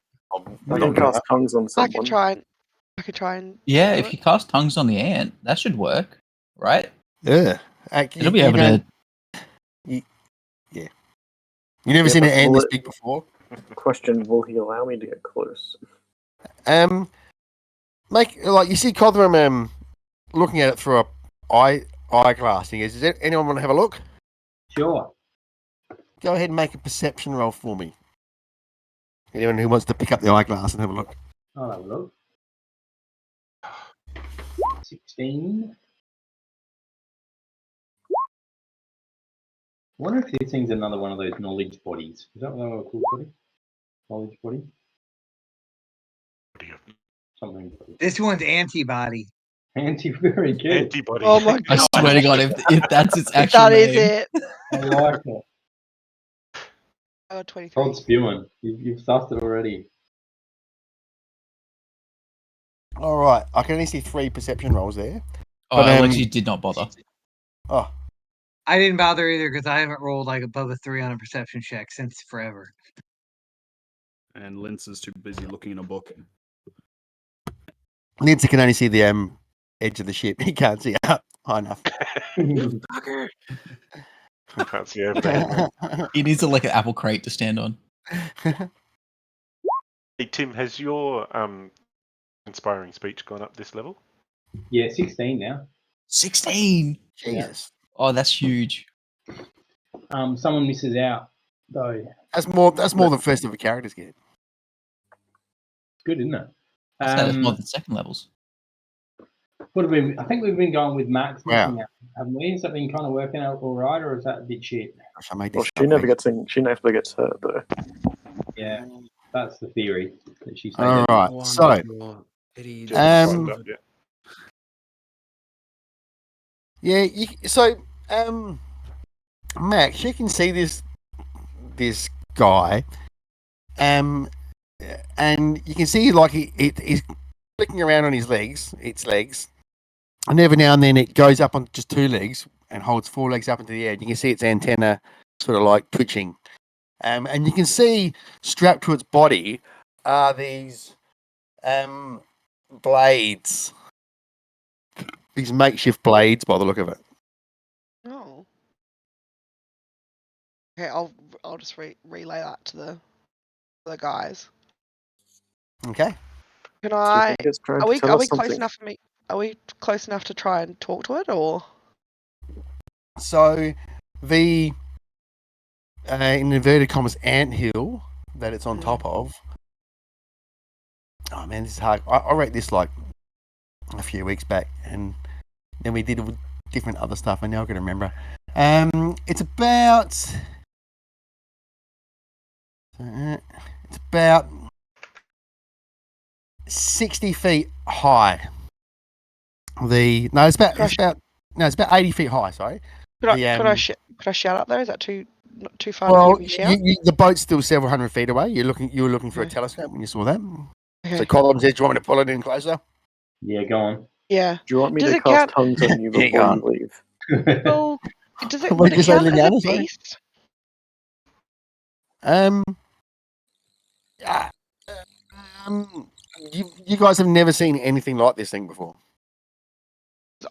I can cast tongues on I someone. could try and Yeah, do if it. you cast tongues on the ant, that should work, right? Yeah, It'll be able to. You never Yeah, seen an but ant will this it- big before. Question: will he allow me to get close? Make like you see Codram looking at it through a eyeglass. He goes, "Does anyone want to have a look? Sure. Go ahead and make a perception roll for me. Anyone who wants to pick up the eyeglass and have a look." I'll have a look. 16. I wonder if this thing's another one of those knowledge bodies. Is that what they were called? Body? Knowledge body? Something. This one's antibody. Very good. Antibody. Oh my I god. swear to God, if that's its If actual that name, is it. I like it. Oh, 23. Todd spewing. You've sussed it already. All right, I can only see 3 perception rolls there. oh, But, I actually did not bother. Oh, I didn't bother either because I haven't rolled like above a 3 on a perception check since forever. And Linz is too busy looking in a book. Lindsay can only see the edge of the ship. He can't see up high enough. I can't see over there. He needs like an apple crate to stand on. Hey Tim, has your inspiring speech gone up this level? Yeah, 16 now. 16. Jesus, Oh, that's huge. Someone misses out though. that's more than first level characters get. Good, isn't it? I say that's more than second levels. What have we? I think we've been going with Max Wow. missing out, haven't we? Has that been kind of working out all right, or is that a bit shit? Gosh, I made Well, this she up, never mate. gets hurt though. Yeah, that's the theory that she's All saying. right, so Just signed up yet. yeah, Max, you can see this guy, and you can see like he's flicking around on its legs, and every now and then it goes up on just 2 legs and holds 4 legs up into the air. You can see its antenna sort of like twitching, and you can see strapped to its body are these blades, these makeshift blades by the look of it. Oh. Okay, I'll just relay that to the guys. Okay. Can Do you I? think it's trying Are to we tell us close something? enough for me? Are we close enough to try and talk to it, or? So the in inverted commas anthill that it's on top of. Oh man, this is hard. I read this like a few weeks back, and then we did different other stuff. I now got to remember. It's about 60 feet high. It's about 80 feet high. Sorry. Could I shout up there? Is that not too far Well, to hear me shout? the boat's still several hundred feet away. You were looking for a Okay. telescope when you saw that. Okay. So Colin said, "Do you want me to pull it in closer?" Yeah, go on. Yeah. Do you want me Does to it cast count- tongues on you Yeah, before go you on. leave? Well, does it, What would did you it say, count as a Liliana? Sorry? beast? You guys have never seen anything like this thing before.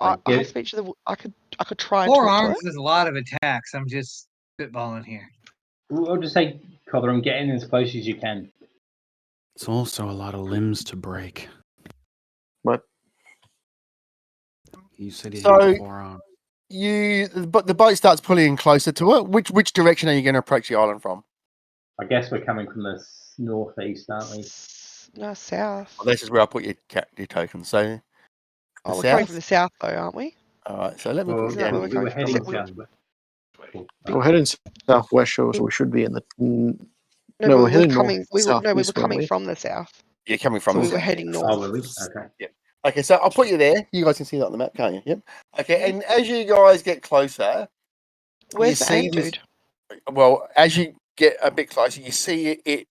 I get have it. speech of the. I could try and 4 talk to arms it. is a lot of attacks. I'm just spitballing here. I'll just say, Cotherham, get in as close as you can. It's also a lot of limbs to break. What? You said he So- had 4 arms. But the boat starts pulling in closer to it. Which direction are you going to approach the island from? I guess we're coming from the northeast, aren't we? No, south. Well, this is where I put your tokens. So, Oh, we're south? coming from the south, though, aren't we? All right. So let me Well, put Isn't that you where we were we're heading coming from? south. Cool. We're heading southwest, so we should be in the. No, No, but we're we heading were coming. north, We were southeast, coming weren't we? from the south, You're coming so from we the were south. heading Oh, north. were we? Okay. Okay, so I'll put you there. You guys can see that on the map, can't you? Yep. Okay, and as you guys get closer, Where's the see ant this- dude? well, as you get a bit closer, you see it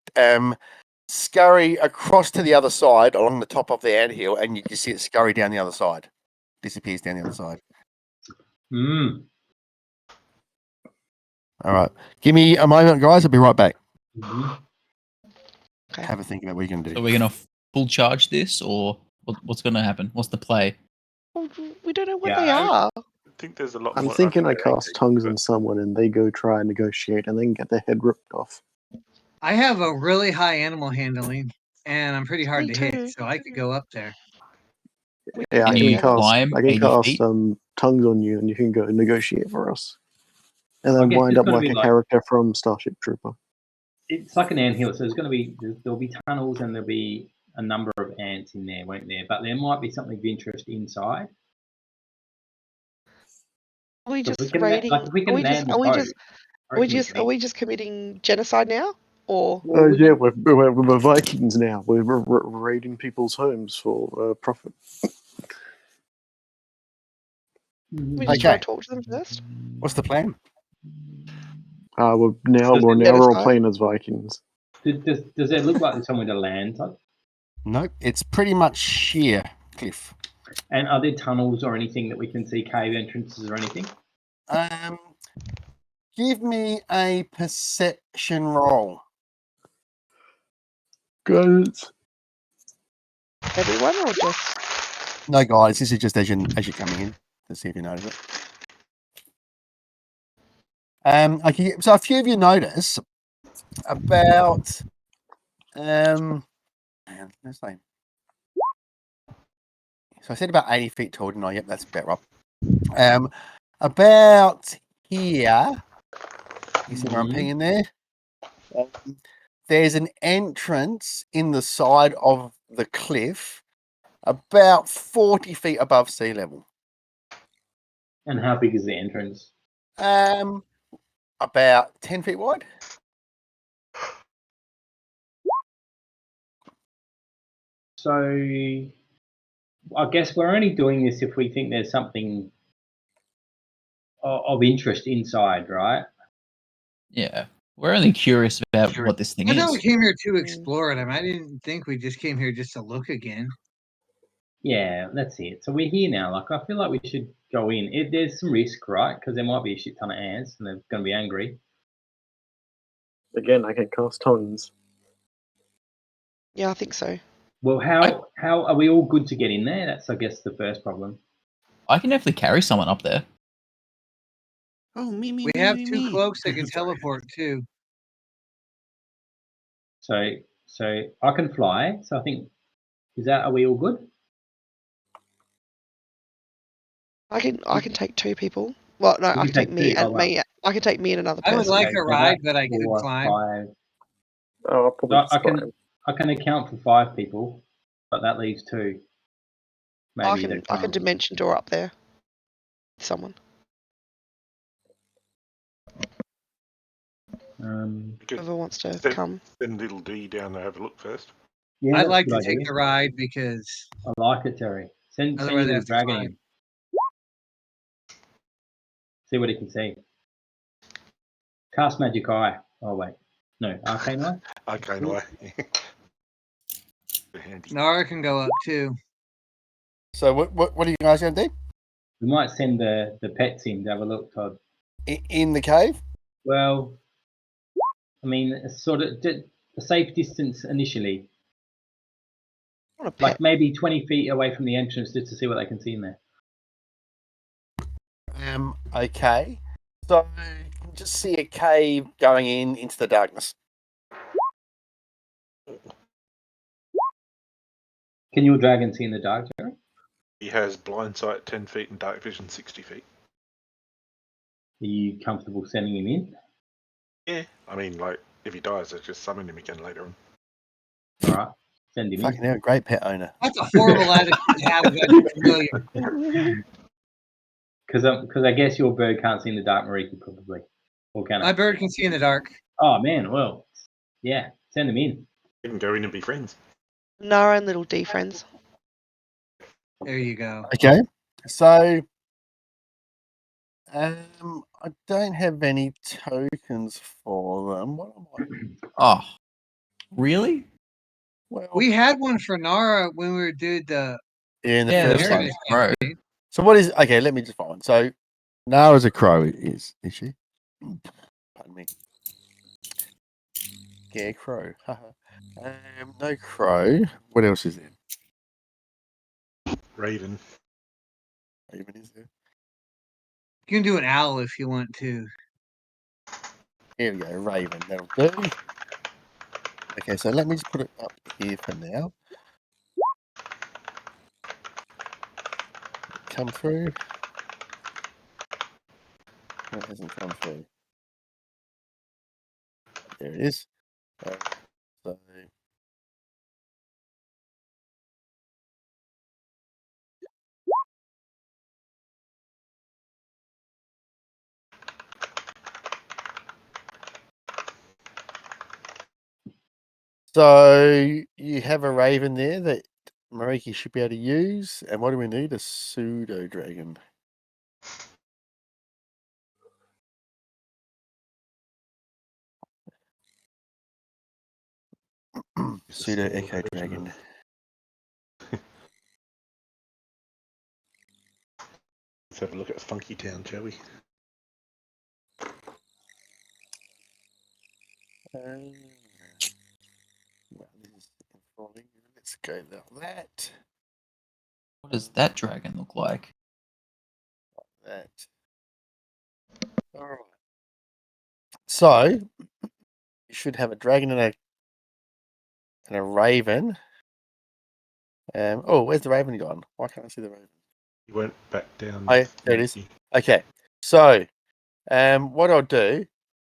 scurry across to the other side along the top of the anthill, and you can see it scurry down the other side, disappears down the other side. Mm. All right, give me a moment, guys. I'll be right back. Mhm. Okay. Have a think about what you're going to So do. we're gonna full charge this, or what's gonna happen? What's the play? Well, we don't know what Yeah, they are. I think there's a lot I'm more. thinking I think cast they- tongues on someone and they go try and negotiate and then get their head ripped off. I have a really high animal handling, and I'm pretty hard Me to hit, too. so I could go up there. Yeah, I Can can you cast. climb I can 80 cast feet? tongues on you, and you can go negotiate for us, and I then guess wind it's up gotta like be a like- character from Starship Trooper. It's like an anthill, so there'll be tunnels and there'll be a number of ants in there, won't there? But there might be something of interest inside. Are we So if just we can, raiding? like, if we can land the boat, I reckon we Are we just committing genocide now, or? Well, we Yeah, can- we're Vikings now. We're raiding people's homes for profit. We just try Okay. and talk to them first. What's the plan? We're now Does it let us all know? playing as Vikings. Does it look like there's somewhere to land? Todd? Nope, it's pretty much sheer cliff. And are there tunnels or anything that we can see, cave entrances or anything? Give me a perception roll. Guys, Everyone, or just? No, guys, this is just as you're coming in to see if you notice it. Okay, so a few of you notice about let's say. So I said about 80 feet tall, didn't I? Yep, that's about right. About here, you see where I'm peeing there? There's an entrance in the side of the cliff about 40 feet above sea level. And how big is the entrance? About 10 feet wide. So I guess we're only doing this if we think there's something of interest inside, right? Yeah, we're only curious about what this thing I thought we is. came here to explore it. I didn't think we just came here just to look again. Yeah, that's it. So we're here now. Like, I feel like we should go in. There's some risk, right? Because there might be a shit ton of ants and they're going to be angry. again, I can cast tongues. Yeah, I think so. Well, how are we all good to get in there? That's, I guess, the first problem. I can definitely carry someone up there. Oh, me. We have 2 cloaks that can teleport too. So I can fly. So I think, are we all good? I can take 2 people. Well, no, I can take me and me. I can take me and another I would person. like Okay, a so ride, that's but I could 4, climb. 5. Oh, I'll probably So I can account for 5 people, but that leaves 2. Maybe I can dimension door up there. someone. We could Whoever wants to Send- come. send little D down to have a look first. Yeah, I'd that's a like good to take idea. the ride because I like it, Terry. Send your Otherwise I little have to dragon climb. in. See what he can see. Cast magic eye. Oh wait, no, arcane eye. Okay, no. Handy. Nara can go up too. So what are you guys going to do? We might send the pets in to have a look, Todd. In the cave? Well, I mean, it's sort of a safe distance initially, I want a like pet. maybe 20 feet away from the entrance, just to see what they can see in there. Okay. So you can just see a cave going into the darkness. Can your dragon see in the dark, Terry? He has blind sight 10 feet and dark vision 60 feet. Are you comfortable sending him in? Yeah. I mean, like, if he dies, I just summon him again later on. All right, send him Fucking hell, great pet owner. That's a horrible attitude to have about your familiar. Because I guess your bird can't see in the dark, Mariki, probably. Or can My it? bird can see in the dark. Oh man, well, yeah, send him in. You can go in and be friends. Nara and little D friends. There you go. Okay. So I don't have any tokens for them. What am I? Oh, really? Well, We had one for Nara when we did the in the Yeah, first there one. was right. So what is okay? Let me just find one. So Nara's a crow, is she? Pardon me. Yeah, crow. No crow. What else is there? Raven. Raven is there? You can do an owl if you want to. Here we go, Raven. That'll do. Okay, so let me just put it up here for now. Come through. No, it hasn't come through. There it is. So So you have a raven there that Mariki should be able to use. And what do we need? A pseudo dragon. Pseudo echo dragon. Let's have a look at Funky Town, shall we? Well, this is enthralling. Let's go like that. What does that dragon look like? That. All right. So you should have a dragon and a raven. Oh, where's the raven gone? Why can't I see the raven? He went back down. Oh, there it is. Okay. So, what I'll do,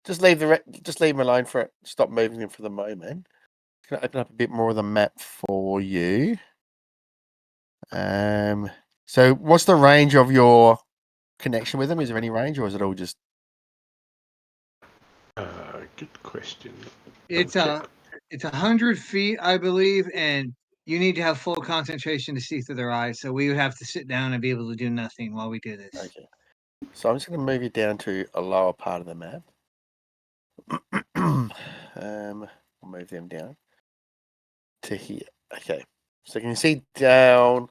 just leave him alone for it. Stop moving him for the moment. Can I open up a bit more of the map for you? So what's the range of your connection with him? Is there any range, or is it all just? Good question. It's 100 feet, I believe, and you need to have full concentration to see through their eyes. So we would have to sit down and be able to do nothing while we do this. Okay. So I'm just going to move you down to a lower part of the map. I'll move them down to here. Okay. So can you see down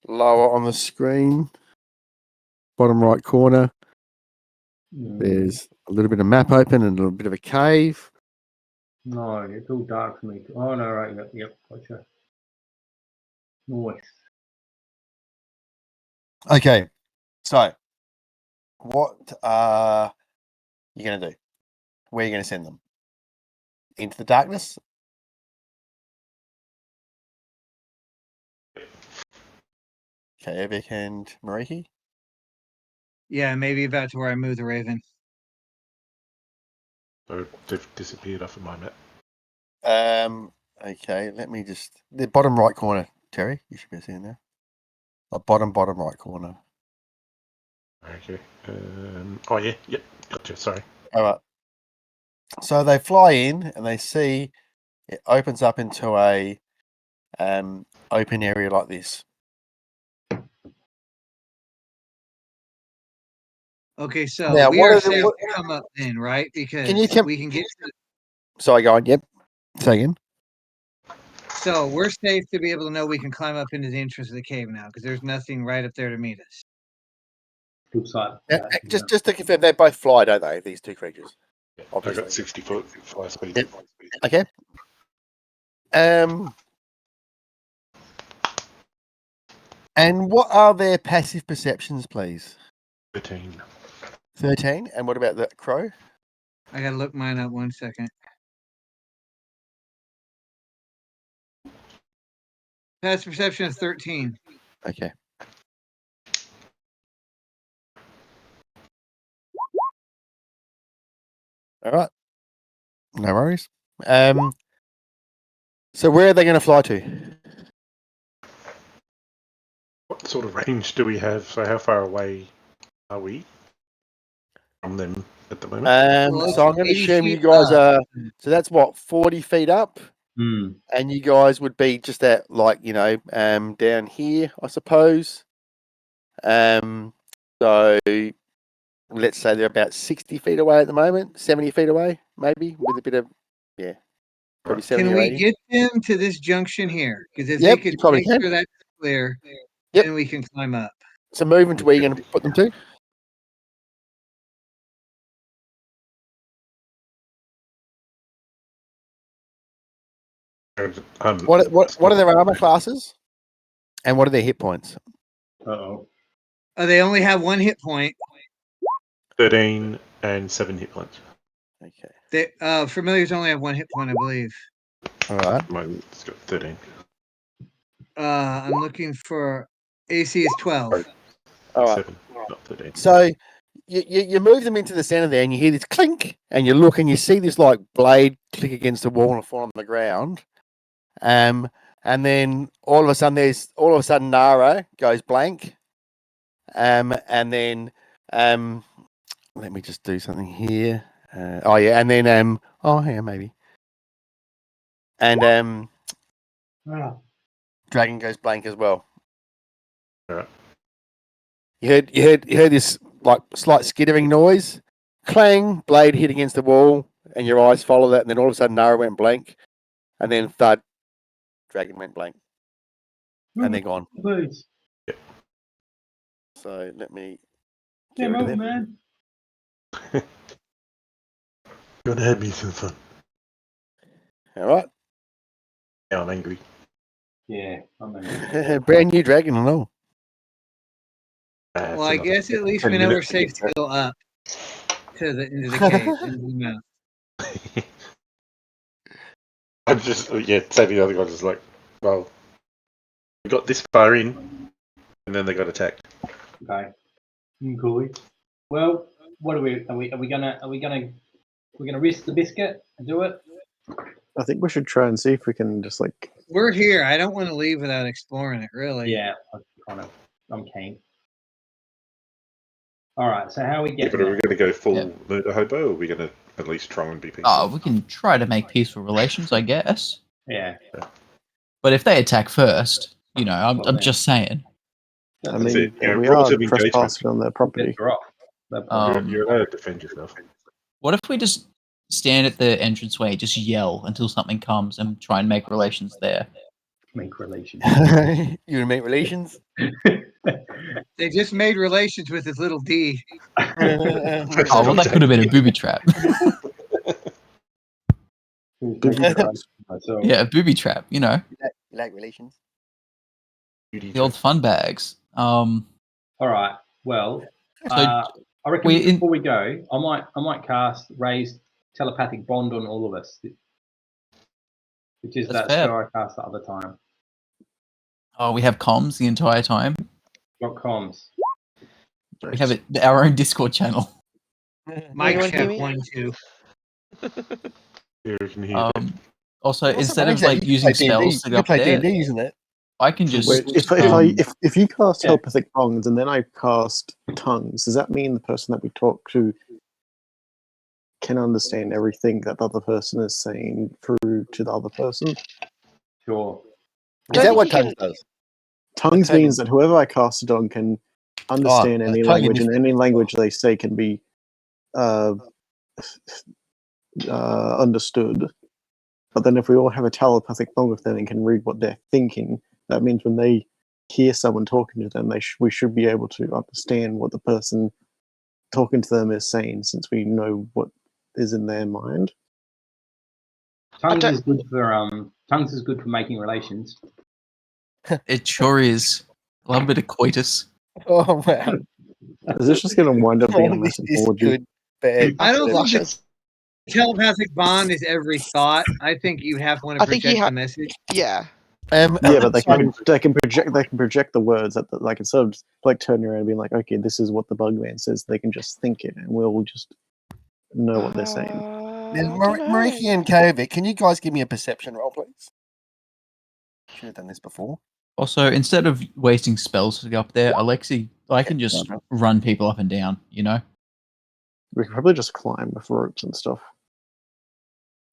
lower on the screen, bottom right corner? There's a little bit of map open and a little bit of a cave. No, it's all dark for me. Oh no, right, yep, gotcha. Nice. Okay. So what are you going to do? Where are you going to send them? Into the darkness? Okay, Evik and Mariki? Yeah, maybe about to where I move the raven. So they've disappeared off of my map. Okay, let me just the bottom right corner, Terry. You should be seeing there. The bottom right corner. Okay. Oh yeah, yep. Gotcha. Sorry. All right. So they fly in and they see it opens up into a open area like this. Okay, so Now, we what are are the- safe what- to come up then, right? Because you tell- we can get to Sorry, go on. Yep. Say again. so we're safe to be able to know we can climb up into the entrance of the cave now because there's nothing right up there to meet us. Looks like Now, that, just to confirm, they both fly, don't they? These two creatures. I Obviously. got 60-foot fly speed. Yep. Okay. And what are their passive perceptions, please? 13. 13. And what about the crow? I gotta look mine up 1 second. Passive perception is 13. Okay. All right. No worries. So where are they going to fly to? What sort of range do we have? So how far away are we from them at the moment? Well, So I'm going to 80 assume you feet guys up. are. So that's what 40 feet up, Hmm. and you guys would be just at down here, I suppose. So let's say they're about 60 feet away at the moment, 70 feet away, maybe with a bit of probably 70 Can or we 80. get them to this junction here? Because if Yep, they could you probably make can. sure that's clear, Yep. then we can climb up. So moving to where you're going to put them to. What are their armor classes? And what are their hit points? Uh-oh. Oh, they only have 1 hit point. 13 and 7 hit points. Okay. They familiars only have 1 hit point, I believe. All right. At the moment, it's got 13. I'm looking for AC is 12. All right. 7, not 13. So you move them into the center there, and you hear this clink, and you look, and you see this like blade click against the wall and fall on the ground. And then all of a sudden Nara goes blank. And then let me just do something here. And then hang on, maybe. And Dragon goes blank as well. All right. You heard this like slight skittering noise, clang, blade hit against the wall, and your eyes follow that, and then all of a sudden Nara went blank, and then thud, Dragon went blank, and they're gone. Please. So let me Yeah, get rid of move, them. man. Gonna have me some fun. All right, Now I'm angry. Yeah, I'm angry. brand new dragon and all. Well, I guess at least we know we're safe to go up to the into the cave. Into the mouth. I'm just, saying the other guys is like, well, we got this far in, and then they got attacked. Okay. Cool. Well, what are we gonna risk the biscuit and do it? I think we should try and see if we can just like. We're here. I don't want to leave without exploring it, really. Yeah, I'm keen. All right, so how are we Yeah, getting but are we there? going to go full Yeah. murder hobo, or are we going to at least try and be peaceful? Oh, we can try to make peaceful relations, I guess. Yeah. But if they attack first, I'm Well, just saying. I That's mean, it. You know, we rules are of engagement. trespassing on their property. They're off. You're allowed to defend yourself. What if we just stand at the entranceway, just yell until something comes, and try and make relations there? Make relations. You gonna make relations? They just made relations with this little D. Oh, well, that could have been a booby trap. Yeah, a booby trap. You like relations? The old fun bags. All right. Well, So I reckon before we go, I might cast raised telepathic bond on all of us, which is That's that fair. spell I cast the other time. we have comms the entire time. .coms. We have our own Discord channel. Mike Anyone hear check me? 1, 2. You can hear Also, What's instead of amazing, like you can using play D&D, spells to you go can up play there, D&D, isn't it? I can just. Wait, if you cast Yeah. telepathic bonds and then I cast tongues, does that mean the person that we talk to can understand everything that the other person is saying through to the other person? Sure. Is Don't that think what you can- tongues does? Tongues token. means that whoever I cast it on can understand a any token language, is- and any language they say can be understood. But then if we all have a telepathic bond with them and can read what they're thinking, that means when they hear someone talking to them, we should be able to understand what the person talking to them is saying, since we know what is in their mind. Tongues don't- is good for making relations. It sure is. I love a bit of coitus. Oh wow! Is this just going to wind up being a This massive is orgy? good. Bad. I don't think Luscious. the telepathic bond is every thought. I think you have to want I to think you project the have- message. Yeah. Yeah, but they sorry. can project the words that like, instead of just like turning around and being like, okay, this is what the Bugman says. They can just think it, and we'll just know what they're saying. Now, I dunno. Mariki and Kovic, can you guys give me a perception roll, please? Should have done this before. Also, instead of wasting spells to go up there, Alexi, I can just run people up and down, you know? We could probably just climb with ropes and stuff.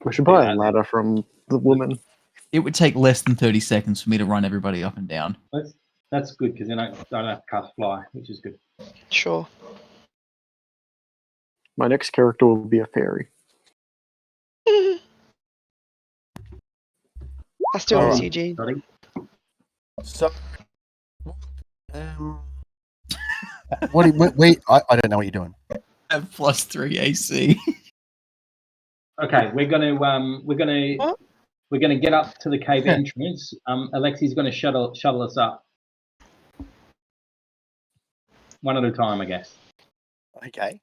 We should buy a ladder from the woman. It would take less than 30 seconds for me to run everybody up and down. That's good because then I don't have to cast fly, which is good. Sure. My next character will be a fairy. I still miss Alright. Eugene. Sorry. So, what? I don't know what you're doing. Have +3 AC. Okay, we're gonna What? get up to the cave entrance. Alexi's gonna shuttle us up. One at a time, I guess. Okay.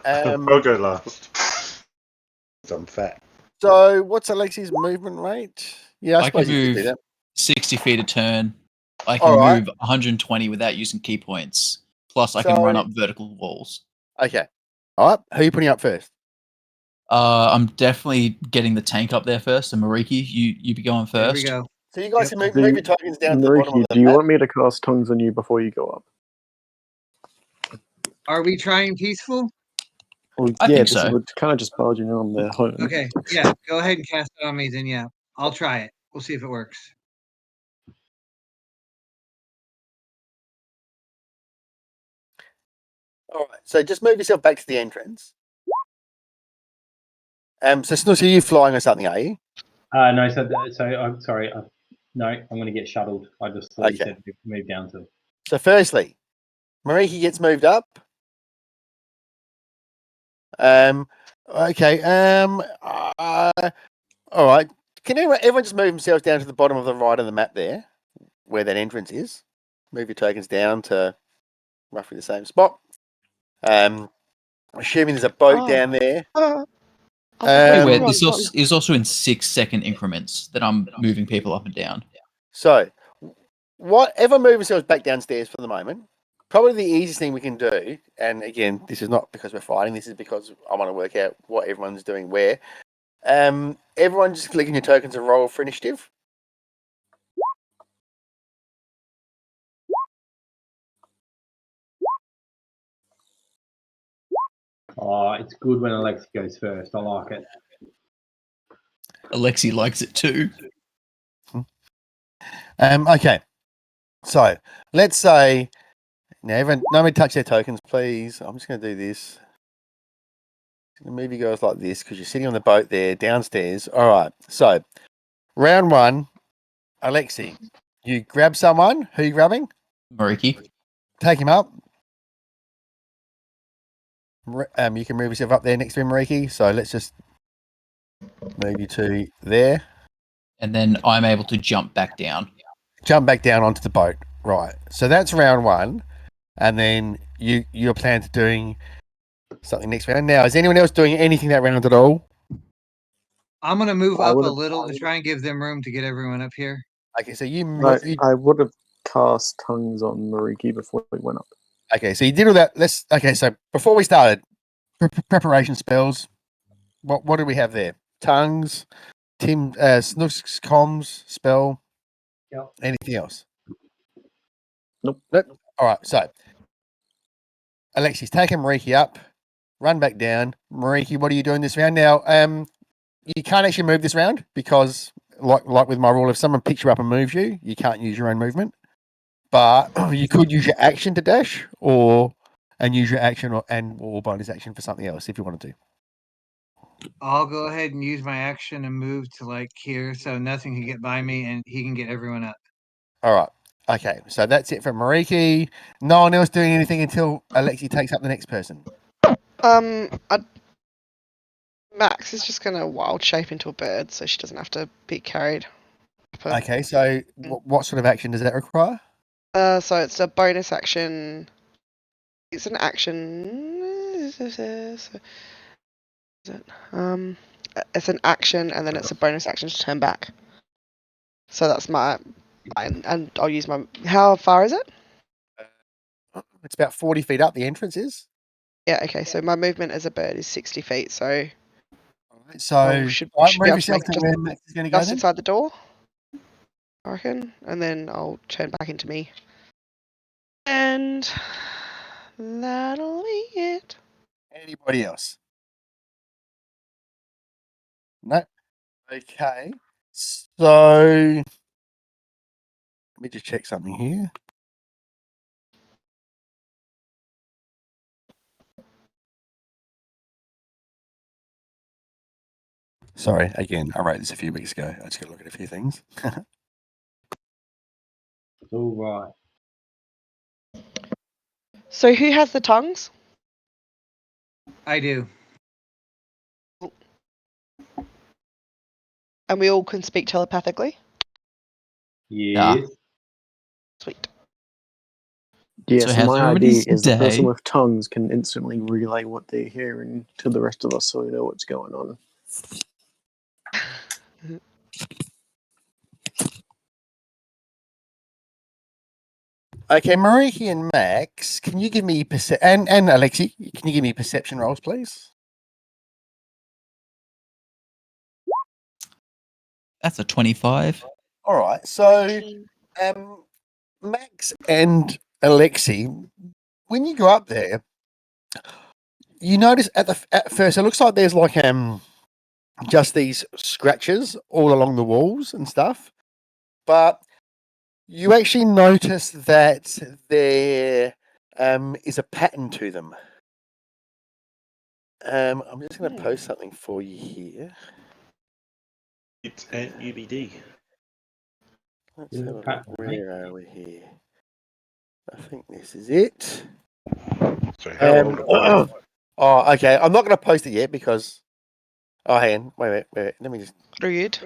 I'll go last. 'Cause I'm fat. So, what's Alexi's movement rate? Yeah, I I can suppose you could do move that. 60 feet a turn. I can Alright. move 120 without using key points. Plus, I can So- run up vertical walls. Okay. All right. Who are you putting up first? I'm definitely getting the tank up there first. So, Mariki, you be going There first. we go. So you guys Yep. can move your tokens down to the bottom of Mariki, the do you map. want me to cast tongues on you before you go up? Are we trying peaceful? Well, I yeah, think this so. is kind of just barging in on their home. Okay, yeah. Go ahead and cast it on me, then. Yeah, I'll try it. We'll see if it works. All right. So just move yourself back to the entrance. So Snoozy, are you flying or something? Are you? No, so I'm sorry. No, I'm going to get shuttled. I just thought you Okay. said move down to. So firstly, Mariki gets moved up. Okay. All right. Can everyone just move themselves down to the bottom of the right of the map there, where that entrance is? Move your tokens down to roughly the same spot. Assuming there's a boat Oh. down there. Anyway, Um, this is also in 6-second increments that I'm moving people up and down. So, whatever move yourselves back downstairs for the moment. Probably the easiest thing we can do, and again, this is not because we're fighting. This is because I want to work out what everyone's doing where. Everyone just click on your tokens and roll for initiative. Oh, it's good when Alexi goes first. I like it. Alexi likes it too. Okay. So let's say now everyone, nobody touch their tokens, please. I'm just going to do this. The movie goes like this because you're sitting on the boat there downstairs. All right. So round one, Alexi, you grab someone. Who are you grabbing? Mariki. Take him up. You can move yourself up there next to him, Mariki. So let's just move you to there. And then I'm able to jump back down. Jump back down onto the boat. Right. So that's round one. And then you're planning to doing something next round. Now, is anyone else doing anything that round at all? I'm gonna move I up a would've- little to try and give them room to get everyone up here. Okay, so you I would have cast tongues on Mariki before we went up. okay, so you did all that. So before we started, preparation spells. What do we have there? Tongues, Snook's comms spell. Yep. Anything else? Nope. Nope. All right. So, Alexi's taken Mariki up. Run back down. Mariki, what are you doing this round now? You can't actually move this round because, like with my rule, if someone picks you up and moves you, you can't use your own movement. But you could use your action to dash, and use your action or bonus action for something else if you wanted to. I'll go ahead and use my action and move to like here, so nothing can get by me, and he can get everyone up. All right. Okay. So that's it for Mariki. No one else doing anything until Alexi takes up the next person. Max is just gonna wild shape into a bird, so she doesn't have to be carried. Okay. So what sort of action does that require? So it's a bonus action. It's an action. It's an action, and then it's a bonus action to turn back. So that's my, and I'll use my. How far is it? It's about 40 feet up. The entrance is. Yeah. Okay. So my movement as a bird is 60 feet. So. So should move be able to yourself make to just, where Max is going to go. just Then? inside the door, I reckon, and then I'll turn back into me. And that'll be it. Anybody else? No. Okay. So let me just check something here. Sorry, again, I wrote this a few weeks ago. I just got to look at a few things. All right. So who has the tongues? I do. And we all can speak telepathically? Yes. Sweet. Yeah, So so how's my idea everybody's is the person day? with tongues can instantly relay what they're hearing to the rest of us so we know what's going on. Okay, Mariki and Max, can you give me and Alexi, can you give me perception rolls, please? That's a 25. All right. So, Max and Alexi, when you go up there, you notice at first it looks like there's like just these scratches all along the walls and stuff, but you actually notice that there is a pattern to them. I'm just going to post something for you here. It's at UBD. Let's have a look. Pattern, mate. Where are we here? I think this is it. So how old are they? Oh, okay. I'm not going to post it yet because. Oh, hang on. Wait. Let me just. Rude.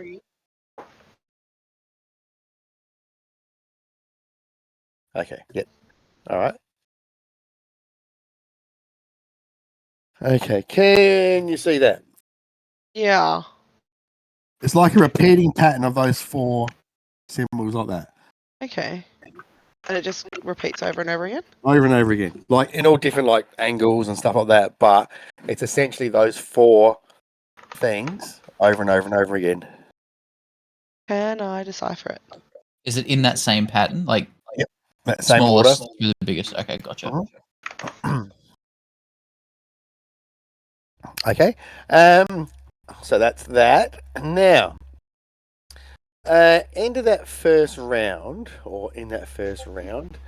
Okay. Yep. All right. Okay. Can you see that? Yeah. It's like a repeating pattern of those four symbols like that. Okay. And it just repeats over and over again? Over and over again. Like in all different like angles and stuff like that. But it's essentially those four things over and over and over again. Can I decipher it? Is it in that same pattern? Like That same order. smallest to the biggest? Okay, gotcha. Okay. So that's that. Now, end of that first round, or in that first round,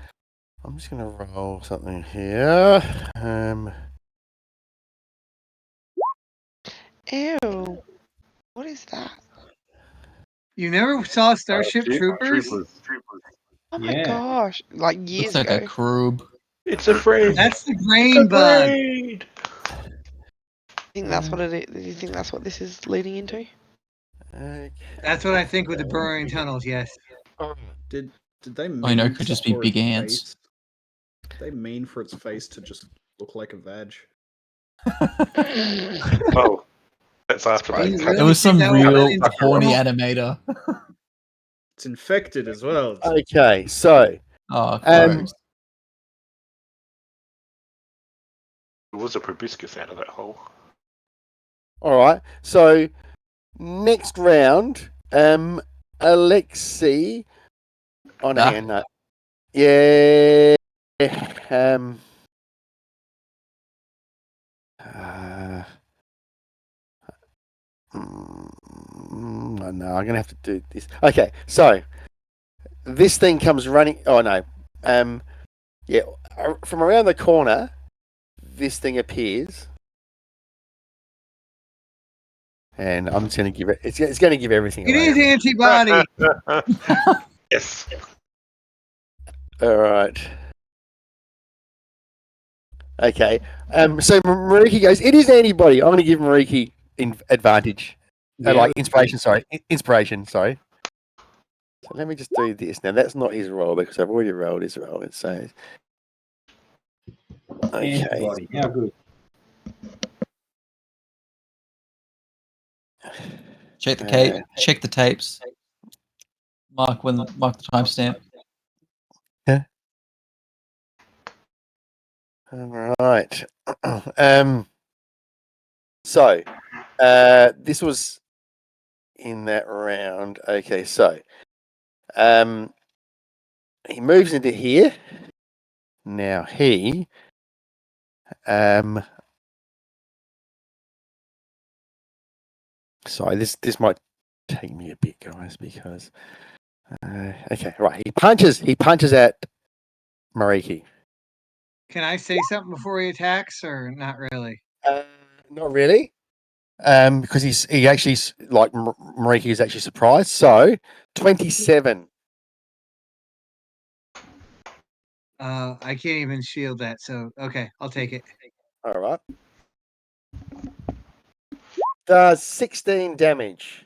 I'm just going to roll something here. Ew. What is that? You never saw Starship Troopers? Oh my Yeah. gosh. Like years Looks like ago. a crub. It's a friend. That's the brain bug. Braid. I think that's what it is. Do you think that's what this is leading into? Okay. That's what I think with the burrowing tunnels, yes. Did they mean I know, it could just be for big its ants. face- Did they mean for its face to just look like a vag? Oh, that's after Do they you cut really It was some think that was real intentional? horny animator. It's infected as well. Okay, so Oh, Um, gross. There was a proboscis out of that hole. all right. So next round, Alexi, On Nah. hand, no. Yeah. No, I'm gonna have to do this. Okay, so this thing comes running. Oh no. Yeah, from around the corner, this thing appears, and I'm just gonna give it. It's gonna give everything It away. is antibody. Yes. All right. Okay. So Mariki goes. It is antibody. I'm going to give Mariki advantage. Like inspiration. Sorry, inspiration. Sorry. So let me just do this. Now that's not his roll because I've already rolled his roll. It says. Okay. Antibody. How good. Check the tapes. Mark the timestamp. All right. So, this was in that round. Okay, so, he moves into here. Now he, sorry, this might take me a bit, guys, because, okay, right. He punches at Mariki. Can I say something before he attacks, or not really? Not really. Because he actually, like, Mariki is actually surprised. So, 27. I can't even shield that, so okay, I'll take it. All right. Does 16 damage.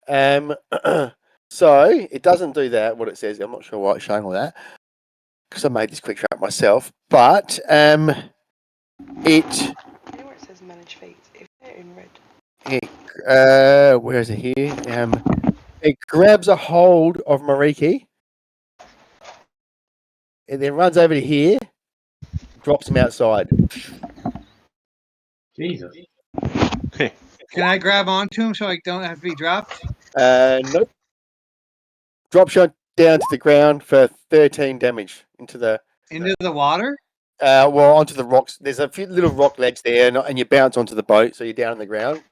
So it doesn't do that. What it says, I'm not sure why it's showing all that because I made this quick trap myself. But it. Anywhere it says manage feats, if they're in red. Where is it here? It grabs a hold of Mariki. And then runs over to here, drops him outside. Jesus. Can I grab onto him so I don't have to be dropped? Nope. Drop shot down to the ground for 13 damage into the water? Well, onto the rocks. There's a few little rock ledges there, and you bounce onto the boat, so you're down on the ground.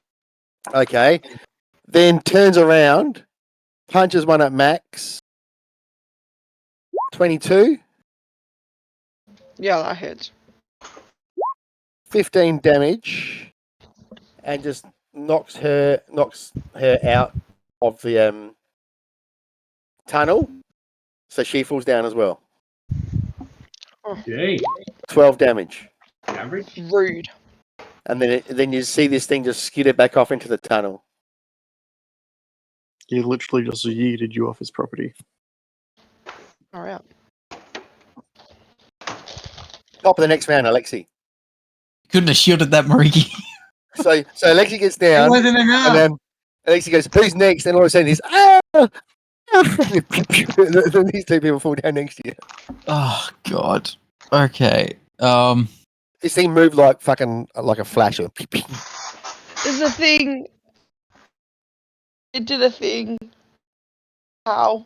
Okay. Then turns around, punches one at Max. 22. Yeah, that hits. 15 damage, and just knocks her out of the tunnel, so she falls down as well. Gee. 12 damage. Average. Rude. And then you see this thing just skitter back off into the tunnel. He literally just yeeted you off his property. All right. Top of the next round, Alexi. Couldn't have shielded that, Mariki. So Alexi gets down. It wasn't enough. And then Alexi goes, "Who's next?" And all of a sudden he's then these two people fall down next to you. Oh God. Okay. This thing moved like fucking like a flash. Is the thing. It did a thing. How?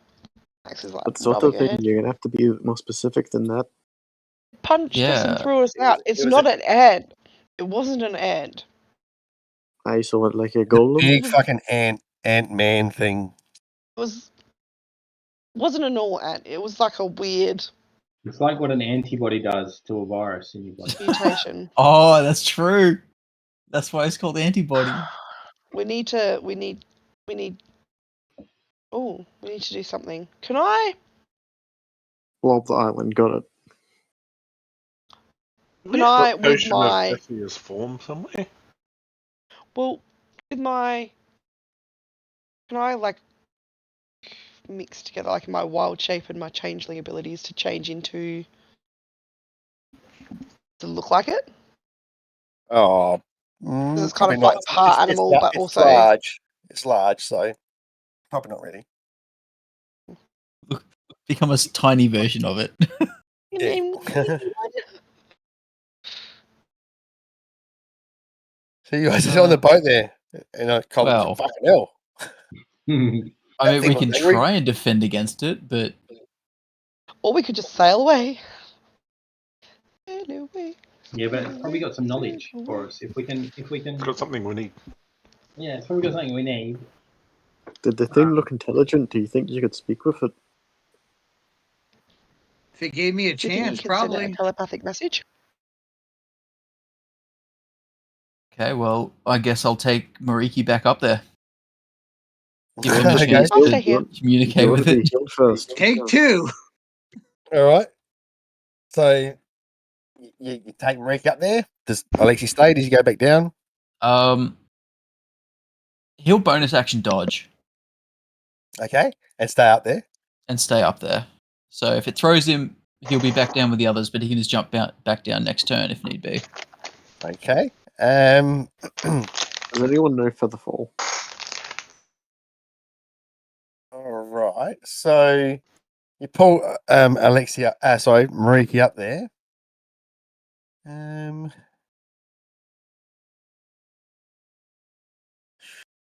Max is like That sort of nodding her thing, head. you're gonna have to be more specific than that. Punched us and Yeah. threw us out. It's was not an ant. It wasn't an ant. I saw it like a golem. Big fucking ant-man thing. It wasn't a normal ant. It was like a weird It's like what an antibody does to a virus in your body. mutation. Oh, that's true. That's why it's called antibody. We need to do something. Can I? Blob the island, got it. Can I, Got with potion my- of Theseus form somewhere? Well, with my. Can I, like, mix together, like, my wild shape and my changeling abilities to change into. To look like it? Oh, Because it's kind probably of not. like part animal, but it's also. large. It's large, so probably not ready. Become a tiny version of it. Yeah. So you guys are on the boat there, and Colin's Well. fucking hell. I mean, thing we was can angry. try and defend against it, but Or we could just sail away. Sail away. Yeah, but it's probably got some knowledge for us. If we can, Got something we need. yeah, it's probably got something we need. Did the thing look intelligent? Do you think you could speak with it? If it gave me a Do you think you chance, can send it probably. a telepathic message? Okay, well, I guess I'll take Mariki back up there. Give him a Okay. chance I'll to take him. communicate You with want to be it. healed first. Take two. All right. So you take Mariki up there. Does Alexi stay? Does he go back down? He'll bonus action dodge Okay, and stay up there. and stay up there. So if it throws him, he'll be back down with the others, but he can just jump back down next turn if need be. Okay. Does anyone know Featherfall? All right. So you pull Mariki up there.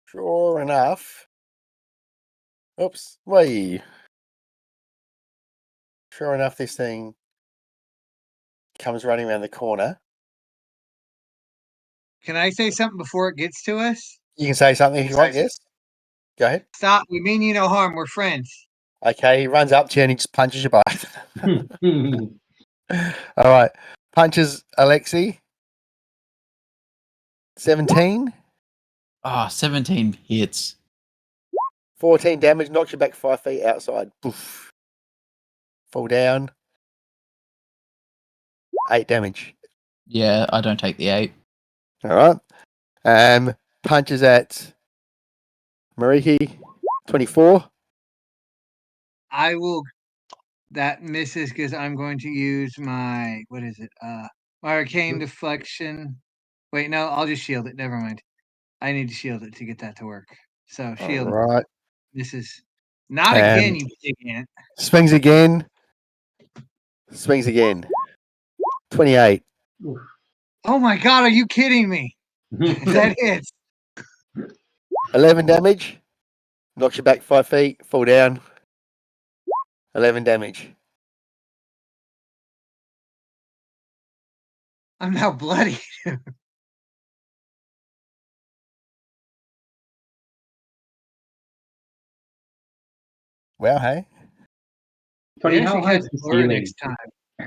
Sure enough. Oops. Wait. Sure enough, this thing comes running around the corner. Can I say something before it gets to us? You can say something if you want. Yes. Go ahead. Stop. We mean you no harm. We're friends. Okay. He runs up to you and he just punches you both. All right. Punches Alexi. 17. 17 hits. 14 damage. Knocks you back 5 feet outside. Poof. Fall down. 8 damage. Yeah, I don't take the 8. All right. Punches at Mariki. 24. I will. That misses because I'm going to use my what is it? My arcane deflection. Wait, no, I'll just shield it. Never mind. I need to shield it to get that to work. So All shield. right. This is not again, you big ant. Swings again. Swings again. 28. Oh my god, are you kidding me? That hits. 11 damage. Knocks you back 5 feet. Fall down. 11 damage. I'm now bloody. Well, hey. Tony, Maybe I how should high catch is the Blur ceiling? next time.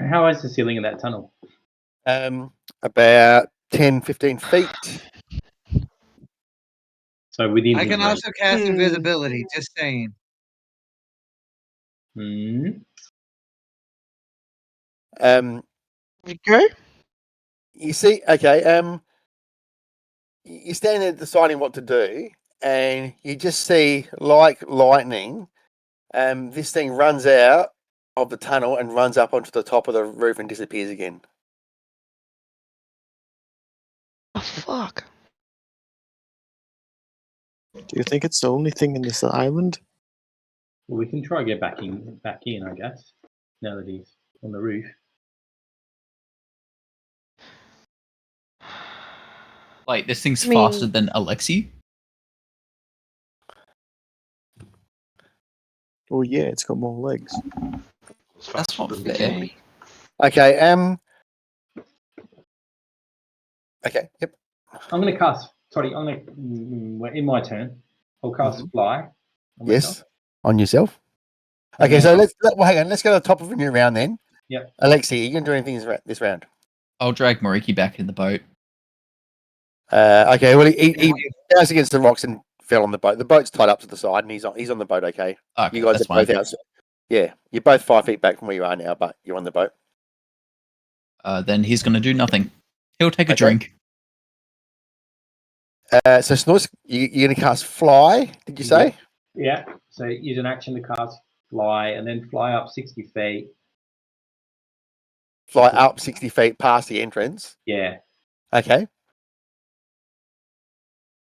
How high is the ceiling of that tunnel? About 10, 15 feet. So within I his can range. also cast invisibility, just saying. Hmm. Go. You see, okay, you stand there deciding what to do, and you just see, like lightning, this thing runs out of the tunnel and runs up onto the top of the roof and disappears again. Oh, fuck. Do you think it's the only thing in this island? Well, we can try to get back in, I guess. Now that he's on the roof. Wait, this thing's I mean- faster than Alexi? Well, yeah, it's got more legs. It's That's faster not than fair. me. Okay, okay, yep. I'm going to cast. Sorry, in my turn. I'll cast fly. on Yes, myself. on yourself. And Okay, then- so hang on. Let's go to the top of a new round then. Yep. Alexi, are you going to do anything this round? I'll drag Mariki back in the boat. Okay, well, he bounced against the rocks and fell on the boat. The boat's tied up to the side, and he's on the boat. Okay, Okay, you guys that's are both fine. out. Yeah, you're both 5 feet back from where you are now, but you're on the boat. Then he's going to do nothing. He'll take a Okay. drink. So Snorts, you're going to cast fly. Did you say? Yeah. So use an action to cast fly, and then fly up 60 feet. Fly up 60 feet past the entrance. Yeah. Okay.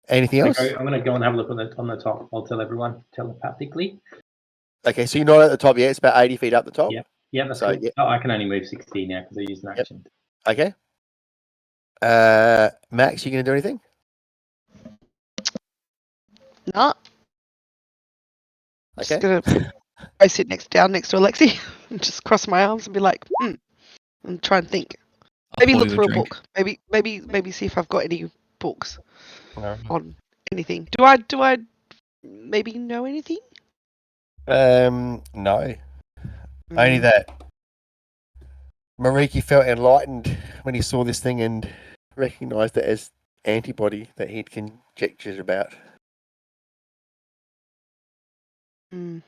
Anything else? I'm going to go and have a look on the top. I'll tell everyone telepathically. Okay, so you're not at the top yet. It's about 80 feet up the top. Yep. Yeah, that's So, cool. yeah. Oh, I can only move 60 now because I used an action. Okay. Max, you going to do anything? No. Okay. Just gonna I sit down next to Alexi and just cross my arms and be like, and try and think. I'll Maybe pour look you a for a drink. book. Maybe see if I've got any books No. on anything. Do I maybe know anything? No. Only Mm. that Mariki felt enlightened when he saw this thing and recognised it as antibody that he'd conjectured about. Mm.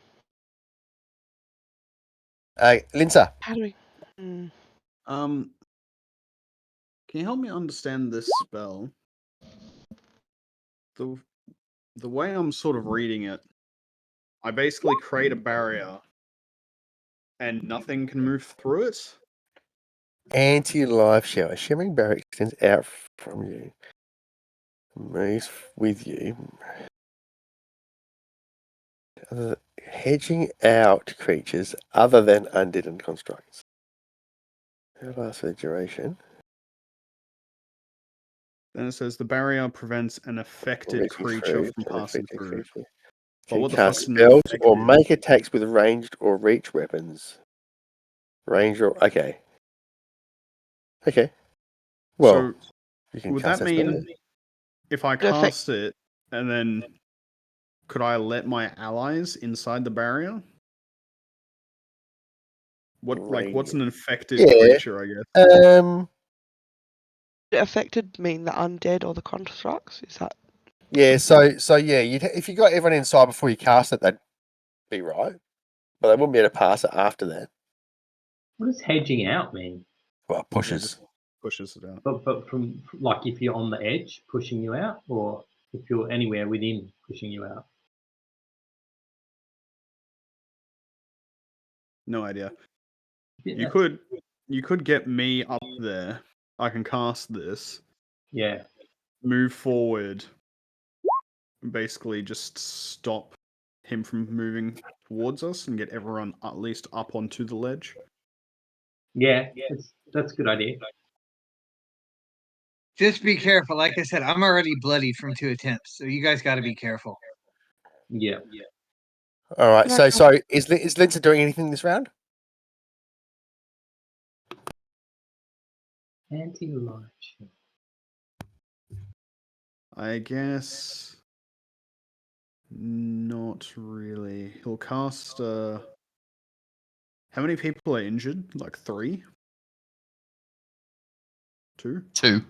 Linsa. How do we? Mm. Can you help me understand this spell? The way I'm sort of reading it, I basically create a barrier and nothing can move through it. Anti-life shower. Shimmering barrier extends out from you. Moves with you. Hedging out creatures other than undead and constructs. It lasts for the duration. Then it says the barrier prevents an affected Reaching creature through from an passing affected through. creature. But Can what the cast fuck's an spells or affected? make attacks with ranged or reach weapons. Range or okay. Okay. Well, So you can would cast that spell. mean if I It affect- cast it and then could I let my allies inside the barrier? What's an infected Yeah. creature, I guess? It affected mean the undead or the constructs? Is that? Yeah. So yeah. If you got everyone inside before you cast it, that'd be right. But they wouldn't be able to pass it after that. What does hedging out mean? Well, Yeah, pushes. just pushes it out. But from like if you're on the edge, pushing you out, or if you're anywhere within, pushing you out. No idea. Yeah, You could get me up there. I can cast this, yeah. move forward, and basically just stop him from moving towards us and get everyone at least up onto the ledge. Yeah, that's a good idea. Just be careful. Like I said, I'm already bloodied from 2 attempts, so you guys got to be careful. Yeah. All right. Can I So is Lindsay doing anything this round? Anti-life. I guess not really. He'll cast. How many people are injured? Like 3? 2? 2.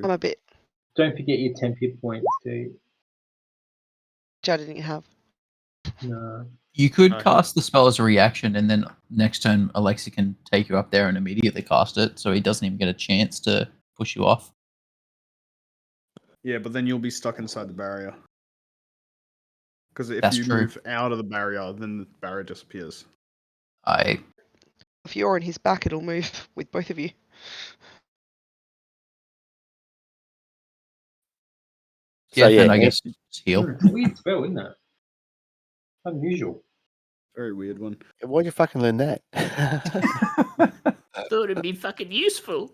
I'm a bit. Don't forget your 10 hit points too. Which I didn't have. No. You could Okay. cast the spell as a reaction, and then next turn Alexa can take you up there and immediately cast it, so he doesn't even get a chance to push you off. Yeah, but then you'll be stuck inside the barrier. Because if That's you true. move out of the barrier, then the barrier disappears. If you're on his back, it'll move with both of you. So, Yeah, yeah, and I guess just heal. It's a weird spell, isn't it? Unusual. Very weird one. Why'd you fucking learn that? Thought it'd be fucking useful.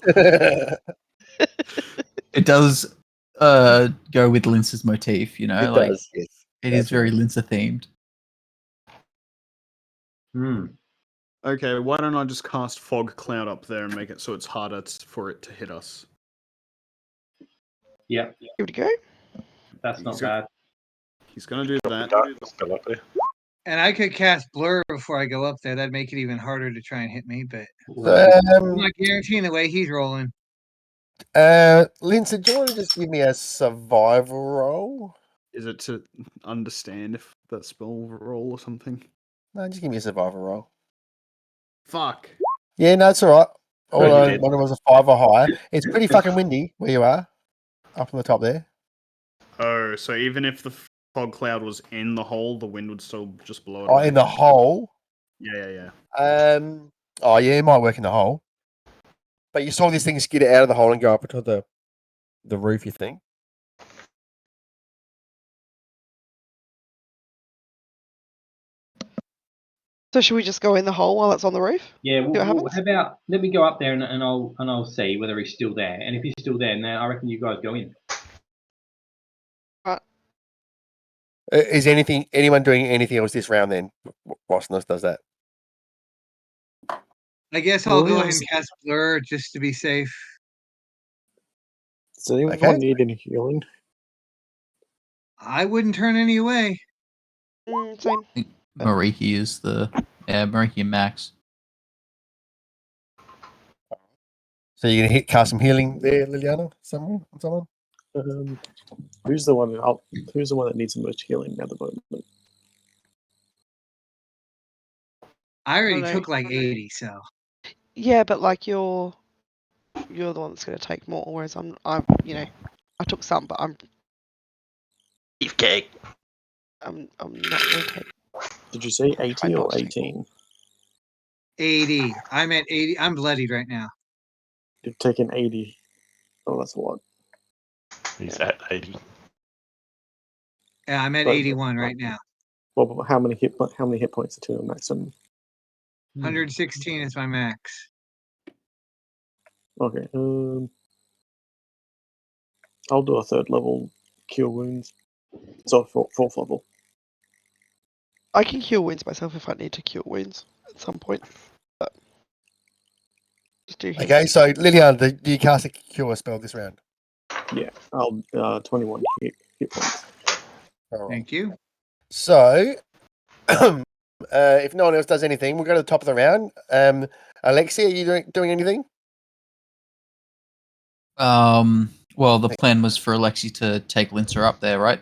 It does go with Lince's motif, you know. It like does, yes. it is very Absolutely. Lince themed. Okay, why don't I just cast Fog Cloud up there and make it so it's harder for it to hit us? Yeah, Here we go. that's not He's bad. He's gonna do that. Darkness spell up there. And I could cast Blur before I go up there. That'd make it even harder to try and hit me, but I'm not guaranteeing the way he's rolling. Lindsay, do you want to just give me a survival roll? Is it to understand if that spell roll or something? No, just give me a survival roll. Fuck. Yeah, no, it's all right. All Oh, you I did. wanted was a 5 or higher. It's pretty fucking windy where you are, up on the top there. Oh, so even if the fog cloud was in the hole, the wind would still just blow it Oh, away? in the hole. Yeah. Oh, yeah, it might work in the hole. But you saw this thing skid it out of the hole and go up onto the roof, you think? So should we just go in the hole while it's on the roof? Yeah, See what how happens? about let me go up there and I'll see whether he's still there. And if he's still there, now I reckon you guys go in. Is anyone doing anything else this round then? Whilst Nuss does that. I guess I'll go ahead Leon's- and cast Blur just to be safe. Does anyone Okay. need any healing? I wouldn't turn any away. Same. Mariki is the Mariki and Max. So you're gonna cast some healing there, Liliana? Someone? Who's the one? Who's the one that needs the most healing at the moment? I already know. took like 80, so Yeah, but like you're the one that's going to take more, whereas I'm I took some, but I'm Beefcake. not going to take. Did you say 80 or not take 18? 80. I'm at 80. I'm bloodied right now. You've taken 80. Oh, that's a lot. He's at 80. Yeah, I'm at But- 81 right now. Well, but how many hit points to a maximum? 116 is my max. Okay. I'll do a 3rd level cure wounds. So 4th level. I can cure wounds myself if I need to cure wounds at some point, but just do him. Okay, so Liliana, do you cast a cure spell this round? Yeah. I'll 21 hit points. All right. Thank you. So, if no one else does anything, we'll go to the top of the round. Alexia, are you doing anything? Well, the plan was for Alexi to take Lincer up there, right?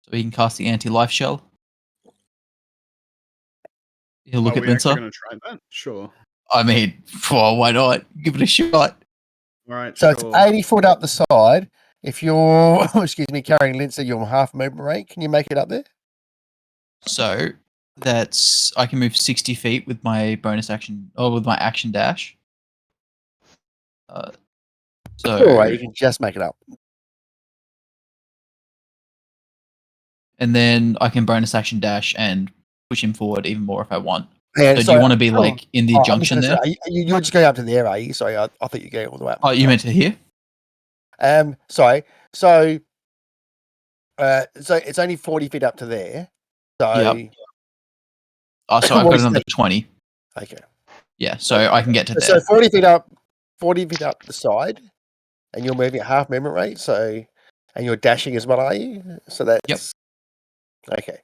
So he can cast the anti-life shell. He'll look Are at we actually Lincer. going to try that? Sure. I mean, well, why not? Give it a shot. All right. So sure. it's 80 foot up the side. If you're, carrying Lincer, you're half movement rate. Can you make it up there? So that's I can move 60 feet with my bonus action or with my action dash. So All right, you can just make it up. and then I can bonus action dash and push him forward even more if I want. Yeah, So do you want to be like in the junction there? You're just going up to there, are you? Sorry, I thought you were going all the way up. Oh, you meant to here? Sorry. So it's only 40 feet up to there. So Yep. Oh, so I've What got is another that? 20. Okay. Yeah, so I can get to So there. 40 feet up the side, and you're moving at half movement rate. So, and you're dashing as well, are you? So that's okay.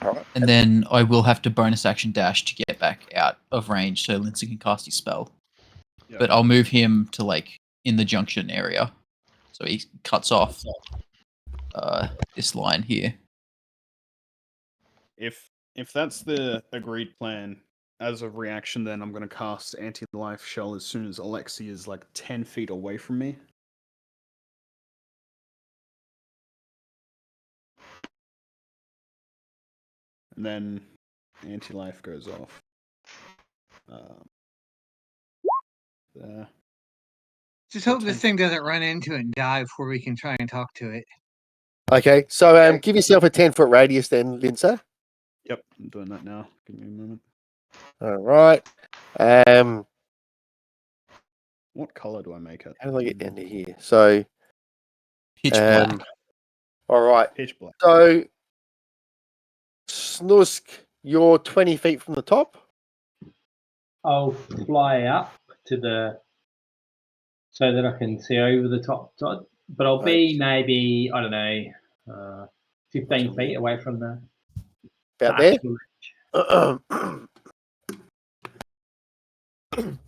All right. And then I will have to bonus action dash to get back out of range so Lindsay can cast his spell. Yeah. But I'll move him to like in the junction area. So he cuts off this line here. If that's the agreed plan, as a reaction, then I'm going to cast anti-life shell as soon as Alexi is like 10 feet away from me. And then anti-life goes off. There. Just hope this thing doesn't run into it and die before we can try and talk to it. Okay. So give yourself a 10-foot radius then, Lincer. Yep, I'm doing that now. Give me a moment. All right. What color do I make it? How do I get down to here? So Pitch black. all right. Pitch black. So Snusk, you're 20 feet from the top. I'll fly up to so that I can see over the top, Todd. But I'll be maybe, I don't know, 15 feet away from the About there. actual-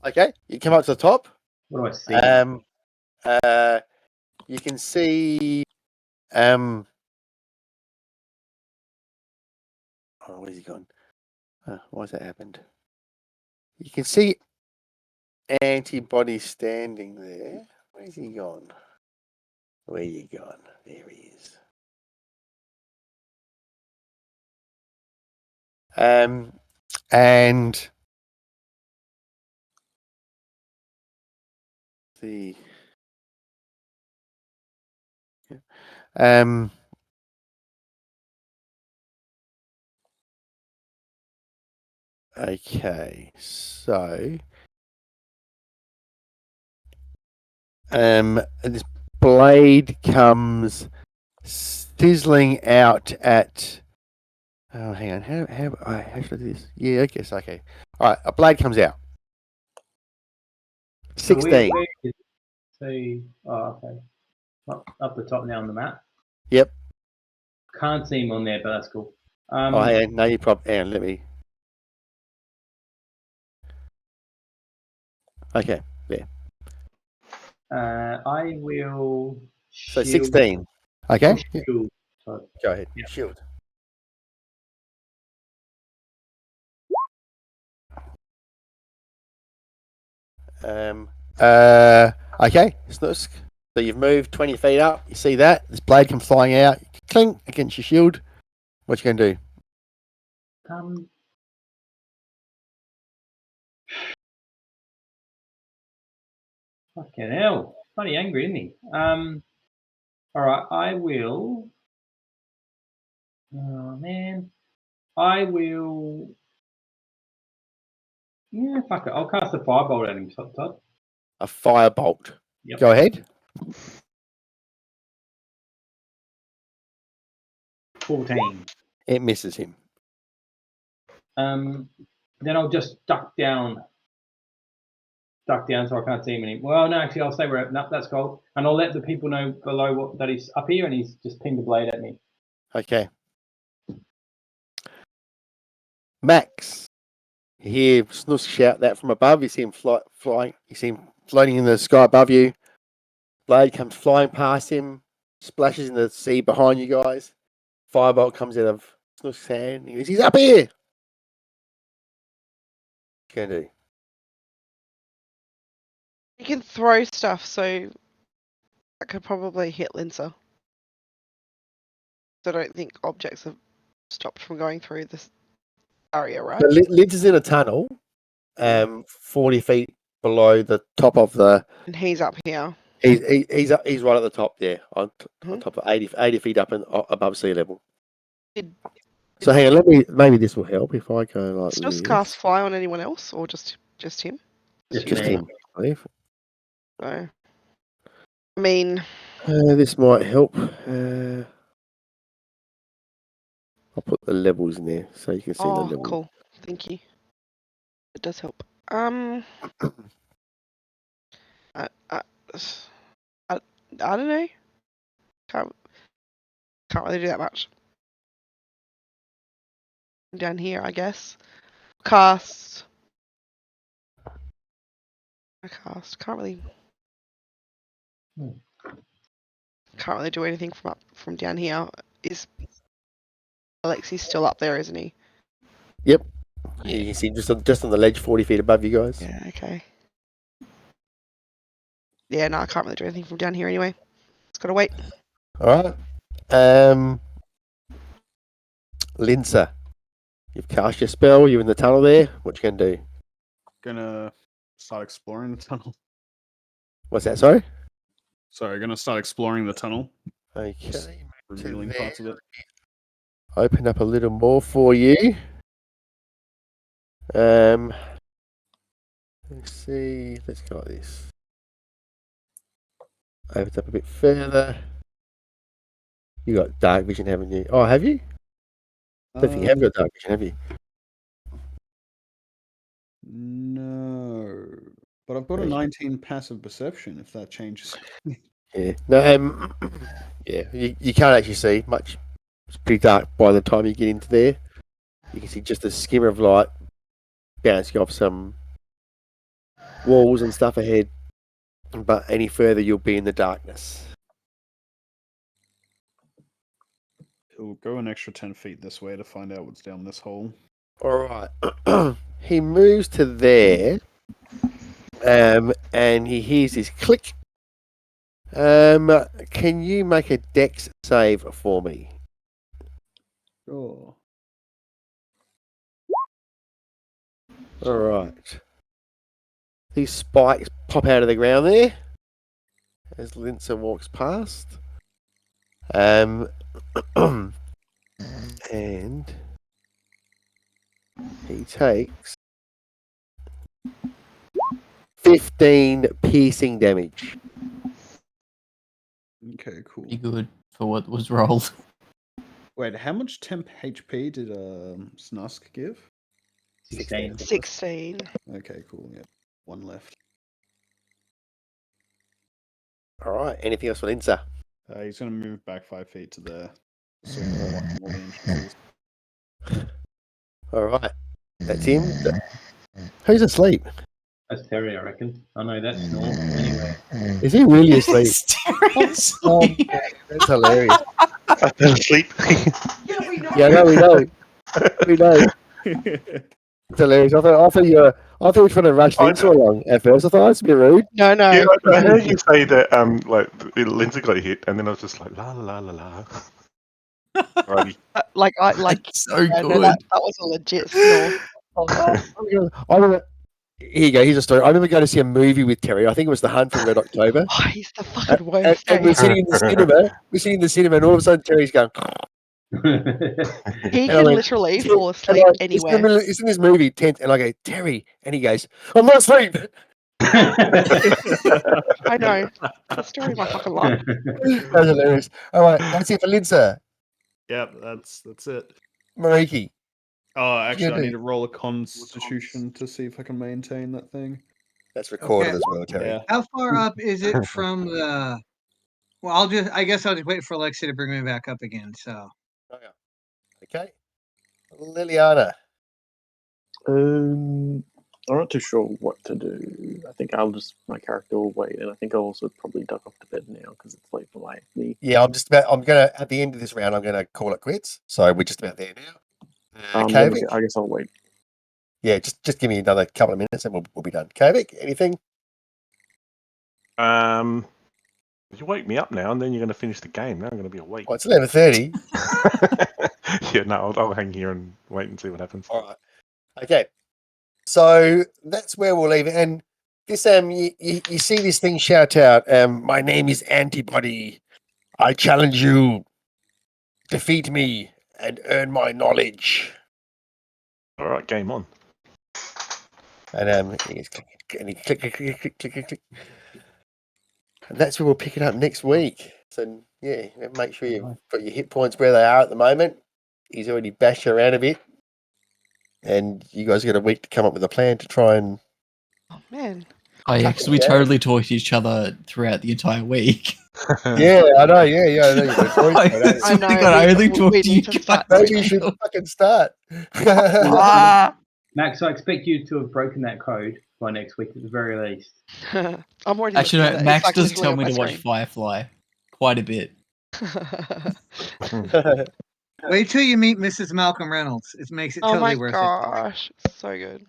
Okay, you come up to the top. What do I see? You can see. Oh, where's he gone? Why's that happened? You can see Antibody standing there. Where's he gone? Where you gone? There he is. And the okay, so this blade comes sizzling out at. Oh, hang on. How should I do this? Yeah, I guess. Okay. All right. A blade comes out. So 16. okay. Up the top now on the map. Yep. Can't see him on there, but that's cool. Oh, hang on. No, you probably. Hang on. Let me. Okay. There. I will. So shield- 16. Okay. Yeah. shield. So, Go ahead. Yeah. Shield. Okay, Snusk. So you've moved 20 feet up. You see that? This blade comes flying out. Cling against your shield. What you going to do? Fucking hell. Bloody angry, isn't he? Alright, I will. Oh, man. I will. Yeah, fuck it. I'll cast a firebolt at him, Todd. A firebolt. Yep. Go ahead. 14. It misses him. Then I'll just duck down so I can't see him anymore. Well, no, actually, I'll stay where. No, that's cool. And I'll let the people know below that he's up here and he's just pinged the blade at me. Okay. Max. You hear Snusk shout that from above. You see him flying. You see him floating in the sky above you. Blade comes flying past him. Splashes in the sea behind you guys. Firebolt comes out of Snusk's hand. He goes, he's up here. What you going to do? You can throw stuff, so that could probably hit Linsa. So I don't think objects have stopped from going through this area, right? So Lids is in a tunnel, 40 feet below the top of the. And he's up here. He's right at the top there, on top of 80 feet up and above sea level. So hang on, maybe this will help if I go like Does this. cast fly on anyone else, or just him? Just him, I believe. So, I mean, this might help. I'll put the levels in there so you can see the oh, level. cool. Thank you. It does help. I don't know. Can't really do that much. Down here, I guess. Cast. Can't really do anything from down here. Is Alexi's still up there, isn't he? Yep. Yeah. You can see just on the ledge 40 feet above you guys. Yeah, okay. Yeah, no, I can't really do anything from down here anyway. Just gotta wait. Alright. Linsa, you've cast your spell, you're in the tunnel there. What you gonna do? Gonna start exploring the tunnel. What's that, sorry? Sorry, gonna start exploring the tunnel. Okay. Revealing parts of it. Open up a little more for you. Let's see. Let's go like this. Open up a bit further. You got dark vision, haven't you? Oh, have you? I don't think you have got dark vision, have you? No, but I've got a 19 passive perception. If that changes. Yeah. No. Yeah. You can't actually see much. It's pretty dark by the time you get into there. You can see just a skimmer of light bouncing off some walls and stuff ahead. But any further, you'll be in the darkness. He'll go an extra 10 feet this way to find out what's down this hole. All right. He moves to there, and he hears this click. Can you make a dex save for me? Sure. All right. These spikes pop out of the ground there as Linsa walks past. And he takes 15 piercing damage. Okay, cool. Pretty good. for what was rolled. Wait, how much temp HP did Snusk give? 16. 16. Okay, cool. Yeah, one left. All right. Anything else for Lindsay? He's going to move back 5 feet to there, so we're not blocking all the entrances. All right. That's him. Who's asleep? That's Terry, I reckon. I know that's normal anyway. Is he really asleep? Seriously. That's hilarious. I fell asleep. Yeah, no, we know. We know. It's hilarious. I thought you were trying to rush I Lindsay along at first. I thought that's a bit rude. No, no. Yeah, I heard you say that like Lindsay got hit, and then I was just like la la la la. Alrighty. That's so yeah, good. no, that was a legit snore. I remember. Here you go. Here's a story. I remember going to see a movie with Terry. I think it was The Hunt for Red October. Oh, he's the fucking worst. And we're sitting in the cinema. We're sitting in the cinema, and all of a sudden Terry's going. He And I can went, literally "Terry," fall and asleep I- anywhere. It's in this movie, Tent, and I go, Terry, and he goes, I'm not asleep. I know. The story of my fucking life. That's hilarious. All right, that's it for Lindsay. Yep, that's it. Mariki. Oh, actually, I gonna need do? to roll a Constitution to see if I can maintain that thing. That's recorded Okay. as well, Terry. Yeah. How far up is it from the? Well, I guess I'll just wait for Alexia to bring me back up again. So Okay. Liliana. I'm not too sure what to do. I think my character will wait, and I think I'll also probably duck off to bed now because it's late for me. Yeah, at the end of this round, I'm gonna call it quits. So we're just about there now. Then Kavik? I guess I'll wait. Yeah, just give me another couple of minutes and we'll be done. Kavik, anything? You wake me up now, and then you're going to finish the game. Now I'm going to be awake. Well, it's 11:30. Yeah, no, I'll hang here and wait and see what happens. All right. Okay. So that's where we'll leave it. And this you see this thing shout out, my name is Antibody. I challenge you. Defeat me and earn my knowledge. All right, game on. And he click. And that's where we'll pick it up next week. So yeah, make sure you've got your hit points where they are at the moment. He's already bashed around a bit. And you guys got a week to come up with a plan to try and. Oh man. Oh yeah, because we totally talked to each other throughout the entire week. Yeah, I know. Yeah, I know. You've got voice, mate, That's I know, something I only we talked to you need to start guys. maybe you should fucking start. Ah! Max, I expect you to have broken that code by next week at the very least. I'm already Actually, looking no, at it. Max It's does literally tell on me my to watch screen. Firefly quite a bit. wait till you meet Mrs. Malcolm Reynolds. It makes it Oh totally my worth it. gosh, it's so good.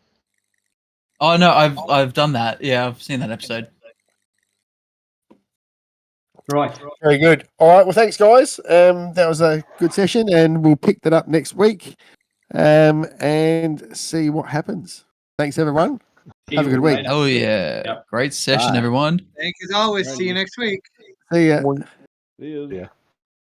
Oh no, I've done that. Yeah, I've seen that episode. Right. Very good. All right. Well, thanks, guys. That was a good session, and we'll pick that up next week and see what happens. Thanks, everyone. See Have a you good all week. later. Oh yeah, Yep. great session, Bye. everyone. Thank you as always. See you next week. See ya. One- See ya. Yeah.